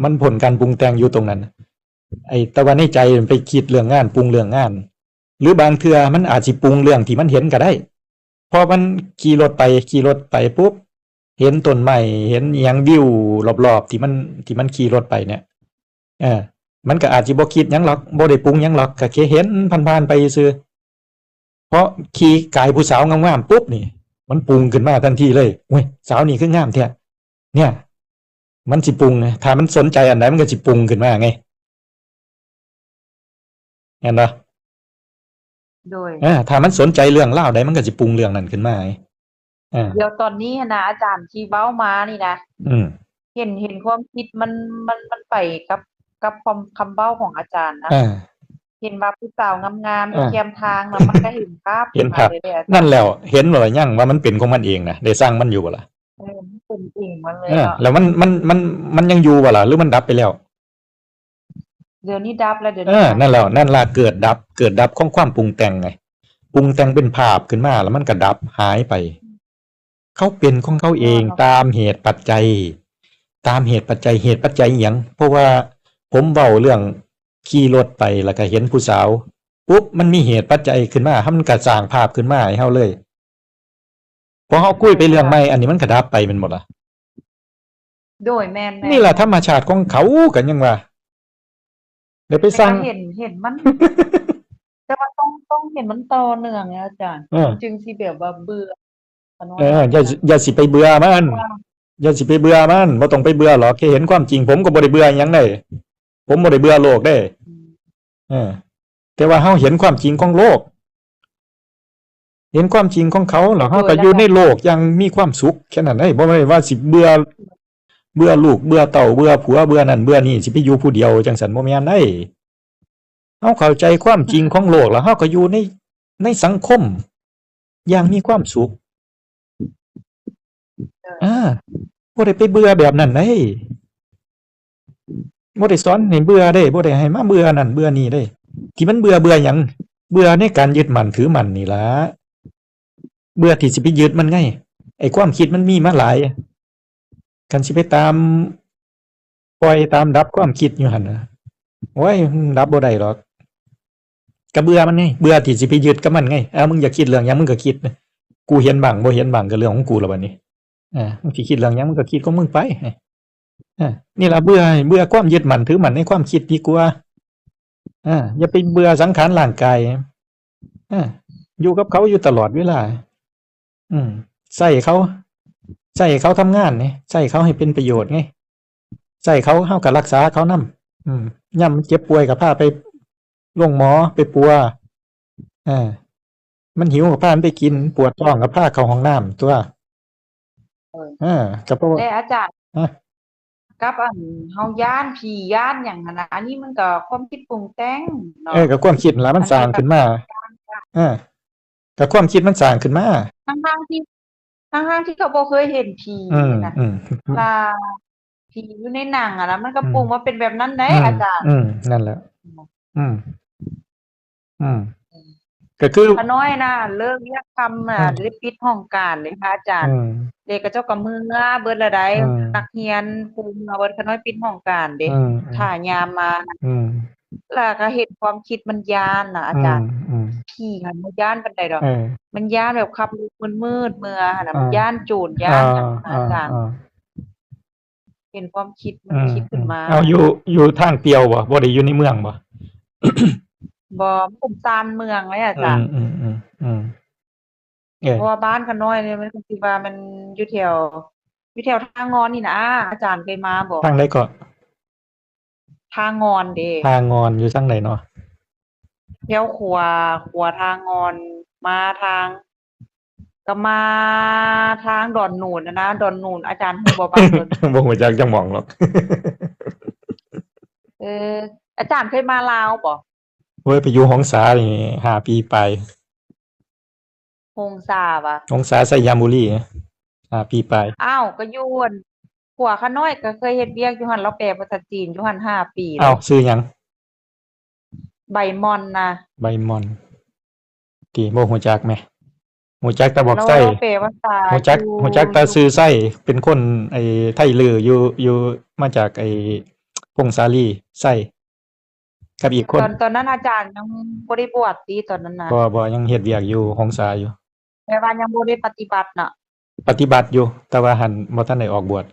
มันผลการปรุงแต่งอยู่ตรงนั้นแต่ว่าในใจมันไปคิดเรื่องงานปรุงเรื่องงานหรือบางเทื่อมันอาจสิปรุงเรื่องที่มันเห็นก็ได้พอมันขี่รถไปปุ๊บเห็นต้นไม้เห็นอิหยังวิวรอบๆที่มันขี่รถไปเนี่ยมันก็อาจสิบ่คิดหยังหรอกบ่ได้ปรุงหยังหรอกก็แค่เห็นผ่านๆไปซื่อเพราะขี่กายผู้สาวงามๆปุ๊บนี่มันปรุงขึ้นมาทันทีเลยโอ้ยสาวนี่คืองามแท้เนี่ยมันสิปรุงไงถ้ามันสนใจอันไหนมันก็สิปรุงขึ้นมาไงเห็นบ่โดยถ้ามันสนใจเรื่องราวใดมันก็สิปรุงเรื่องนั้นขึ้นมาไงเดี๋ยวตอนนี้นะอาจารย์ที่เว้ามานี่นะเห็นความคิดมันไปกับคำเว้าของอาจารย์นะเห็นว่าผู้สาวงามๆอยู่แคมทางน่ะมันก็เห็นภาพนั่นแล้วเห็นบ่ล่ะยังว่ามันเป็นของมันเองนะได้สร้างมันอยู่บ่ล่ะมันเป็นเองมันเลยแล้วมันยังอยู่บ่ล่ะหรือมันดับไปแล้วเดี๋ยวนี้ดับแล้วเดี๋ยวนี้นั่นแล้วนั่นล่ะเกิดดับของความปรุงแต่งไงปรุงแต่งเป็นภาพขึ้นมาแล้วมันก็ดับหายไปเขาเป็นของเขาเองตามเหตุปัจจัยเหตุปัจจัยอิหยังเพราะว่าผมเว้าเรื่องขี่รถไปแล้วก็เห็นผู้สาวปุ๊บมันมีเหตุปัจจัยขึ้นมามันก็สร้างภาพขึ้นมาให้เฮาเลยพอเฮาคุยไปเรื่องใหม่อันนี้มันก็ดับไปแม่นบ่ล่ะโดยแม่นนี่ล่ะธรรมชาติของเขากันยังว่าได้ไปสร้างเห็นมันแต่ว่าต้องเห็นมันต่อเนื่องนะอาจารย์จึงสิแบบว่าเบื่ออย่าสิไปเบื่อมันบ่ต้องไปเบื่อหรอกแค่เห็นความจริงผมก็บ่ได้เบื่อหยังได้ผมบ่ได้เบื่อโลกได้แต่ว่าเฮาเห็นความจริงของโลกเห็นความจริงของเขาแล้วเฮาก็อยู่ในโลกอย่างมีความสุขแค่นั้นเด้บ่ได้ว่าสิเบื่อลูกเบื่อเต้าเบื่อผัวเบื่อนั่นเบื่อนี่สิไปอยู่ผู้เดียวจังซั่นบ่แม่นได้เฮาเข้าใจความจริงของโลกแล้วเฮาก็อยู่ในสังคมอย่างมีความสุขบ่ได้ไปเบื่อแบบนั้นเด้บ่ได้สอนให้เบื่อเด้บ่ได้ให้มาเบื่อนั่นเบื่อนี่เด้ที่มันเบื่อหยัง เบื่อในการยึดมั่นถือมั่นนี่ล่ะเบื่อที่สิไปยึดมันไงไอ้ความคิดมันมีมาหลายคันสิไปตามปล่อยตามดับความคิดอยู่หั่นน่ะโอ้ยมันดับบ่ได้หรอกก็เบื่อมันไงเบื่อที่สิไปยึดกับมันไงมึงอยากคิดเรื่องหยังมึงก็คิดกูเห็นบ้างบ่เห็นบ้างก็เรื่องของกูแล้วบัดนี้มึงสิคิดเรื่องหยังมึงก็คิดของมึงไปนี่ล่ะเบื่อความยึดมั่นถือมั่นในความคิดดีกว่าอย่าไปเบื่อสังขารร่างกายอยู่กับเขาอยู่ตลอดเวลาใช้เขาทำงานนี่ใช้เขาให้เป็นประโยชน์ไงใช้เขาเฮาก็รักษาเขานำยามมันเจ็บป่วยก็พาไปโรงหมอไปปัวมันหิวก็พามันไปกินปวดท้องก็พาเข้าห้องน้ำตัวก็เพราะว่าแต่อาจารย์ฮะกับเฮาย้านผีย้านหยังหั่นน่ะอันนี้มันก็ความคิดปรุงแต่งเนาะก็ความคิดนั่นล่ะมันสร้างขึ้นมาเออก็ความคิดมันสร้างขึ้นมาทั้งๆที่ทั้งๆที่เขาบ่เคยเห็นผีอืมน่ะอืมล่ะผีอยู่ในหนังอะนะมันก็อืมปรุงมาเป็นแบบนั้นได้อืมอาจารย์นั่นแหละอืมอืมก็คือขาน้อยน่ะเลิกเรียกคำน่ะได้ปิดห้องการเลยค่ะอาจารย์เด็กเขาเจ้าก็เมื่อเบิดแล้วได้นักเรียนครูมาเบิดขาน้อยปิดห้องการเด้ถ้ายามมาแล้วก็เห็นความคิดมันย้านน่ะอาจารย์ผีหันบ่ย้านปานใดดอกมันย้านแบบขับรถมืดๆเมื่อหั่นน่ะมันย้านโจรย้านหยังน่ะอาจารย์เห็นความคิดมันคิดขึ้นมาอยู่ทางเปรียวบ่ได้อยู่ในเมืองบ่บ่ผมซานเมืองเลยอาจารย์เพราะว่าบ้านขาน้อยนี่มันก็สิว่ามันอยู่แถวทางงอนนี่นะอาจารย์เคยมาบ่ทางใดก็ทางงอนเด้ทางงอนอยู่ทางใดเนาะแถวขัวทางงอนมาทางก็มาทางดอนนูนนะดอนนูนอาจารย์ฮู้บ่บ้านเพิ่น บ่ฮู้จักจักหม้องหรอกเอออาจารย์เคยมาลาวบ่โอ้ยไปอยู่หงสานี่5ปีไปโฮงซาบ่หงสาสยามบุรี5ปีไปอ้าวก็อยู่อั่นขัวขาน้อยก็เคยเฮ็ดเวียกอยู่หั่นเราแปลภาษาจีนอยู่หั่น5ปีอ้าวชื่อหยังใบม่อนน่ะใบม่อนติบ่ฮู้จักแหมฮู้จักแต่บอกเราไส้เราแปลภาษาฮู้จักแต่ชื่อไส้เป็นคนไอ้ไทลืออยู่มาจากไอ้พงสาลีไส้กับอีกคนตอนนั้นอาจารย์ยังบ่ได้บวชติตอนนั้นน่ะบ่ยังเฮ็ดเวียกอยู่หงสาอยู่แต่ว่ายังบ่ได้ปฏิบัติน่ะปฏิบัติอยู่แต่ว่าหั้นบ่ทันได้ออกบวช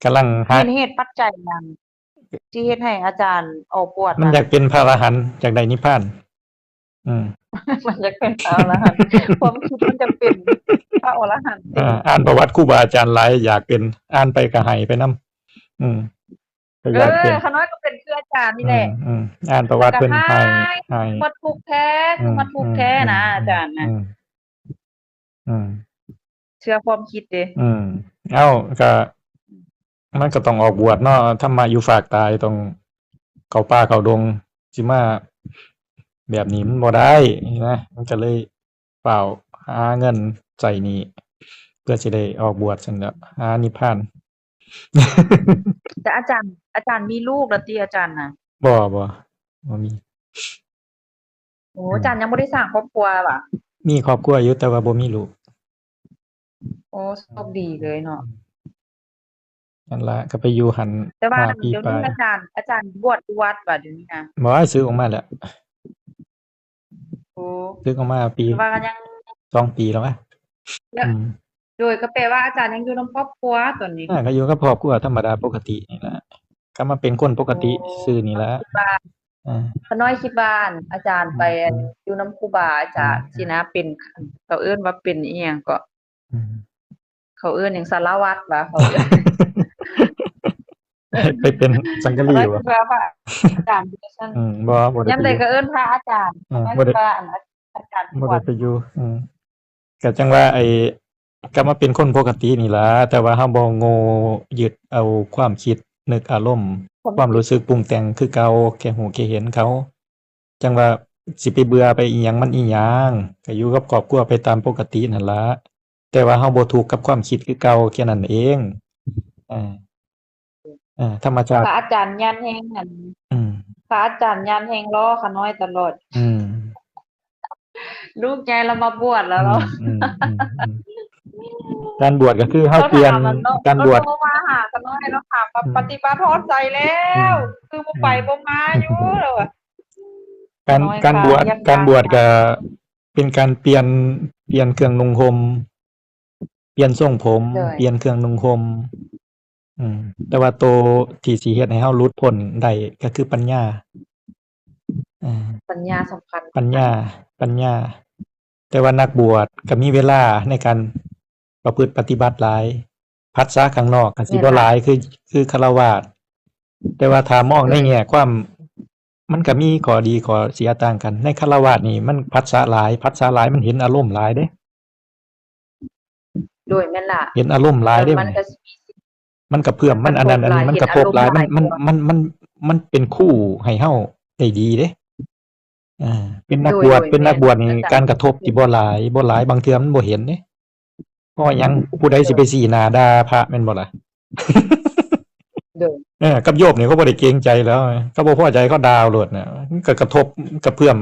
กำลังหาเหตุปัจจัยหยังที่เฮ็ดให้อาจารย์ออกบวชมันน่ะ อยากเป็นพระอรหันต์อยากได้นิพพานอืม มันจะเป็นพระอรหันต์ความคิดมันจะเป็นพระอรหันต์ติอ่านประวัติครูบาอาจารย์หลายอยากเป็นอ่านไปก็ให้ไปนำก็อยากเป็นขาน้อยก็เป็นคืออาจารย์นี่แหละอ่านประวัติเพิ่นให้มาทุกข์แท้คือมาทุกข์แท้นะอาจารย์น่ะเชื่อความคิดเด้เอ้าก็มันก็ต้องออกบวชเนาะธรรมะอยู่ฝากตายต้องเข้าป่าเข้าดงสิมาแบบนี้มันบ่ได้นะมันก็เลยฟ้าวหาเงินใช้หนี้เพื่อสิได้ออกบวชซั่นแหล้วหานิพพาน แต่อาจารย์มีลูกแล้วติอาจารย์น่ะบ่มีโอ้อาจารย์ยังบ่ได้สร้างครอบครัวว่ะมีครอบครัวอยู่แต่ว่าบ่มีลูกโอ้โชคดีเลยเนาะนั่นล่ะก็ไปอยู่หั่นแต่ว่า5ปีเดี๋ยวปลายนี้อาจารย์บวชอยู่วัดว่ะเดี๋ยวนี้นะบ่สึกออกมาแล้วโอ้สึกออกมาปีแต่ว่าก็ยัง2ปีแล้ววะโดยก็แปลว่าอาจารย์ยังอยู่นำครอบครัวตอนนี้ก็อยู่กับครอบครัวธรรมดาปกตินี่ล่ะก็มาเป็นคนปกติซื่อนี่ล่ะขาน้อยคิดว่าอาจารย์ไปอยู่นำครูบาอาจารย์สินะเป็นเขาเอิ้นว่าเป็นอิหยังก็เขาเอิ้นหยังสารวัตรว่าเขาเอิ้นไปเป็นสังฆลีบ่ว่าอาจารย์ดิฉันบ่ได้ยามใดก็เอิ้นพระอาจารย์บ่ได้ว่าอาจารย์บ่ได้ไปอยู่ก็จังว่าก็มาเป็นคนปกตินี่ล่ะแต่ว่าเฮาบ่โง่ยึดเอาความคิดนึกอารมณ์ความรู้สึกปรุงแต่งคือเก่าแค่หูแค่เห็นเขาจังว่าสิไปเบื่อไปอิหยังมันอิหยังก็อยู่กับครอบครัวไปตามปกตินั่นล่ะแต่ว่าเฮาบ่ถูกกับความคิดคือเก่าแค่นั้นเองธรรมชาติพระอาจารย์ยันแฮงพระอาจารย์ยันแฮงล้อขาน้อยตลอด ลูกใหญ่แล้วมาบวชแล้วอืเรา มอืมอืมอืมการบวชก็คือเฮาเราเปลี่ยนถามมันการบวชเราโทรมาหากันน้อยเราถามว่าอืมปฏิบัติทอดใจแล้อืมวคือบ่อืไปม บ่มาอยู่แล้วอะ การน้อยค่ะการบวชอยากการดังค่ะบวชก็เป็นการเปลี่ยนเครื่องนุ่งห่มเปลี่ยนทรงผมเลยเปลี่ยนเครื่องนุ่งห่มอืมแต่ว่าตัวที่สิเฮ็ดให้เฮาหลุดพ้นได้ก็คือปัญญาอา ปัญญาสำคัญปัญกันญาปัญญาแต่ว่านักบวชก็มีเวลาในการประพฤติปฏิบัติหลายพรรษาข้างนอกก็สิแม่นล่ะบ่หลายคือฆราวาสถ์แต่ว่าถ้ามองเลยในแง่ความมันก็มีข้อดีข้อเสียต่างกันในฆราวาสถ์นี่มันพรรษาหลายพรรษาหลายมันเห็นอารมณ์หลายเด้โดยแม่นล่ะเห็นอารมณ์หลายแล้วเด้บัดนี้มันก็สิมีสิ่งมันกระเพื่อมกระทบมันอันนั้นอันหลายเห็นนี้มันกระทบอารมณ์หหลายมันมันลายกว่ามันมันมันเป็นคู่ให้เฮาได้ดีเด้เป็นนักบวชเป็นโดยแม่นนักบวชนี่อาจารย์การกระทบสิบ่หลายบางเทื่อมันบ่เห็นเด้ เพราะว่าหยังผู้ใดสิไปโดยซี้หน้าด่าพระแม่นบ่ล่ะ โดยกับโยมนี่เขาบ่ได้เกรงใจแล้วเขาบ่พอใจเขาด่าเอาโลดน่ะมันก็กระทบกระเพื่อม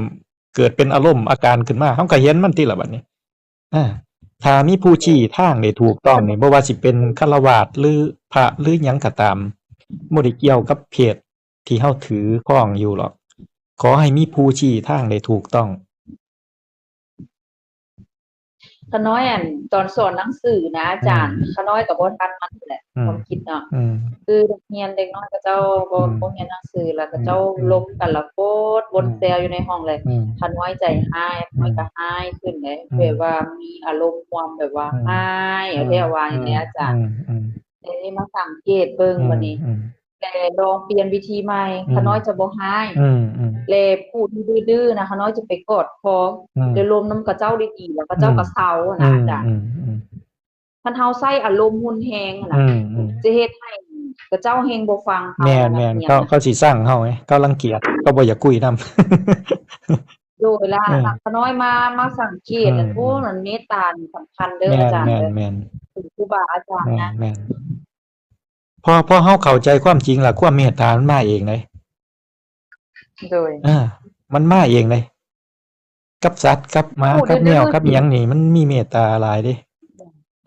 เกิดเป็นอารมณ์อาการขึ้นมาเราก็เห็นมันติล่ะบัดนี้อาถ้ามีผู้ชี้ทางได้ถูกต้องนี่บ่ว่าสิเป็นฆราวาสถ์หรือพระหรือหยังก็ตามบ่ได้เกี่ยวกับเพศที่เฮาถือครองอยู่หรอกขอให้มีผู้ชี้ทางได้ถูกต้องขาน้อยอันตอนสอนหนังสือนะอาอืมจารย์ขาน้อยก็บ่ทันมันนั่นแหละอืมความคิดเนาะอืมคือเด็กเรียนเด็กน้อยเขาเจ้าบ่อืมบ่เรียนหนังสือแล้วอืเขาเจ้ามล้มกันแล้วโพดบอืมนแซวอยู่ในห้องเลยอืมขาน้อยใจหายอืมน้อยก็หายขึ้นเลยอืมแบบว่ามีอารมณ์ความแบบว่าอืมหายอืมเรียกว่าอืมอย่างนี้อาจารย์อืมอืมแต่นี่มาสังเกตเบิ่งอืมบัดนี้อืมแต่ลองเปลี่ยนวิธีใหม่อืมขาน้อยจะบ่หายอืมอืมแลพูดดื้อๆนะขาน้อยจะไปกอดคออืมเดี๋ยวรวมน้ำกับเจ้าดีๆแล้วก็อืมเจ้าก็เซาอะอืมนะอาจารย์ อืมอืมคันเฮาใส่อารมณ์รุนแรงอะอืน่ะมอืมจะเฮ็ดให้กระเจ้าแฮงบ่ฟังเฮาแม่นนะนัแม่นกเรียนน่ะเขาสิซั้งเฮาไงเขารังเกียจเขาบ่อยากคุยนำ โดยล่ะเออขาน้อยมาสังเกตอือันพวกมนั้นเมตตานี่สำคัญเด้ๆแออาจารย์ม่เด้อนๆๆถึงครูบาอาจารย์นะแม่นๆพอเฮาเข้าใจความจริงแล้วความเมตตามันมาเองเดะโดยอามันมาเองเลยกับสัตว์กับหมาพูดกับแมวกับดื้อๆสิอิหยังนี่มันมีเมตตาหลายเดะ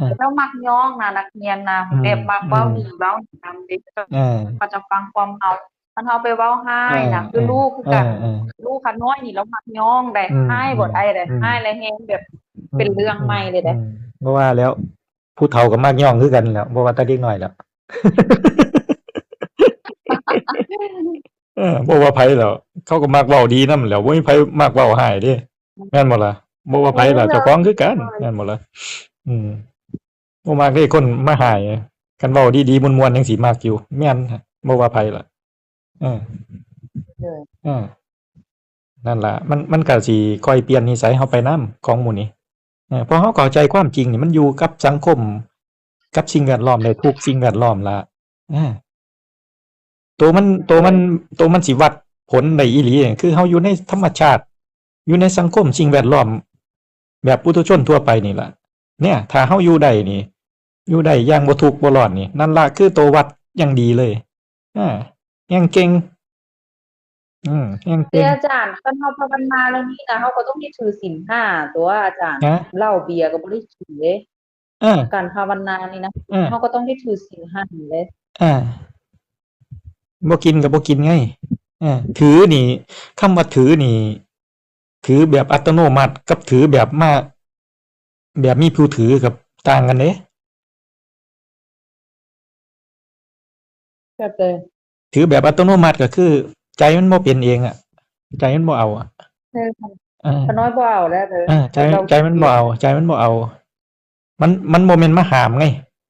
อากระเจ้ามักย่องนะนักเรียนนะอืมแบบมักอืมเว้าหนีเว้าหนำเด็กเออก็จะฟังความเฮาคันเฮาไปเว้าให้เอน่ะคือลูกคืออกันๆๆลูกขาน้อยนี่เรามักย่องได้อืมให้บ่ได้เด้ๆอืม ให้แล้วแฮงแบบอืมเป็นเรื่องอืมใหม่เลยเด้ อืมบ่ว่าแล้วผู้เฒ่าก็มักย่องคือกันแหล้วบ่ว่าแต่เด็กน้อยแหล้ว บ่ว่าไผแหล้วเขาก็มักเว้าดีนำแหล้วบ่มีไผมักเว้าร้ายเดะแม่นบ่ล่ะบ่ว่าไผล่ะเจ้าของคือกันแม่นบ่ล่ะอืมบ่มักเดะคนมาร้ายคันเว้าดีๆม่วนๆจังสิมักอยู่แม่นบ่ว่าไผล่ะเออเออนั่นล่ะมันก็สิค่อยเปลี่ยนนิสัยเฮาไปนำของหมู่นี้พอเฮาเข้าใจความจริงนี่มันอยู่กับสังคมกับสิ่งแวดล้อมได้ทุกสิ่งแวดล้อมล่ะอา ตัวมันสิวัดผลได้อีหลีคือเฮาอยู่ในธรรมชาติอยู่ในสังคมสิ่งแวดล้อมแบบปุถุชนทั่วไปนี่ล่ะเนี่ยถ้าเฮาอยู่ได้นี่อยู่ได้อย่างบ่ทุกข์บ่ร้อนนี่นั่นล่ะคือตัววัดอย่างดีเลยอาแฮ่งเก่งแฮ่งเก่งแต่อาจารย์คันเฮาภาวนาแล้วนี่นะเฮาก็ต้องได้ถือศีล5ตัวอาจารย์ฮะเหล้าเบียร์ก็บ่ได้กินเด้อาการภาวนานี่นะอาเฮาก็ต้องได้ถือศีล5เด้อาบ่กินก็บ่กินไงถือนี่คำว่าถือนี่ถือแบบอัตโนมัติกับถือแบบมาแบบมีผู้ถือกับต่างกันเดะ แบบใดถือแบบอัตโนมัติก็คือใจมันบ่เป็นเองอะใจมันบ่เอาอะเออเออขาน้อยบ่เอาแล้วเด้อใจคันเราใจมันบ่เอาใจมันบ่เอามันบ่แม่นมาห้ามไง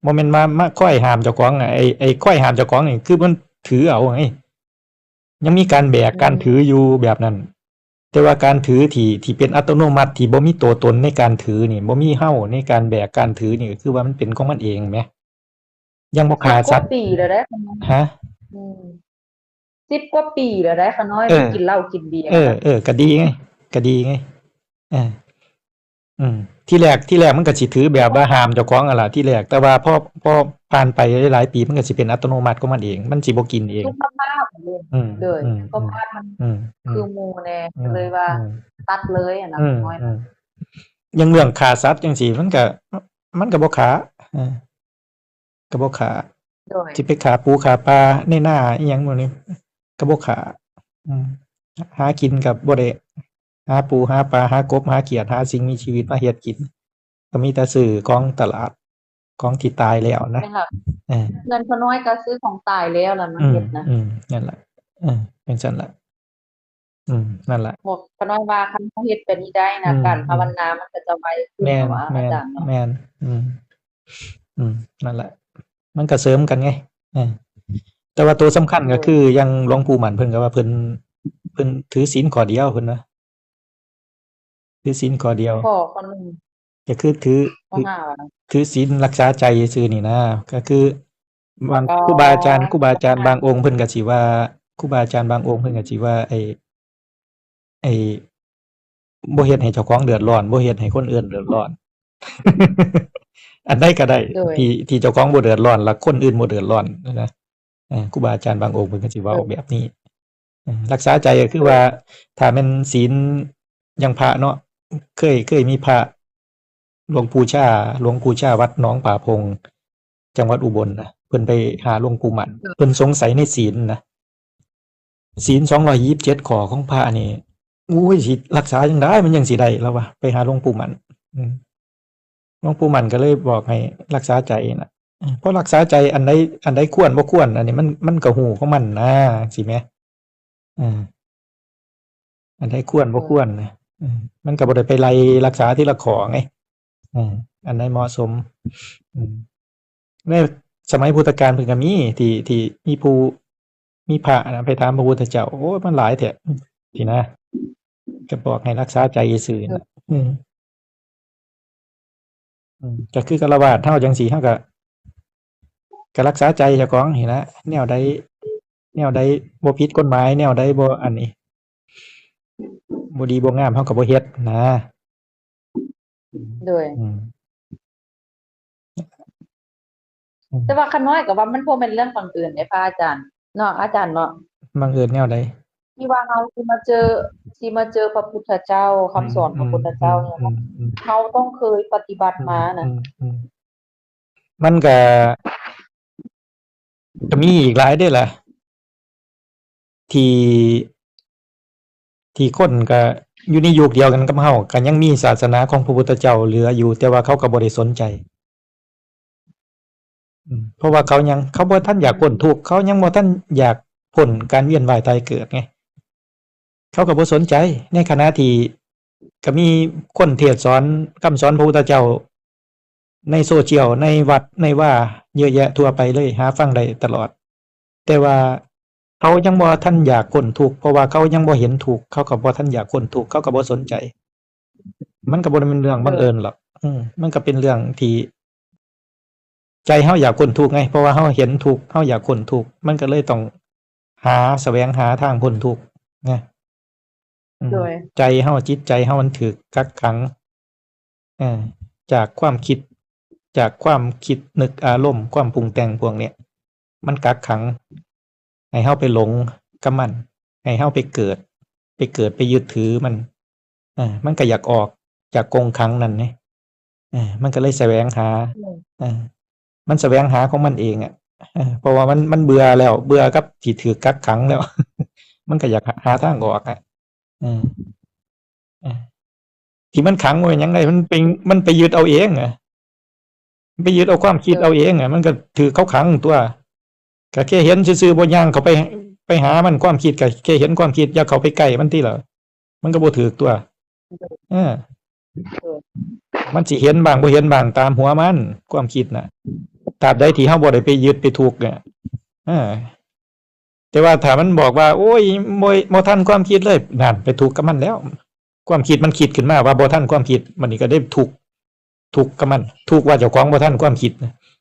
บ่แม่นมาคอยห้ามเจ้าของอะไอ้คอยห้ามเจ้าของนี่คือมันถือเอาไงยังมีการแบกการถืออยู่แบบนั้นแต่ว่าการถือที่เป็นอัตโนมัติที่บ่มีตัวตนในการถือนี่บ่มีเฮ้าในการแบกการถือนี่ก็คือว่ามันเป็นของมันเองแหมยังบ่ฆ่า10กว่าสัตว์ปีแล้วเด้อขาน้อยฮะอืม10กว่าปีแล้วเด้อขาน้อยเออบ่กินเหล้ากินเบียร์น่ะก็ดีไงก็ดีไงอา อืมที่แรกมันก็สิถือแบบว่าห้ามเจ้าของอะล่ะที่แรกแต่ว่าพอผ่านไปหลายๆปีมันก็สิเป็นอัตโนมัติของมันเองมันสิบ่กินเองสุขภาพเลยอืมเลยอืมสุขภาพมันอืมอืมคือหมู่แน่อืมก็เลยว่าอืมตัดเลยอะนะอืมขาน้อยอืม อย่างเรื่องฆ่าสัตว์จังซี่มันก็บ่ฆ่าเออก็บ่ฆ่า โดย สิไปฆ่าปูฆ่าปลาในนาอิหยังพวกนี้ก็บ่ฆ่าอืมหากินก็บ่ได้หาปูหาปลาหากบหาเขียดหาสิ่งมีชีวิตมาเฮ็ดกินก็มีแต่ซื้อของตลาดของที่ตายแล้วนะ แม่นล่ะ เออ เงินพ่อน้อยก็ซื้อของตายแล้วล่ะมาเฮ็ดนะ นั่นล่ะจังซั่นล่ะนั่นล่ะ บอกพ่อน้อยว่าคันเฮาเฮ็ดแบบนี้ได้นะการภาวนามันก็จะไวขึ้น แม่น ว่าอาจารย์เนาะ แม่นนั่นแหละ มันก็เสริมกันไงแต่ว่าตัวสำคัญก็คืออย่างหลวงปู่หมันเพิ่นก็ว่าเพิ่นถือศีลข้อเดียวเพิ่นว่าถือศีลข้อเดียว ข้อหนึ่ง ก็คือถือ ข้อห้าว่า ถือศีลรักษาใจซื่อๆนี่นะก็คือบาง อ๋อ ครูบาอาจารย์บางองค์เพิ่นก็สิว่าครูบาอาจารย์บางองค์เพิ่นก็สิว่าไอ้บ่เฮ็ดให้เจ้าของเดือดร้อนบ่เฮ็ดให้คนอื่นเดือดร้อน อันใดก็ได้ โดย ที่เจ้าของบ่เดือดร้อนแล้วคนอื่นบ่เดือดร้อนนะครูบาอาจารย์บางองค์เพิ่นก็สิเว้าแบบนี้รักษาใจก็คือว่าถ้าแม่นศีลอย่างพระเนาะเคยมีพระหลวงปู่ชาวัดหนองป่าพงจังหวัดอุบลนะเพิ่นไปหาหลวงปู่หมันเพิ่นสงสัยในศีลนะศีล227ข้อของพระนี่อุ้ยสิรักษาจังได๋มันจังสิได้แล้ววะไปหาหลวงปู่หมันหลวงปู่หมันก็เลยบอกให้รักษาใจน่ะเพราะรักษาใจอันใดควรบ่ควรอันนี้มันก็ฮู้ของมันนะสิแหมอันใดควรบ่ควรนะมันก็บ่ได้ไปไล่รักษาทีละข้อไงอันใดเหมาะสมในสมัยพุทธกาลเพิ่นก็มีที่มีผู้มีพระนะไปถามพระพุทธเจ้าโอ้ยมันหลายแท้สินะก็บอกให้รักษาใจซื่อน่ะก็คือฆราวาสเฮาจังซี่เฮาก็รักษาใจเจ้าของนี่นะแนวใดบ่ผิดกฎหมายแนวใดบ่อันนี้บ่ดีบ่งามเฮาก็บ่เฮ็ดนะ โดย แต่ว่าคันน้อยก็ว่ามันบ่แม่นเรื่องบังเอิญเด้พระอาจารย์เนาะอาจารย์เนาะ บังเอิญแนวใด ที่ว่าเฮาสิมาเจอพระพุทธเจ้าคำสอนพระพุทธเจ้าเนี่ยเฮาต้องเคยปฏิบัติมานะ มันก็มีอีกหลายเด้อล่ะที่คนก็อยู่ในยุคเดียวกันกับเฮาก็ยังมีศาสนาของพระพุทธเจ้าเหลืออยู่แต่ว่าเขาก็บ่ได้สนใจเพราะว่าเขาบ่ทันอยากพ้นทุกข์เขายังบ่ทันอยากพ้นการเวียนว่ายตายเกิดไงเขาก็บ่สนใจในขณะที่ก็มีคนเทศน์สอนคำสอนพระพุทธเจ้าในโซเชียลในวัดในว่าเยอะแยะทั่วไปเลยหาฟังได้ตลอดแต่ว่าเขายังบ่ทันอยากพ้นทุกข์เพราะว่าเขายังบ่เห็นทุกข์เขาก็บ่ทันอยากพ้นทุกข์เขาก็บ่สนใจมันก็บ่ได้เป็นเรื่องบังเอิญหรอกมันก็เป็นเรื่องที่ใจเฮาอยากพ้นทุกข์ไงเพราะว่าเฮาเห็นทุกข์เฮาอยากพ้นทุกข์มันก็เลยต้องแสวงหาทางพ้นทุกข์ไงโดย ใจเฮาจิตใจเฮามันถูกกักขังจากความคิดนึกอารมณ์ความปรุงแต่งพวกเนี้ยมันกักขังให้เฮาไปหลงกับมันให้เฮาไปเกิดไปยึดถือมันก็อยากออกจากกรงขังนั้นไงมันก็เลยแสวงหามันแสวงหาของมันเองอ่ะเพราะว่ามันเบื่อแล้วเบื่อกับที่ถูกกักขังแล้ว มันก็อยากหาทางออกอ่ะที่มันขังไว้หยังไงมันไปยึดเอาเองไปยึดเอาความคิดเอาเองมันก็ถือเขาขังตัวก็แค่เห็นซื่อๆบ่ย่างเขาไปหามันความคิดก็แค่เห็นความคิดอย่าเข้าไปใกล้มันติล่ะมันก็บ่ถูกตัวมันสิเห็นบ้างบ่เห็นบ้างตามหัวมันความคิดน่ะตราบใดที่เฮาบ่ได้ไปยึดไปถูกเนี่ยแต่ว่าถ้ามันบอกว่าโอ้ยบ่ทันความคิดเลยนั่นไปถูกกับมันแล้วความคิดมันคิดขึ้นมาว่าบ่ทันความคิดมันนี่ก็ได้ถูกกับมันถูกว่าเจ้าของบ่ทันความคิด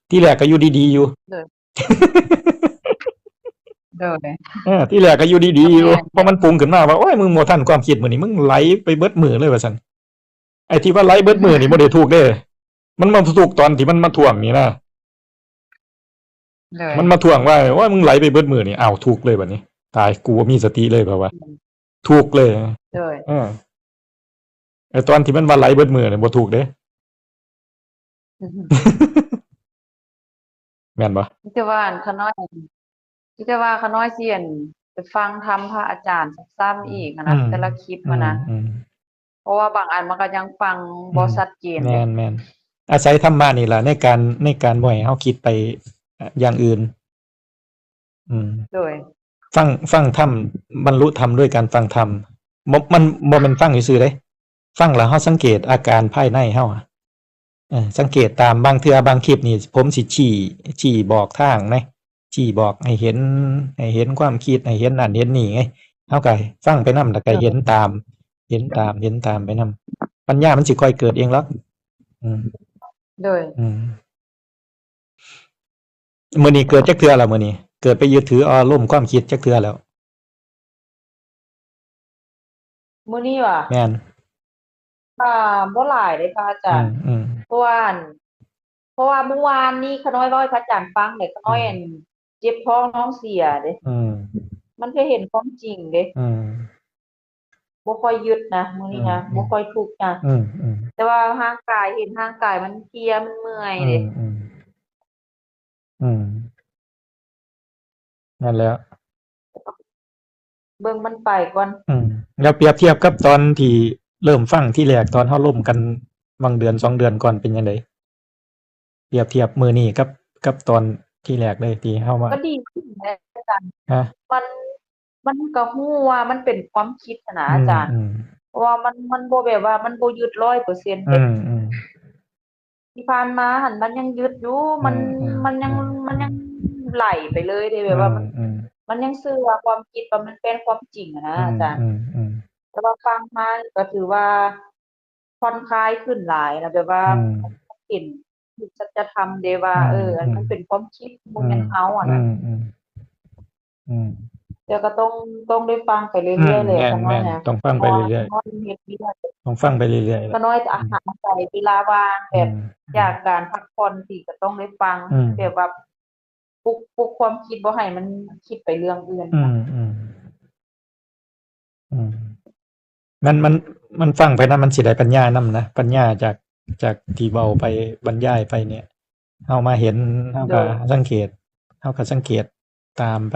ที่แรกก็อยู่ดีๆอยู่ที่แรกก็อยู่ดีๆอยู่พอมันปรุงขึ้นมาว่าโอ้ยมึงบ่ทันความคิดมื้อนี้มึงไหลไปเบิดมื้อเลยว่าซั่นไอ้ที่ว่าไหลเบิดมื้อนี่บ่ได้ถูกเด้มันมาถูกตอนที่มันมาถ่วงนี่นะมันมาถ่วงว่าโอ้ยมึงไหลไปเบิดมื้อนี่อ้าวถูกเลยบัดนี้ตายกูบ่มีสติเลยเพราะว่าถูกเลย ไอ้ตอนที่มันว่าไหลเบิดมือเนี่ยบ่ถูกเด้ แม่นบ่ที่จะว่าขาน้อยที่จะว่าขาน้อยเสียนไปฟังธรรมพระอาจารย์ซ้ำๆอีกอะ อื นะ ม แต่ละคลิป อื อะ ม นะ อืม เพราะว่าบางอันมันก็ยังฟังบ่ชัดเจน แม เด้ นแมนอาศัยธรรมะนี่แหละในการบ่ให้เฮาคิดไปอย่างอื่น โดย ฟังธรรมบรรลุธรรมด้วยการฟังธรรมบ่มันบ่แม่นฟังซื่อๆเด้ฟังแล้วเฮาสังเกตอาการภายในเฮาอะสังเกตตามบางเทื่อบางคลิปนี่ผมสิชี้บอกทางนะชี้บอกให้เห็นความคิดให้เห็นนั่นเห็นนี่ไงเฮาก็ฟังไปนำแล้วก็เห็นตามไปนำปัญญามันสิค่อยเกิดเองหรอกโดย มื้อนี้เกิดจักเทื่อแล้วมื้อนี้เกิดไปยึดถืออารมณ์ความคิดจักเทื่อแล้ว มื้อนี้ว่ะ แม่น บ่หลายเด้พระอาจารย์ เพราะว่าเมื่อวานนี้ขาน้อยเว้าให้พระอาจารย์ฟังเด้ขาน้อยเจ็บท้องน้องเสียเด้มันก็เห็นความจริงเด้บ่ค่อยยึดนะมื้อนี้นะบ่ค่อยทุกข์นะแต่ว่าร่างกายเห็นร่างกายมันเพลียมันเมื่อยเด้นั่นแหละ เบิ่งมันไปก่อน แล้วเปรียบเทียบกับตอนที่เริ่มฟังที่แรกตอนเฮาร่วมกันบางเดือน2เดือนก่อนเป็นจังได๋เปรียบเทียบมื้อนี้กับตอนที่แรกเลยที่เฮามาก็ดีขึ้นแหละอาจารย์ ฮะมันก็ฮู้ว่ามันเป็นความคิดนะอาจารย์เพราะว่ามันบ่แบบว่ามันบ่ยึด 100% เด้ที่ผ่านมาหั่นมันยังยึดอยู่มันยังไหลไปเลยเด้แบบว่ามันยังเชื่อความคิดว่ามันเป็นความจริงอะนะอาจารย์แต่ว่าฟังมาก็ถือว่าผ่อนคลายขึ้นหลายนะแบบว่าเห็นสัจธรรมเด้ว่ามันเป็นความคิดบ่แม่นเฮาอะนะเดี๋ยวก็ต้องได้ฟังไปเรื่อยๆเลยขาน้อยนะ ต้องฟังไปเรื่อยๆต้องฟังไปเรื่อยๆขาน้อยจะอาศัยเวลาว่างแบบจากการพักผ่อนที่ก็ต้องได้ฟังแบบว่าปลุกความคิดบ่ให้มันคิดไปเรื่องอื่นมันฟังไปนะมันสิได้ปัญญานำนะปัญญาจากที่เว้าไปบรรยายไปเนี่ยเฮามาเห็นเฮาก็สังเกตตามไป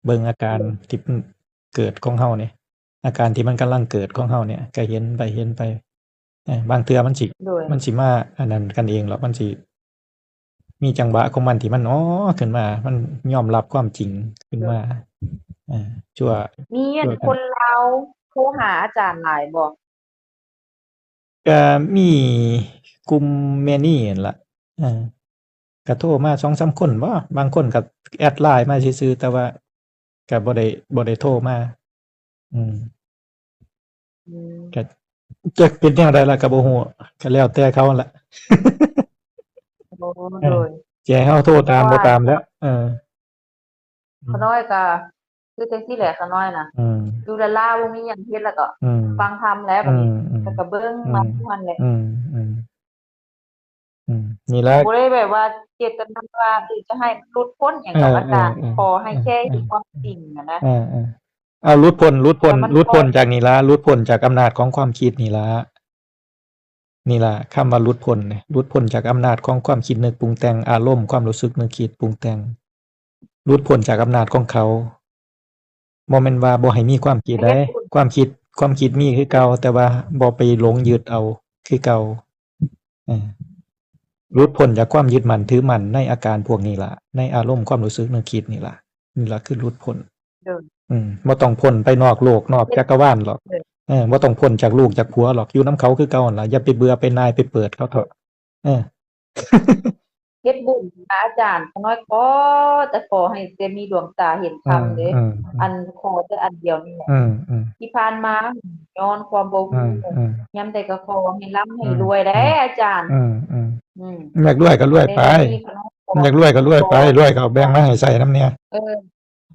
เบิ่งอาการที่เกิดของเฮาเนี่ยอาการที่มันกำลังเกิดของเฮาเนี่ยก็เห็นไปบางเทื่อมันสิมาอันนั้นกันเองหรอกมันสิมีจังหวะของมันที่มันขึ้นมามันยอมรับความจริงขึ้นมาชั่วมีคนลาวโทรหาอาจารย์หลายบ่ ก็มีกลุ่มแม่นี่นั่นล่ะก็โทรมา 2-3 คนบ่บางคนก็แอดไลน์มาซื่อๆแต่ว่าก็บ่ได้โทรมาก็จักเป็นแนวใดล่ะก็บ่ฮู้ก็แล้วแต่เขานั่นล่ะโดยสิให้เฮาโทรตามบ่ตามแล้วขาน้อยก็คือจังซี่แหละขาน้อยน่ะอยู่ละลาบ่มีหยังเฮ็ดแล้วก็ฟังธรรมแล้วบัดนี้แล้วก็เบิ่งมาทุกวันแหละนี่ล่ะบ่ได้แบบว่าเจตนาว่าจะให้หลุดพ้นหยังดอกอาจารย์ขอให้แค่เห็นความจริงอะนะเอาหลุดพ้นจากนี่ล่ะหลุดพ้นจากอำนาจของความคิดนี่ล่ะคำว่าหลุดพ้นเนี่ยหลุดพ้นจากอำนาจของความคิดนึกปรุงแต่งอารมณ์ความรู้สึกนึกคิดปรุงแต่งหลุดพ้นจากอำนาจของเขาบ่แม่นว่าบ่ให้มีความคิดได้ความคิดมีคือเก่าแต่ว่าบ่ไปหลงยึดเอาคือเก่าหลุดพ้นจากความยึดมั่นถือมั่นในอาการพวกนี้ล่ะในอารมณ์ความรู้สึกนึกคิดนี่ล่ะคือหลุดพ้นบ่ต้องพ้นไปนอกโลกนอกจักรวาลหรอกบ่ต้องพ้นจากลูกจากผัวหรอกอยู่นำเขาคือเก่านั่นล่ะอย่าไปเบื่อไปนายไปเปิดเขาเถอะเฮ็ดบุญอาจารย์ขาน้อยแต่ขอให้แต่มีดวงตาเห็นธรรมเด้อันขอแต่อันเดียวนี่แหละที่ผ่านมาย้อนความบ่ฮู้ยามใดก็ขอให้ร่ำให้รวยเด้อาจารย์อยากรวยก็รวยไปอยากรวยก็รวยไปรวยก็เอาแบ่งมาให้ใช้นำเนี่ย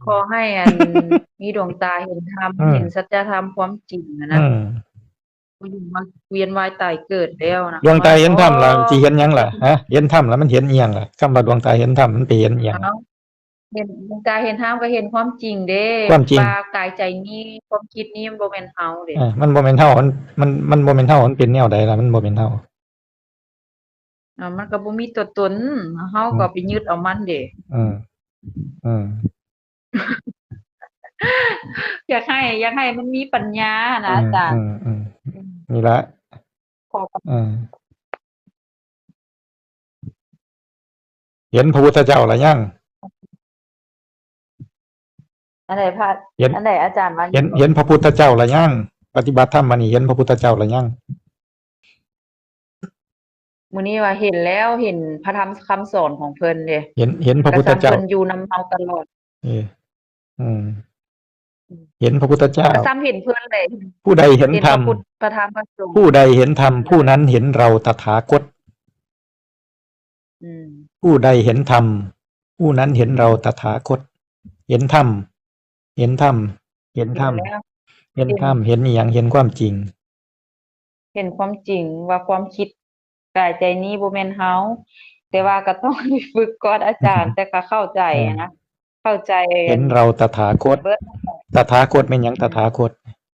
ขอให้มีดวงตาเห็นธรรมเห็นสัจธรรมความจริงนะบ่อยู่มาเวียนว่ายตายเกิดแล้วนะดวงตาเห็นธรรมล่ะสิเห็นหยังล่ะฮะเห็นธรรมแล้วมันเห็นอีหยังล่ะคำว่าดวงตาเห็นธรรมมันไปเห็นอีหยัง เห็นดวงตาเห็นธรรมก็เห็นความจริงเด้ความจริงว่ากายใจนี้ความคิดนี้มันบ่แม่นเฮาเด้มันบ่แม่นเฮามันบ่แม่นเฮามันเป็นแนวใดล่ะมันบ่แม่นเฮามันก็บ่มีตัวตนเฮาอืมก็ไปยึดเอามันเด้ อืมอืมอยากให้มันมีปัญญาอืนะอามจารย์อืมนี่ล่ะขอกับอืมเห็นพระพุทธเจ้าแล้วยังอันใดพระเห็นอันใดอาจารย์ว่าหเห็นยังก็เห็นพระพุทธเจ้าแล้วยังปฏิบัติธรรมมานี่เห็นพระพุทธเจ้าแล้วยัง มื้อนี้ว่าเห็นแล้วเห็นพระธรรมคำสอนของเพิ่นเด้เห็นพระก็ซ้ำพุทธเจ้าเพิ่นอยู่นำเฮาตลอดเอออืมอืมเห็นพระพุทธเจ้าก็ซ้ำเห็นเพิ่นเลยผู้ใดเห็นเห็นธรรมพระพุทธพระธรรมพระสงฆ์ผู้ใดเห็นธรรมจ้ะผู้นั้นเห็นเราตถาคตอืมผู้ใดเห็นธรรมผู้นั้นเห็นเราตถาคตเห็นธรรมเห็นธรรมเห็นธรรมเห็นแล้วเห็นเห็นธรรมเห็นอิหยังเห็นความจริงเห็นความจริงว่าความคิดกายใจนี้บ่แม่นเฮาแต่ว่าก็ต้องไปฝึกก่อนอาจารย์แต่ก็เข้าใจเอออะนะเข้าใจเห็นเราตถาคตเบิดตถาคตเป็นหยังตอืมถาคต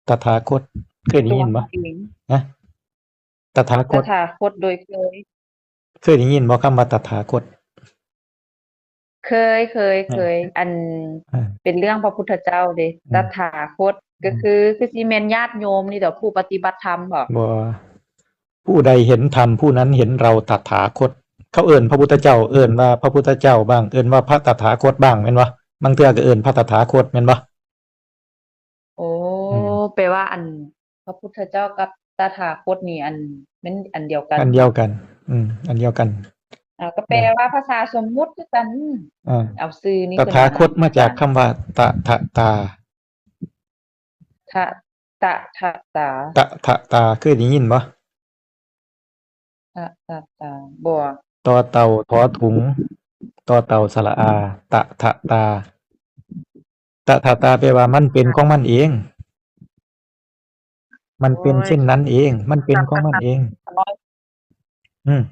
ตถาคตเคยได้ตัวยินบ่เฮาเองนะตถาคตตถาคตโดยเคยได้ยินบ่คำว่าตถาคตเคยอันอ่าเป็นเรื่องพระพุทธเจ้าเด้อืมตถาคตก็คือสิแม่นญาติโยมนี่แหละผู้ปฏิบัติธรรมบ่บ่ผู้ใดเห็นธรรมผู้นั้นเห็นเราตถาคตเขาเอิ้นพระพุทธเจ้าเอิ้นว่าพระพุทธเจ้าบ้างเอิ้นว่าพระตถาคตบ้างแม่นบ่บางเทื่อก็เอิ้นพระตถาคตแม่นบ่โอ้อืมแปลว่าอันพระพุทธเจ้ากับตถาคตนี่อันแม่นอันเดียวกันอันเดียวกันอันเดียวกันก็แปลเด้อว่าภาษาสมมุติคือกันอาเอาชื่อนี้ตถาขึ้นมานำคตมาอาจารย์จากคำว่าตะถะตาทะตะทะตาตะถะตาเคยได้ยินบ่ทะตะตาบ่ตอเต่าถอถุงตอเต่าสระอาตะถะตาตะถะตาแปลว่ามันเป็นของมันเองมันโอ้เป็นยเช่นนั้นเองมันเป็นศัพท์ของมันเองภาษาน้อยอืม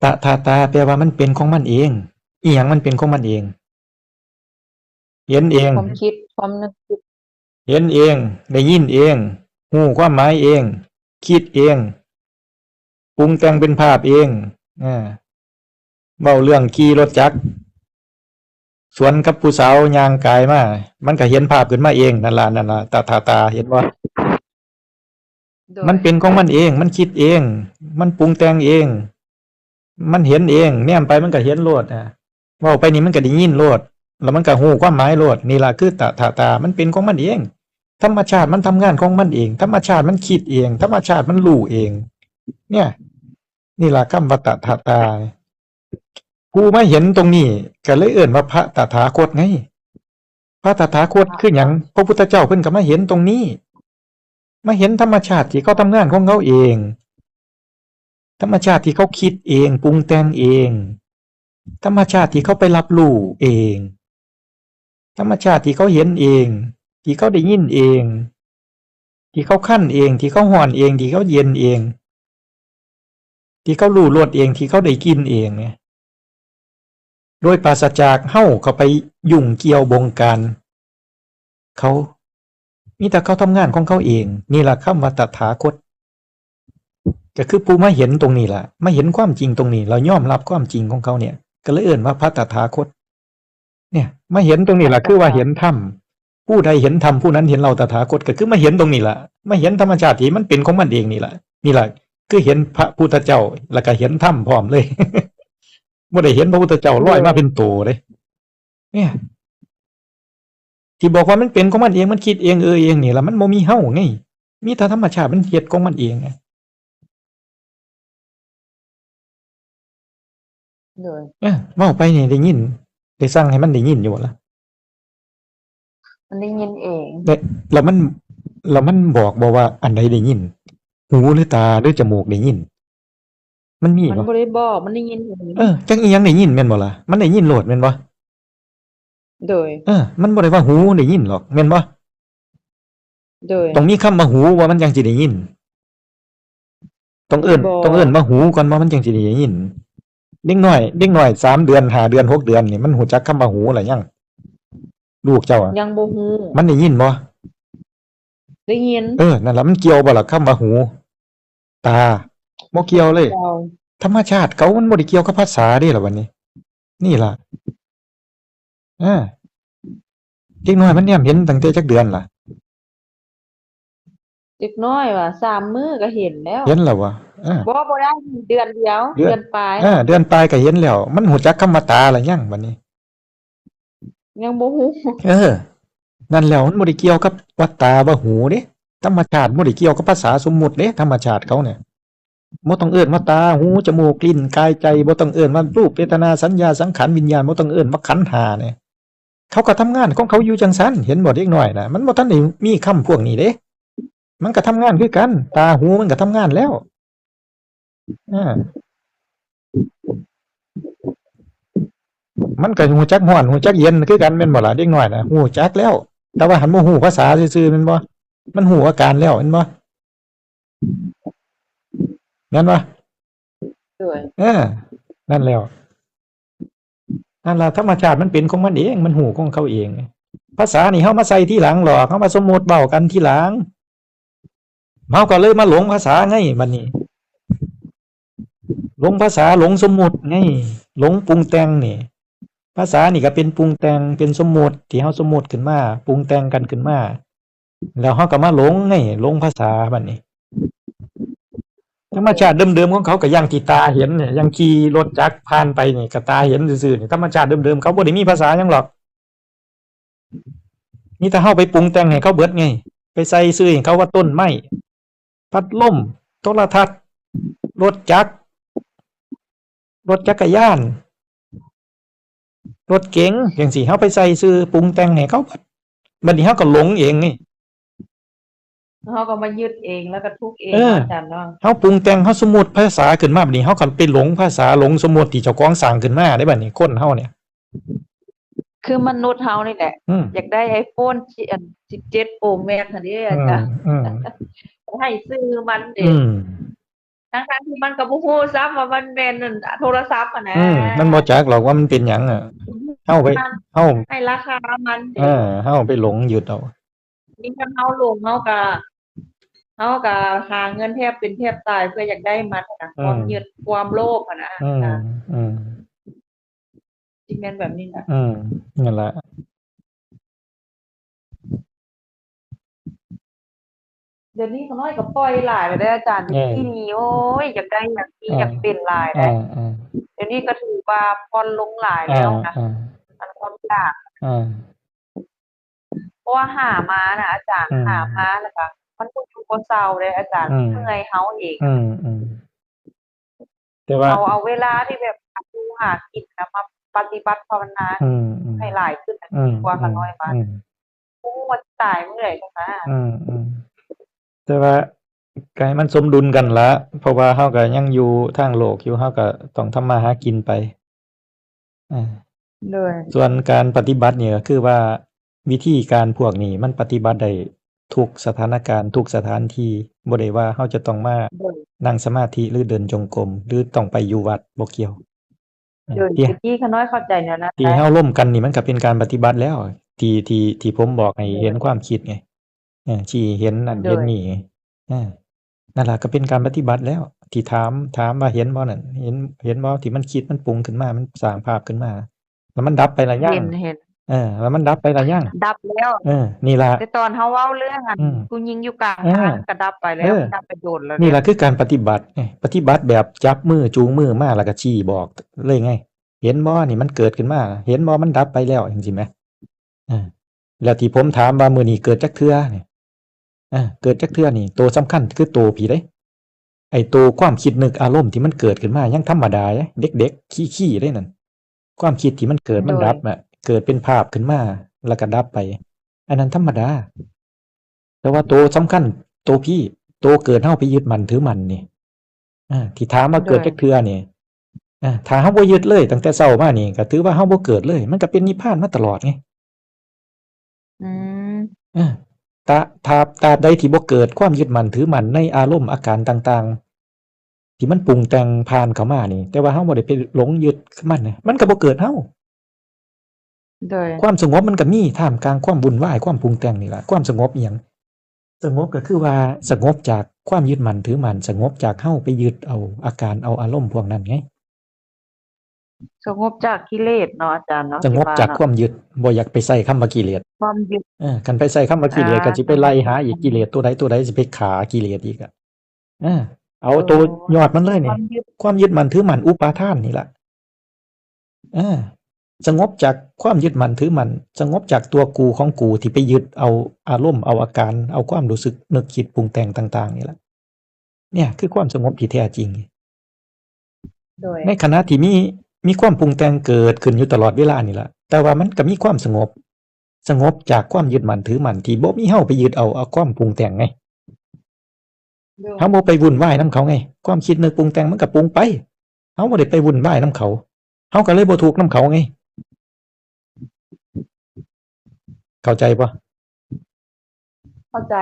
ตะถะตาแปลว่ามันเป็นของมันเองอิหยังมันเป็นของมันเองเห็นเองความคิดความนึกคิดเห็นเองได้ยินเองรู้ความหมายเองคิดเองปรุงแต่งเป็นภาพเองอาเว้าเรื่องขี่รถจักรสวนกับผู้สาวย่างกายมามันก็เห็นภาพขึ้นมาเองนั่นล่ะตะถะตาเห็นบ่ โดยมันเป็นของมันเอง มันคิดเอง มันปรุงแต่งเอง มันเห็นเองแนมไปมันก็เห็นโลดเว้าไปนี่มันก็ได้ยินโลดแล้วมันก็ฮู้ความหมายโลดนี่ล่ะคือตถาตามันเป็นของมันเองธรรมชาติมันทำงานของมันเองธรรมชาติมันคิดเองธรรมชาติมันรู้เอง เนี่ยนี่ล่ะคำว่าตถาตาผู้มาเห็นตรงนี้ก็เลยเอิ้นว่าพระตถาคตไงพระตถาคตคือหยังพระพุทธเจ้าเพิ่นก็มาเห็นตรงนี้มาเห็นธรรมชาติที่เขาทำงานของเขาเอง ธรรมชาติที่เขาคิดเองปรุงแต่งเองธรรมชาติที่เขาไปรับรู้เองธรรมชาติที่เขาเห็นเองที่เขาได้ยินเองที่เขาคั่นเองที่เขาร้อนเองที่เขาเย็นเองที่เขารู้รสเองที่เขาได้กินเองเนี่ยโดยปราศจากเฮาเข้าไปยุ่งเกี่ยวบงการเขามีแต่เขาทำงานของเขาเองนี่ล่ะคำว่าตถาคตก็คือผู้มาเห็นตรงนี้ล่ะมาเห็นความจริงตรงนี้เรายอมรับความจริงของเขาเนี่ยก็เลยเอิ้นว่าพระตถาคตเนี่ยมาเห็นตรงนี้ล่ะคือว่าเห็นธรรมผู้ใดเห็นธรรมผู้นั้นเห็นเราตถาคตก็คือมาเห็นตรงนี้ล่ะมาเห็นธรรมชาติที่มันเป็นของมันเองนี่ล่ะนี่ล่ะคือเห็นพระพุทธเจ้าแล้วก็เห็นธรรมพร้อมเลย บ่ได้เห็นพระพุทธเจ้าลอยมาเป็นโตเด้เนี่ยที่บอกว่ามันเป็นของมันเองมันคิดเองเองนี่ล่ะมันบ่มีเฮาไงมีแต่ธรรมชาติมันเฮ็ดของมันเองไง โดยเว้าไปนี่ได้ยินได้สั่งให้มันได้ยินอยู่บ่ล่ะมันได้ยินเอง แต่แล้วมันแล้วมันบอกบ่ว่าอันใดได้ยินหูหรือตาหรือจมูกได้ยินมันมีมันบ่บ่ได้บอกมันได้ยินเองจักอิหยังได้ยินแม่นบ่ล่ะมันได้ยินโลดแม่นบ่โดยมันบ่ได้ว่าหูได้ยินหรอกแม่นบ่โดยต้องมีคำว่าหูว่ามันจังสิได้ยินต้องเอิ้นบ่ต้องเอิ้นว่าหูก่อนว่ามันจังสิได้ยิน เด็กน้อย3 เดือน5 เดือน6 เดือนนี่มันรู้จักคำว่าหูล่ะยังลูกเจ้าอะยังบ่ฮู้มันได้ยินบ่ได้ยินนั่นล่ะมันเกี่ยวบ่ล่ะคำว่าหู ตาบ่เกี่ยวเลย เจ้าธรรมชาติเขามันบ่ได้เกี่ยวกับภาษาเด้ล่ะบัดนี้ นี่ล่ะอาเด็กน้อยมันแนมเห็นตั้งแต่จักเดือนล่ะ เด็กน้อยว่า3มื้อก็เห็นแล้ว เห็นแล้ววะบ่ได้เดือนเดียว เดือน เดือนปลาย เดือนปลายก็เห็นแล้ว มันหูจักคำว่าตาละยังบัดนี้ ยังบ่ฮู้ นั่นแล้วมันบ่ได้เกี่ยวกับว่าตาว่าหูเด้ธรรมชาติบ่ได้เกี่ยวกับภาษาสมมุติเด้ธรรมชาติเขาเนี่ยบ่ต้องเอิ้นว่าตาหูจมูกลิ้นกายใจบ่ต้องเอิ้นว่ารูปเวทนาสัญญาสังขารวิญญาณบ่ต้องเอิ้นว่าขันธ์5เนี่ยเขาก็ทำงานของเขาอยู่จังซั่นเห็นบ่เด็กน้อยน่ะมันบ่ทันได้มีคำพวกนี้เด้มันก็ทำงานคือกัน ตาหูมันก็ทำงานแล้วอามันก็ฮู้จักร้อนฮู้จักเย็นคือกันแม่นบ่ล่ะเด็กน้อยน่ะฮู้จักแล้ว แต่ว่าหันบ่ฮู้ภาษาซื่อๆแม่นบ่มันฮู้อาการแล้วแม่นบ่แม่นบ่ด้วย นั่นแล้วนั่นล่ะธรรมชาติมันเป็นของมันเองมันฮู้ของเขาเองภาษานี่เฮามาใส่ทีหลังหรอกเฮามาสมมุติเว้ากันทีหลังเฮาก็เลยมาหลงภาษาไงบัดนี้หลงภาษาหลงสมมุติไงหลงปรุงแต่งนี่ภาษานี่ก็เป็นปรุงแต่งเป็นสมมุติที่เฮาสมมุติขึ้นมาปรุงแต่งกันขึ้นมาแล้วเฮาก็มาหลงไงหลงภาษาบัดนี้ธรรมชาติเดิมๆของเขาก็อย่างที่ตาเห็นเนี่ยอย่างขี่รถจักรผ่านไปนี่ก็ตาเห็นซื่อๆนี่ธรรมชาติเดิมๆเขาบ่ได้มีภาษาหยังหรอกมีแต่เฮาไปปรุงแต่งให้เขาเบิดไงไปใส่ชื่อให้เขาว่าต้นไม้พัดลมโทรทัศน์รถจักรรถจักรยานรถเก๋งจังซี่เฮาไปใส่ชื่อปรุงแต่งให้เขาเบิดบัดนี้เฮาก็หลงเองนี่ เฮาก็มายึดเองแล้วก็ทุกข์เองอาจารย์เนาะ เฮาปรุงแต่งเฮาสมมุติภาษาขึ้นมาบัดนี้เฮาก็ไปหลงภาษาหลงสมมุติที่เจ้าของสร้างขึ้นมาได้บัดนี้คนเฮาเนี่ยคือมนุษย์เฮานี่แหละอยากได้ iPhone 17 Pro Max หั่นเด้อาจารย์ให้ซื้อมันเด้ทั้งๆที่มันก็บ่ฮู้ซ้ำว่ามันแม่นนั่นโทรศัพท์อะนะมันบ่จักหรอกว่ามันเป็นหยังเฮาให้ราคามันเฮาไปหลงยึดเอานี่คันเฮาหลงเฮาก็หาเงินแทบเป็นแทบตายเพื่ออยากได้มันน่ะความยึดความโลภอะนะสิแม่นแบบนี้น่ะนั่นล่ะเดี๋ยวนี้เขาน้อยก็ปล่อยหลายแล้วเด้ออาจารย์ที่นี่โอ๊ยอยากได้อยากมีอยากเป็นหลายเด้เดี๋ยวนี้ก็ถือว่าผ่อนลงหลายแล้วนะมันความยากเพราะว่าหามาน่ะอาจารย์หามาแล้วก็มันบ่อยู่บ่เซาเด้อาจารย์เมื่อยเฮาเองแต่ว่าเอาเวลาที่แบบอยู่หากินน่ะมาปฏิบัติภาวนาให้หลายขึ้นดีกว่าขาน้อยมาบ่ฮู้ว่าตายเมื่อใดจังนะแต่ว่าก็ให้มันสมดุลกันล่ะเพราะว่าเฮาก็ยังอยู่ทางโลกอยู่เฮาก็ต้องทำมาหากินไปส่วนการปฏิบัตินี่ก็คือว่าวิธีการพวกนี้มันปฏิบัติได้ทุกสถานการณ์ทุกสถานที่บ่ได้ว่าเฮาจะต้องมานั่งสมาธิหรือเดินจงกรมหรือต้องไปอยู่วัดบ่เกี่ยวที่ขาน้อยเข้าใจแนวนั้นที่เฮาร่วมกันนี่มันก็เป็นการปฏิบัติแล้วที่ผมบอกให้เห็นความคิดไงที่เห็นนั่นเห็นนี่นั่นล่ะก็เป็นการปฏิบัติแล้วที่ถามว่าเห็นบ่นั่นเห็นบ่ที่มันคิดมันปรุงขึ้นมามันสร้างภาพขึ้นมาแล้วมันดับไปละยังเห็นแล้วมันดับไปละยังดับแล้วนี่ล่ะแต่ตอนเฮาเว้าเรื่องอันผู้หญิงอยู่กลางทางก็ดับไปแล้วดับไปโดนแล้วนี่ล่ะคือการปฏิบัติปฏิบัติแบบจับมือจูงมือมาแล้วก็ชี้บอกเลยไงเห็นบ่นี่มันเกิดขึ้นมาเห็นบ่มันดับไปแล้วจังซี่แหมแล้วที่ผมถามว่ามื้อนี้เกิดจักเทื่อนี่เกิดจักเทื่อนี่ตัวสำคัญคือตัวผีเด้ไอ้ตัวความคิดนึกอารมณ์ที่มันเกิดขึ้นมายังธรรมดาเด็กๆขี้ๆได้นั่นความคิดที่มันเกิดมันดับน่ะเกิดเป็นภาพขึ้นมาแล้วก็ดับไปอันนั้นธรรมดาแต่ว่าตัวสำคัญตัวพี่ตัวเกิดเฮาไปยึดมั่นถือมั่นนี่ที่ถามว่าเกิดจักเทื่อนี่ถ้าเฮาบ่ยึดเลยตั้งแต่เช้ามานี่ก็ถือว่าเฮาบ่เกิดเลยมันก็เป็นนิพพานมาตลอดไงตราบใดที่บ่เกิดความยึดมั่นถือมั่นในอารมณ์อาการต่าง ที่มันปรุงแต่งผ่านเข้ามานี่แต่ว่าเฮาบ่ได้ไปหลงยึดกับมันน่ะมันก็บ่เกิดเฮา โดยความสงบมันก็มีท่ามกลางความวุ่นวายความปรุงแต่งนี่ล่ะความสงบอิหยังสงบก็คือว่าสงบจากความยึดมั่นถือมั่นสงบจากเฮาไปยึดเอาอาการเอาอารมณ์พวกนั้นไงสงบจากกิเลสเนาะอาจารย์เนาะสงที่บจากคว่าเนาะวามยึดบ่อยากไปใส่คำว่ากิเลสความยึดคันไปใส่คำว่ากิเลสก็สิไปไล่หาอีกกิเลสตัวใดสิไปฆ่ากิเลสอีกอะเอา เอ ตัวยอดมันเลย ค นี่ วามยึด ความยึดมั่นถือมั่นอุปาทานนี่ล่ะสงบจากความยึดมั่นถือมั่นสงบจากตัวกูของกูที่ไปยึดเอาอารมณ์เอาอาการเอาความรู้สึกนึกคิดปรุงแต่งต่างๆนี่ล่ะเนี่ยคือความสงบที่แท้จริง โดย ในขณะที่มีความปรุงแต่งเกิดขึ้นอยู่ตลอดเวลานี่ล่ะแต่ว่ามันก็มีความสงบจากความยึดมั่นถือมั่นที่บ่มีเฮาไปยึดเอาความปรุงแต่งไงเฮาบ่ไปวุ่นวายนำเขาไงความคิดนึกปรุงแต่งมันก็ปรุงไปเฮาบ่ได้ไปวุ่นวายนำเขาเฮาก็เลยบ่ทุกข์นำเขาไงเข้าใจบ่ เข้าใจ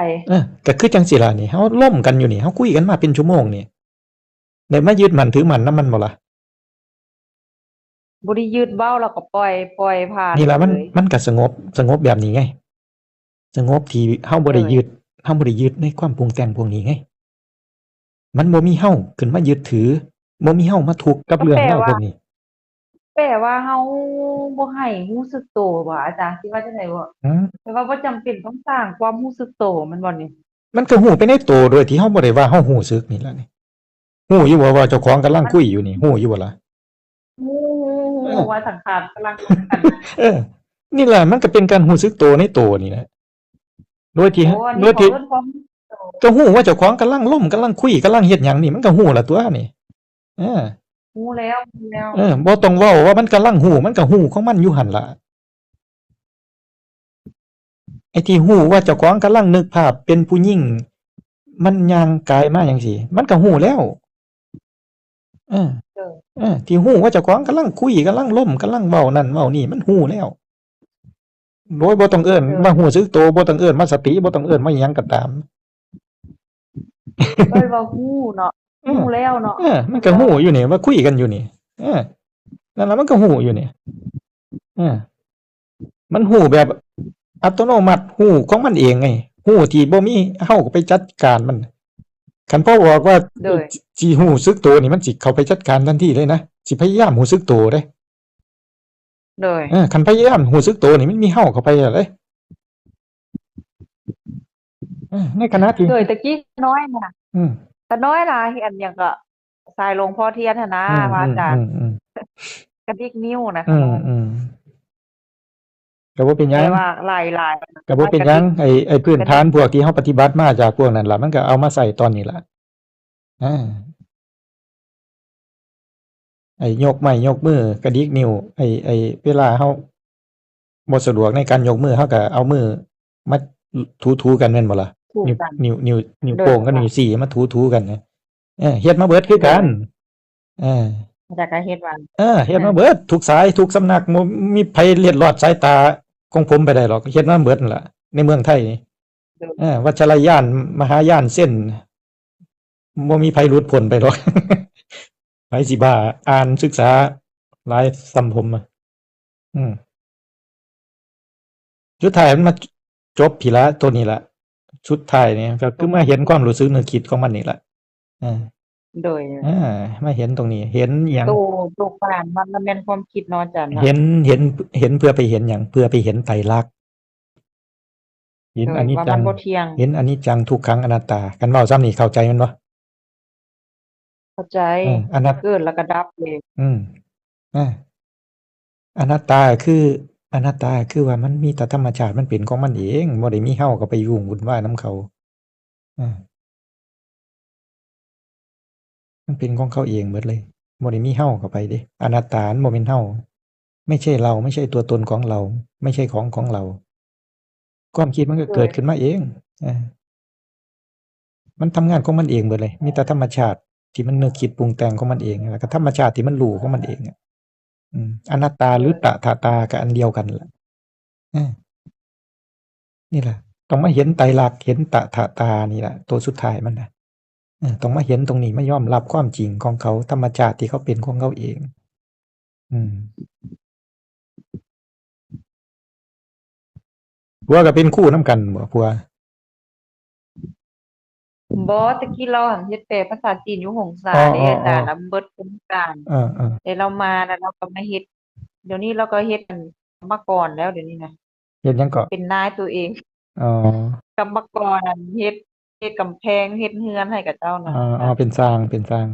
ก็คือจังซี่ล่ะนี่เฮาล้มกันอยู่นี่เฮาคุยกันมาเป็นชั่วโมงนี่ได้มายึดมั่นถือมั่นนำมันบ่ล่ะ บ่ได้ยึดเบ้าแล้วก็ปล่อยผ่าน นี่ล่ะ เลย มันก็สงบแบบนี้ไงสงบที่เฮาบ่ได้ยึดในความปรุงแต่งพวกนี้ไงมันบ่มีเฮาขึ้นมายึดถือบ่มีเฮามาทุกข์กับเรื่องราวพวกนี้ แปลว่าเฮาบ่ให้รู้สึกตัวบ่อาจารย์คิดว่าจังได๋บ่แปลว่าบ่จำเป็นต้องสร้างความรู้สึกตัวแมันบ่นี่ มันก็ฮู้ไปในตัวโดยที่เฮาบ่ได้ว่าเฮารู้สึกนี่ล่ะนี่ฮู้อยู่บ่ว่าเจ้าของกำลังคุยอยู่นี่ฮู้อยู่บ่ล่ะ ว่าสังขารกำลังกัน นี่ล่ะมันก็เป็นการรู้สึกตัวในตัวนี่แหละโดยที่ โอ้อันนี้ขอเอิ้นความรู้สึกตัว ก็ฮู้ว่าเจ้าของกำลังล้มกำลังคุยกำลังเฮ็ดหยังนี่มันก็ฮู้ล่ะตัวนี่รู้แล้ว บ่ต้องเว้าว่ามันกำลังฮู้มันก็ฮู้ของมันอยู่หั่นล่ะไอ้ที่ฮู้ว่าเจ้าของกำลังนึกภาพเป็นผู้หญิงมันย่างกายมาจังซี่มันก็ฮู้แล้วที่ฮู้ว่าเจ้าของกำลังคุยกำลังล้มกำลังเว้านั่นเว้านี่มันฮู้แล้วโดยบ่ต้องเอิ้นว่ารู้สึกตัวบ่ต้องเอิ้นว่าสติบ่ต้องเอิ้นว่าหยังก็ตาม เอ้ยว่าฮู้เนาะฮู้แล้วเนาะมันก็ฮู้อยู่นี่ว่าคุยกันอยู่นี่นั่นล่ะมันก็ฮู้อยู่นี่มันฮู้แบบอัตโนมัติฮู้ของมันเองไงฮู้ที่บ่มีเฮาก็ไปจัดการมันคันพ่อบอกว่าสิรู้สึกตัวนี่มันสิเข้าไปจัดการทันทีเลยนะสิพยายามรู้สึกตัวเด้คันพยายามรู้สึกตัวนี่มันมีเฮาเข้าไปแล้วเด้ในขณะที่ตะกี้น้อยน่ะก็น้อยล่ะเห็นหยังก็สายลงพ่อเทียนหั่นนะพระอาจารย์กระดิกนิ้วนะก็บ่เป็นหยังว่าหลายๆก็บ่เป็นหยังไอ้พื้นฐานพวกที่เฮาปฏิบัติมาจากพวกนั้นล่ะมันก็เอามาใช้ตอนนี้ล่ะไอ้ยกไม้ยกมือกระดิกนิ้วไอ้เวลาเฮาบ่สะดวกในการยกมือเฮาก็เอามือมาถูๆกันแม่นบ่ล่ะนิ้วโป้งกับนิ้วชี้มาถูๆกันนะเฮ็ดมาเบิดคือกันจากก็เฮ็ดว่าเฮ็ดมาเบิดทุกสายทุกสำนักบ่มีไผเลียดลอดสายตาของผมไปได้หรอกเฮ็ดมาเบิดนั่นล่ะในเมืองไทยนี่วัชรยานมหายานเส้นบ่มีไผหลุดพ้นไปหรอก ไผสิบ้าอ่านศึกษาหลายส่ำผมอะสุดท้ายมันมาจบพี่ละตัวนี้ล่ะสุดท้ายนี่ก็คือมาเห็นความรู้สึกนึกคิดของมันนี่ล่ะโดยมาเห็นตรงนี้เห็นหยังตัวปานมันแม่นความคิดเนาะอาจารย์เห็นเพื่อไปเห็นหยังเพื่อไปเห็นไตรลักษณ์เห็นอนิจจังเห็นอนิจจังทุกขังอนัตตากันเว้าซ้ำนี่เข้าใจมันบ่เข้าใจเกิดแล้วก็ดับเลยอนัตตาคือว่ามันมีแต่ธรรมชาติมันเป็นของมันเองบ่ได้มีเฮาก็ไปยุ่งวุ่นวายนำเขามันเป็นของเขาเองเบิดเลยบ่ได้มีเฮาเข้าไปเด้อนัตตามันบ่แม่นเฮาไม่ใช่เราไม่ใช่ตัวตนของเราไม่ใช่ของเราความคิดมันก็เกิดขึ้นมาเองมันทำงานของมันเองเบิดเลยมีแต่ธรรมชาติที่มันนึกคิดปรุงแต่งของมันเองแล้วก็ธรรมชาติที่มันรู้ของมันเองอนัตตาหรือตถาตาก็อันเดียวกันล่ะนี่ล่ะต้องมาเห็นไตรลักษณ์เห็นตถาตานี่ล่ะตัวสุดท้ายมันน่ะ ต้องมาเห็นตรงนี้มายอมรับความจริงของเขาธรรมชาติที่เขาเป็นของเขาเอง อืมผัวก็เป็นคู่นำกันบ่ผัวบ่ตะกี้เราหั้นเฮ็ดแปลภาษาจีนอยู่หงสาอ๋เด้อาจารย์อแล้วเบิดโครงการ ๆเออแต่เรามาแล้วเราก็มาเฮ็ดเดี๋ยวนี้เราก็เฮ็ดอันกรรมกรแล้วเดี๋ยวนี้นะๆเฮ็ดหยังก็เป็นนายตัวเอง อ๋อ กรรมกรอันเฮ็ดกำแพงเฮ็ดเรือนให้กับเจ้าน่ะอ๋อเป็นสร้างเป็นสร้าง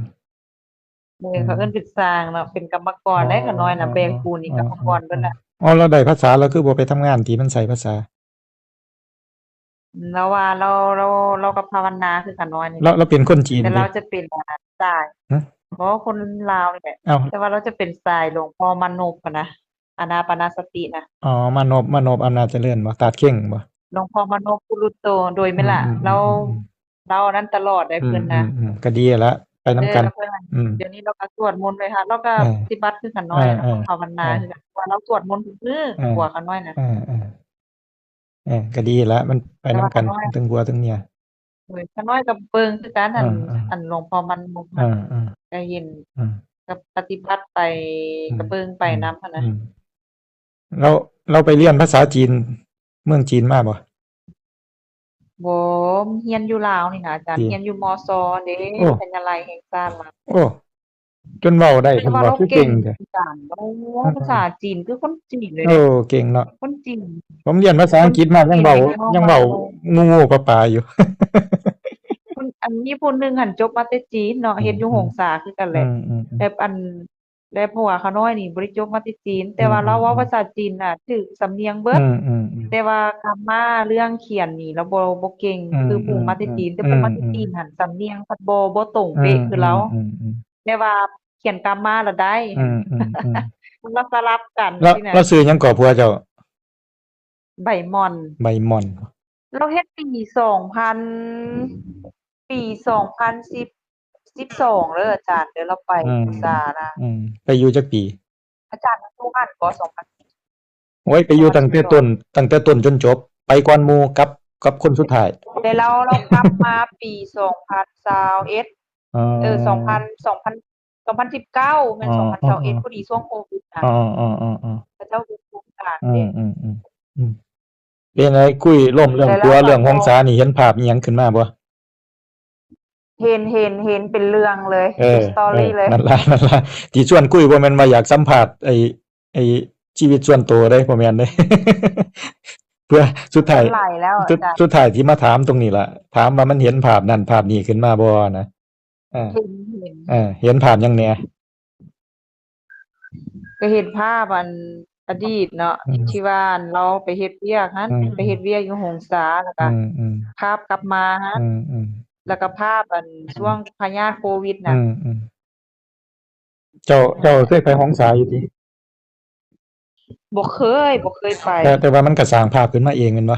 อืเขามเอิ้นเป็นสร้างเนาะเป็นกรรมกอ๋อรได้ขาน้อยน่ะแบกปูนนี่ๆกรรมกรเบิดน่ะๆๆอ๋อเราได้ภาษาเราคือบ่ไปทำงานที่มันใช้ภาษาเราว่าเราก็ภาวนาคือขาน้อยนี่แหละเราเป็นคนจีนแต่ติเราจะเป็นสายฮะบ่คนลาวนี่แหละอ้าวแต่ว่าเราจะเป็นสายหลวงพ่อมานพอะนะอานาปานสตินะ อ๋อมานพอำนาจเจริญบ่ตาดเข่งบ่หลวงพ่อมโนปุรุโตโดยไหอืม่ล่ะเรามๆๆๆเรานั้นตลอดได้อืเพิ่นนะมๆๆก็ดีแล้วไปนำกันเพิ่นอืมเดี๋ยวนี้เราก็สวดมนต์เลยค่ะเราก็เออปฏิบัติคือกันเอน้อยเราก็อภาวนาคือๆกันว่าเราสวดมนต์ทุกมื้อเออผัวเขาน้อยน่ะเออก็ดีแล้วมันไปแต่นำกันว่าเขาน้อยทั้งผัวทั้งเมียโอ้ยเขาน้อยก็เบิ่งคือกันเออั่นออันหลวงพ่อมันมุกๆเอน่ะอก็เห็นๆอืมก็ปฏิบัติไปอืมก็เบิ่งไปอืมนำหั้นอืนะมเราไปเรียนภาษาจีนเมืองจีนมาบ่บ่เรียนอยู่ลาวนี่นะอาจารย์ติเรียนอยู่มศเด้โอ้เป็นอะไรแห่งชาติล่ะโอ้จนเว้าได้แต่ว่าเพิ่นบ่คือเราเก่งเก่งแท้อาจารย์โอ้เภาษาออจีนคือคนจีนเลยโอ้เด้เก่งเนาะคนจีน ผมเรียนภาษาคนอังกฤษมายังเว้าจีนนี่เขายังมาเว้างูๆปลาๆอยู่ คนอันมีผู้หนึ่งหั้นจบมาแต่จีนเนาะอืเฮ็ดอยู่โหมงสาคือกันๆอืแหละมๆๆแบบอันแล้วผัวเขาน้อยนี่บ่ได้จบมาแต่จีนอืแต่ว่าเราเว้าภาษามๆๆจีนน่ะถูกสำเนียงเบิอืดมๆๆแต่ว่า grammar เรื่องเขียนนี่เราบ่เก่งอืคือผู้มาแต่จีนแต่มๆๆอืผู้มาแต่มจีนหั้นๆสำเนียงเพิ่นบ่ตรงอืเป๊ะคือเรามๆๆๆแต่ว่าเขียน grammar น่ะได้ อืมๆๆ มันมาสลับกันแล้วสินะแล้วชื่อหยังก็ผัวเจ้าใบม่อน ใบหม่อนเราเฮ็ดปี2000ปี2012เด้ออาจารย์เดี๋ยวเราไปอืมอุตส่าห์นะอืมไปอยู่จักปีอาจารย์มันอยู่หั้นบ่2000 โอ๊ยไปอยู่2012ตั้งแต่ต้นจนจบไปก่อนหมู่กับคนสุดท้ายแต่เรากลับมาปี2021อ๋อ2019แม่นอ๋2021อๆพอดีช่วงโควิดๆอ๋น่ะอๆๆๆเขาเจ้าเฮ็ดโครงการอืเด้มๆๆอืมเป็นจั่งใดคุยล้มเรื่องแล้วผัวก็พอเรื่องหงสานี่เห็นภาพอิหยังขึ้นมาบ่เห็นเป็นเรื่องเลยเอเป็น อ story เลยนั่นล่ะนั่นล่ะที่ชวนคุยบ่แม่นว่าอยากสัมภาษณ์ไอ้ชีวิตส่วนตัวเด้บ่แม่นเด้เพื่อสุดท้ายน้ำไหลแล้วอาจารย์สุดท้ายที่มาถามตรงนี้ล่ะถามว่ามันเห็นภาพนั้นภาพนี้ขึ้นมาบ่นะอา เห็นเห็นภาพหยังแหน่ก็เห็นภาพอันอดีตเนาะอืมที่ว่าอันเราไปเฮ็ดเวียกหั้นอืไปเฮ็ดเวียกอยู่โรงสาแล้วก็มอืมภาพกลับมาหั้นอืมแล้วก็ภาพอันช่วงพยาธิโควิดอืน่ะมเจ้าเคยไปหองสาอยู่ติบ่เคยไปแต่ว่ามันก็สร้างภาพขึ้นมาเองแม่นบ่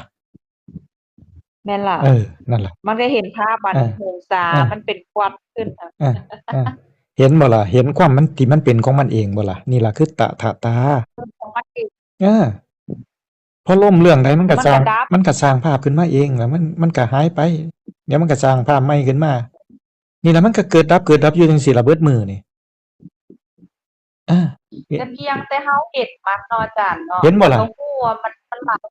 แม่นล่ะนั่นล่ะมันได้เห็นภาพอันอาโรงสาอามันเป็นควันขึ้นน่ะอาอาเห็นบ่ล่ะเห็นความมันที่มันเป็นของมันเองบ่ล่ะนี่ล่ะคือตะถะตาของมันเองเออพอล่มเรื่องใดมันก็มันสร้างก็ดับมันก็สร้างภาพขึ้นมาเองแล้วมันก็หายไปเดี๋ยวมันก็สร้างภาพใหม่ขึ้นมานี่ล่ะมันก็เกิดดับอยู่จังซี่ล่ะเบิดมื้อนี่อาเห็นแต่เพียงแต่เฮาเห็นมันเนาะอาจารย์เนาะเห็นบ่ล่ะแล้วก็ฮู้ว่ามันไหลฮู้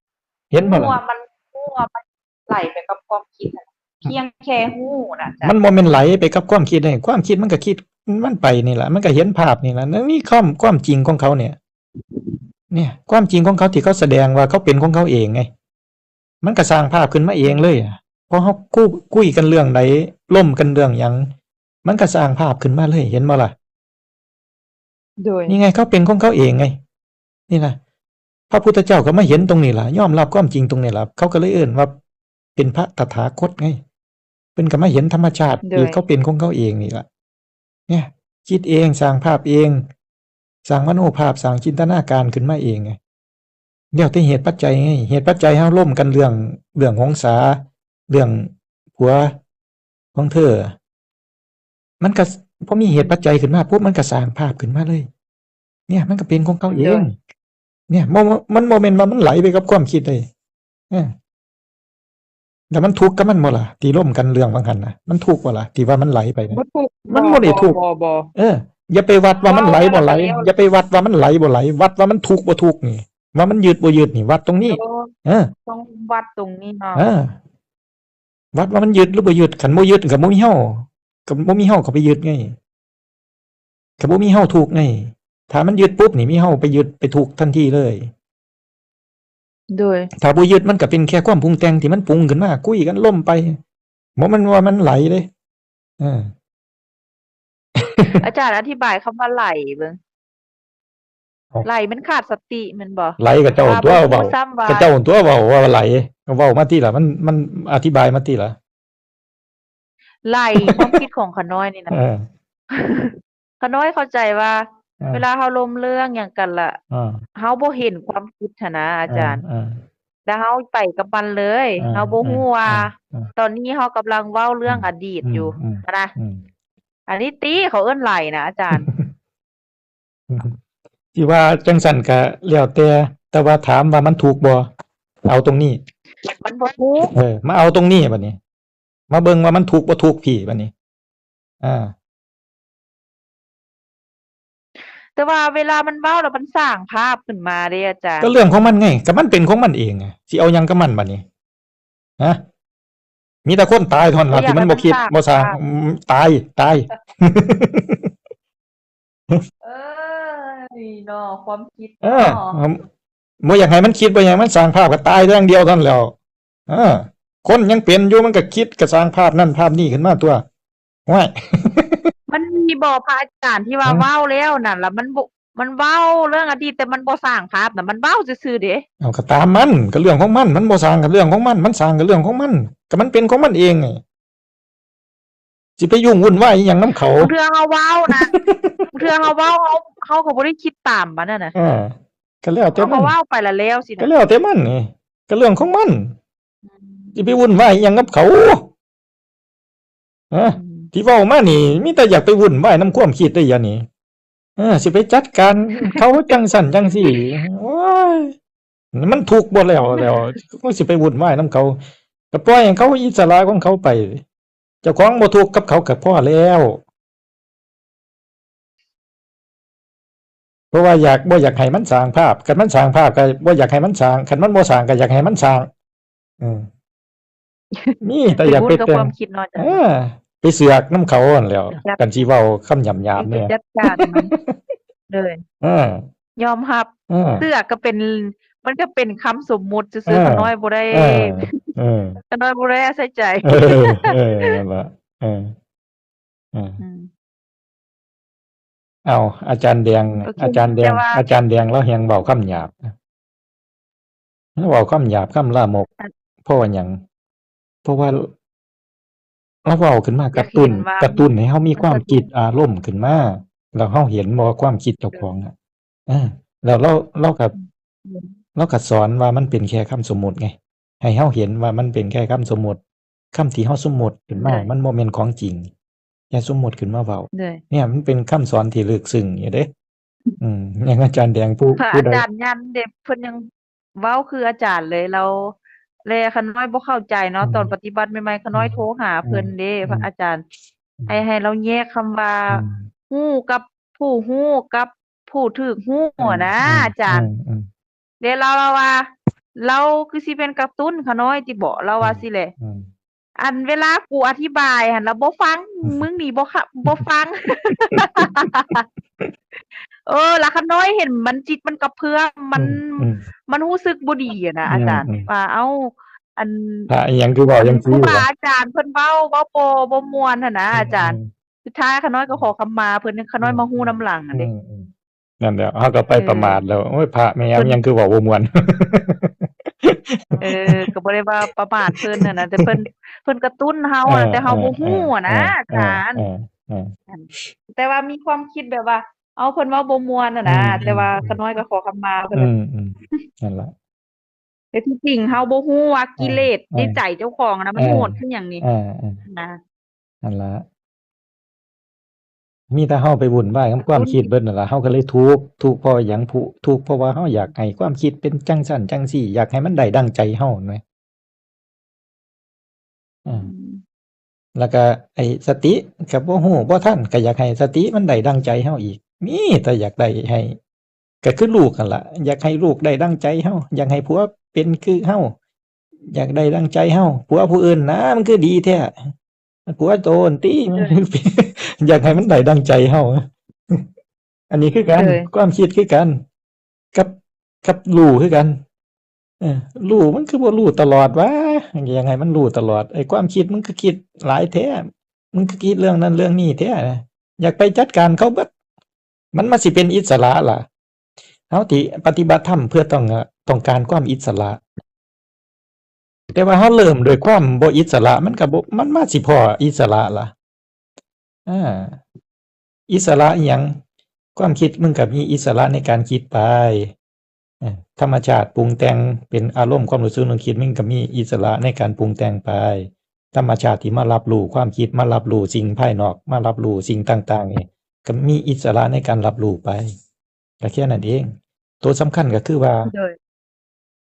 เห็นบ่ล่ะ ว่ามันฮู้ว่ามันไหลไปกับความคิดน่ะเพียงแค่ฮู้น่ะอาจารย์มันบ่แม่นไหลไปกับความคิดเดะความคิดมันก็คิดมันไปนี่แหละมันก็เห็นภาพนี่แหละนั่นนี่ความจริงของเขาเนี่ยความจริงของเขาที่เขาแสดงว่าเขาเป็นของเขาเองไงมันก็สร้างภาพขึ้นมาเองเลยอะพอเขาคุยกันเรื่องใดล่มกันเรื่องหยังมันก็สร้างภาพขึ้นมาเลยเห็นบ่ล่ะโดยนี่ไงเขาเป็นของเขาเองไงนี่ล่ะพระพุทธเจ้าก็มาเห็นตรงนี้ล่ะยอมรับความจริงตรงนี้ล่ะเขาก็เลยเอิ้นว่าเป็นพระตถาคตไงเพิ่นก็มาเห็นธรรมชาติโดยที่เขาเป็นของเขาเองนี่ล่ะ เนี่ยคิดเองสร้างภาพเองสร้างมโนภาพสร้างจินตนาการขึ้นมาเองไงแล้วแต่เหตุปัจจัยไงเหตุปัจจัยเฮาร่วมกันเรื่องหงสาเรื่องผัวของเธอมันก็พอมีเหตุปัจจัยขึ้นมาปุ๊บมันก็สร้างภาพขึ้นมาเลย เนี่ยมันก็เป็นของเขาเอโดงยเนี่ยมันบ่แม่นว่ามันไหลไปกับความคิดเลยเออ แล้วมันทุกข์กับมันบ่ล่ะที่ร่วมกันเรื่องบางหันน่ะมันทุกข์บ่ล่ะที่ว่ามันไหลไปน่ะบ่ถูกมันบ่ได้ทุกข์ บ่ เอออย่าไปวัดว่ามันไหลบ่ไหลอย่าไปวัดว่ามันไหลบ่ไหลวัดว่ามันทุกข์บ่ทุกข์นี่ว่ามันยืดบ่ยืดนี่วัดตรงนี้ เออ เออ ต้องวัดตรงนี้เนาะ เออ วัดว่ามันยืดหรือบ่ยืดคันบ่ยืดก็บ่มีเฮาก็บ่มีเฮาก็ไปยืดไงก็บ่มีเฮาทุกข์ไงถ้ามันยืดปุ๊บนี่มีเฮาไปยืดไปทุกข์ทันทีเลย โดย ถ้าบ่ยืดมันก็เป็นแค่ความปรุงแต่งที่มันปรุงขึ้นมาคุยกันล่มไปบ่มันว่ามันไหลเด้เออ อาจารย์อธิบายคำว่าไหลเบิ่ง เอา ไหลมันขาดสติแม่นบ่ ไหลก็เจ้า ว่า ตัว บ่ เว้า ฮู้ซ้ำว่า ก็เจ้าตัวเว้าว่าไหลก็เว้ามาติล่ะมันอธิบายมาติล่ะ ไหลความคิดของขาน้อยนี่นะ เออ ขาน้อยเข้าใจว่า เออ เวลาเฮาล้มเรื่องหยังกันล่ะ เออ เฮาบ่เห็นความคิดหั้นนะอาจารย์ เออ แล้วเฮาไปกับมันเลย เออ เฮาบ่ฮู้ว่า เออ ตอนนี้เฮากำลังเว้าเรื่องอดีตอยู่ อืม นะ อืม อันนี้ติเขาเอิ้นไหลนะอาจารย์ ที่ว่าจังซั่นก็แล้วแต่ว่าถามว่ามันถูกบ่เอาตรงนี้ มันบ่ถูก มาเอาตรงนี้บัดนี้ มาเบิ่งว่ามันถูกบ่ถูกพี่บัดนี้ อ่า แต่ว่าเวลามันเว้าแล้วมันสร้างภาพขึ้นมาเด้อาจารย์ ก็เรื่องของมันไงก็มันเป็นของมันเองอะสิเอาหยังกับมันบัดนี้ฮะมีแต่คนตายเท่านั้นล่ะที่มันบ่คิดบ่สร้างตาย เอ้ยเนาะความคิด เออ เนาะ บ่อยากให้มันคิดบ่อยากให้มันสร้างภาพก็ตายอย่างเดียวเท่านั้นแหล้วเออคนยังเป็นอยู่มันก็คิดก็สร้างภาพนั่นภาพนี้ขึ้นมาตัวว้าย มันมีบ่พระอาจารย์ที่ว่าเว้าแล้วนั่นล่ะมันบ่มันเว้าเรื่องอดีตแต่มันบ่สร้างภาพน่ะมันเว้าซื่อๆเด้ เอาก็ตามมันก็เรื่องของมันบ่สร้างก็เรื่องของมันมันสร้างก็เรื่องของมันก็มันเป็นของมันเองไงสิไปยุ่งวุ่นวายอิหยังนำเขา เทื่อเฮาเว้านะ เทื่อเฮาเว้าเฮาก็บ่ได้คิดตามมันน่ะนะ เออก็แล้วแต่ เฮา มั ก็ น เว้าไปแล้วสิ ก็ นะ แล้วแต่มันไงก็เรื่องของมันสิไปวุ่นวายอิหยังกับเขาฮะ ที่เว้ามานี่มีแต่อยากไปวุ่นวายนำความคิดได้อย่างนี้สิไปจัดการเขาจังสั่นจังซี่โอ้ยมันถูกบ่แล้วก็สิไปวุ่นวายนำเขาก็ปล่อยให้เขาอิสระของเขาไป เจ้าของบ่ทุกข์กับเขาก็พอแล้ว เพราะว่าบ่อยากให้มันสร้างภาพคันมันสร้างภาพก็บ่อยากให้มันสร้างคันมันบ่สร้างก็อยากให้มันสร้างอืมมีแต่อยากไป กับ แต่ ค ง วามคิดเนาะอาจาร เอ ย์ อไปเสือกนำเขานั่นแหล้วกันสิเว้าคำหยาบๆ ไป เนี่ย จัดการมันเลย เออย อมรับ เออ เสื้อก็เป็นมันก็เป็นคำสมมุติซื่อ เออ ๆขาน้อยบ่ได้ เออเออ ขาน้อยบ่ได้ใส่ใจ นั่นล่ะเออ อืม เอาอาจารย์แดง โอเค อาจารย์แดง แต่ว่า อาจารย์แดงแล้วแฮงเว้าคำหยาบเว้าคำหยาบคำลามกเพราะว่าหยังเพราะว่าเราเว้าขึ้นมากระตุ้นให้เฮามีความคิดอารมณ์ขึ้นมาแล้วเฮาเห็นบ่ว่าความคิดเจ้าของอะแล้วเราก็สอนว่ามันเป็นแค่คำสมมุติไงให้เฮาเห็นว่ามันเป็นแค่คำสมมุติคำที่เฮาสมมุติขึ้นมามันบ่แม่นของจริงอย่าสมมุติขึ้นมาเว้า เลย เนี่ยมันเป็นคำสอนที่ลึกซึ้งอยู่เด้อย่างอาจารย์แดงผู้ พระ ผู้ อา ใด จารย์ยันเด็กเพิ่นยังเว้าคืออาจารย์เลยเราขาน้อยบ่เข้าใจเนาะตอนปฏิบัติใหม่ๆขาน้อยโทรหาเพิ่นเด้พระอาจารย์ ให้เราแยกคำว่าฮู้กับผู้ฮู้กับผู้ถูกฮู้อะนะอาจารย์เดี๋ยวเราว่า เราคือสิเป็นการ์ตูนขาน้อยติบ่เราว่าสิแหละ อันเวลากูอธิบายหั่นแล้วบ่ฟังมึงนี่บ่ฟัง แล้วขาน้อยเห็นมันจิตมันกระเพื่อมมันรู้สึกบ่ดีอะนะอาจารย์ว่าเอ้าอัน พระอิหยังคือเว้าจัง ครู ซี่ บา ล่ะ อาจารย์เพิ่นเว้าบ่ม่วนหั่นนะอาจารย์สุดท้ายขาน้อยก็ขอขมาเพิ่นขาน้อยมาฮู้นำหลังอะเด้ นั่นแหละเฮาก็ไปประมาทแล้วโอ้ยพระแม่อิหยังคือเว้าบ่ม่วน ก็บ่ได้ว่าประมาทเพิ่นน่ะนะแต่เพิ่นกระตุ้นเฮาอะแต่เฮาบ่ฮู้อะนะอาจารย์แต่ว่ามีความคิดแบบว่า เอาเพิ่นเว้าบ่ม่วนน่ะนะแต่ว่าขาน้อยก็ขอขมาเพิ่น นั่นล่ะ แต่ที่จริงเฮาบ่ฮู้ว่ากิเลสในใจเจ้าของนะมันโหดคือหยังนี่นะ นั่นล่ะมีแต่เฮาไปวุ่นวายกับความคิดเบิดนั่นล่ะเฮาก็เลยทุกข์เพราะหยังทุกข์เพราะว่าเฮาอยากให้ความคิดเป็นจังซั่นจังซี่อยากให้มันได้ดังใจเฮาแหม อืมแล้วก็ไอ้สติก็บ่ฮู้บ่ทันก็อยากให้สติมันได้ดังใจเฮาอีกมีแต่อยากได้ให้ก็คือลูกนั่นล่ะอยากให้ลูกได้ดังใจเฮาอยากให้ผัวเป็นคือเฮาอยากได้ดังใจเฮาผัวผู้อื่นนะมันคือดีแท้ผัวโตนติมันคืออยากให้มันได้ดังใจเฮาอันนี้คือกันความคิดคือกันกับกับรู้คือกันรู้มันคือบ่รู้ตลอดวะยังไงมันรู้ตลอดไอ้ความคิดมันก็คิดหลายแท้มึงก็คิดเรื่องนั้นเรื่องนี้แท้อยากไปจัดการเขาเบิดมันมาสิเป็นอิสระล่ะเฮาที่ปฏิบัติธรรมเพื่อต้องการความอิสระ แต่ว่าเฮาเริ่มด้วยความบ่อิสระมันก็บ่มันมาสิพ้ออิสระล่ะอาอิสระอิหยังความคิดมึงก็มีอิสระในการคิดไปธรรมชาติปรุงแต่งเป็นอารมณ์ความรู้สึกนึกคิดมึงก็มีอิสระในการปรุงแต่งไปธรรมชาติที่มารับรู้ความคิดมารับรู้สิ่งภายนอกมารับรู้สิ่งต่างๆนี่ก็มีอิสระในการรับรู้ไปก็แค่นั้นเองตัวสำคัญก็คือว่า โดย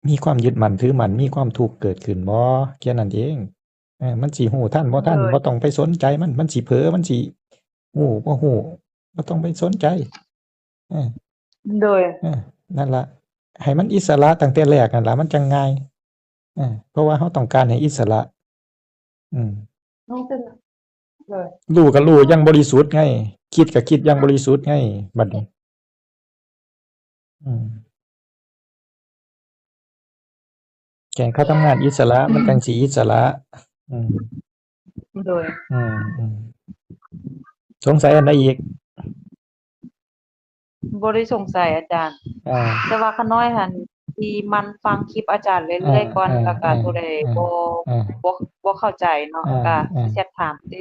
มีความยึดมั่นถือมั่นมีความทุกข์เกิดขึ้นบ่แค่นั้นเองมันสิฮู้ทันบ่ทันบ่ต้องไปสนใจมันสิเผลอมันสิฮู้บ่ฮู้บ่ต้องไปสนใจเออ โดย นั่นล่ะให้มันอิสระตั้งแต่แรกนั่นล่ะมันจังง่ายเพราะว่าเราต้องการให้อิสระอืม น้องตึ้งโดย รู้ก็รู้อย่างบริสุทธิ์ไงคิดก็คิดอย่างบริสุทธิ์ไงบัดนี้แก่เขาทำงานอิสระมันจังสิอิสระโดย สงสัยอันใดอีกบ่ได้สงสัยอาจารย์แต่ว่าขาน้อยหั่นที่มันฟังคลิปอาจารย์เรื่อยๆก่อนแล้วก็ตัวใดบ่เข้าใจเนาะก็สิแชทถามติ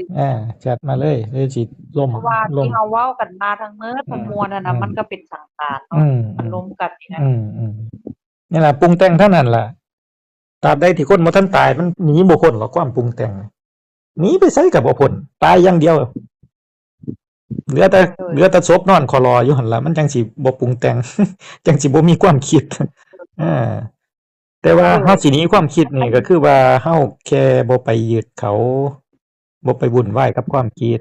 แชทมาเลยหรือสิล่มเพราะว่าที่เฮาเว้ากันมาทั้งเมิดทั้งมวลนั่นน่ะมันก็เป็นสังขารเนาะมันรวมกันนี่นะนี่ล่ะปรุงแต่งเท่านั้นล่ะตราบใดที่คนบ่ทันตายมันหนีบ่พ้นหรอกความปรุงแต่งหนีไปไสก็บ่พ้นตายอย่างเดียวเหลือแต่ศพนอนคลออยู่หั่นล่ะมันจังสิบ่ปรุงแต่ง จังสิบ่มีความคิดแต่ว่าเฮาสิหนีความคิดนี่ก็คือว่าเฮาแค่บ่ไปยึดเขาบ่ไปวุ่นวายกับความคิด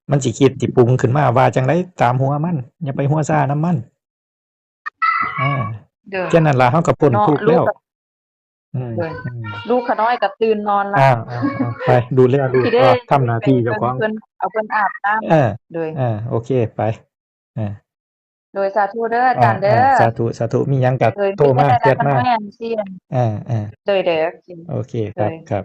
มันสิคิดสิปรุงขึ้นมาว่าจังได๋ตามหัวมันอย่าไปหัวซ่านำมันแค่นั้นล่ะเฮาก็พ้นทุกข์แล้วลูกขาน้อยก็ตื่นนอนแล้วไปดูแลลูกก็ทำหน้าที่เจ้าของเพิ่นอาบน้ำโดยโอเคไปโดยสาธุเด้ออาจารย์เด้อสาธุมีหยังก็โทรมาแชทมาโดยเด้อโอเคครับ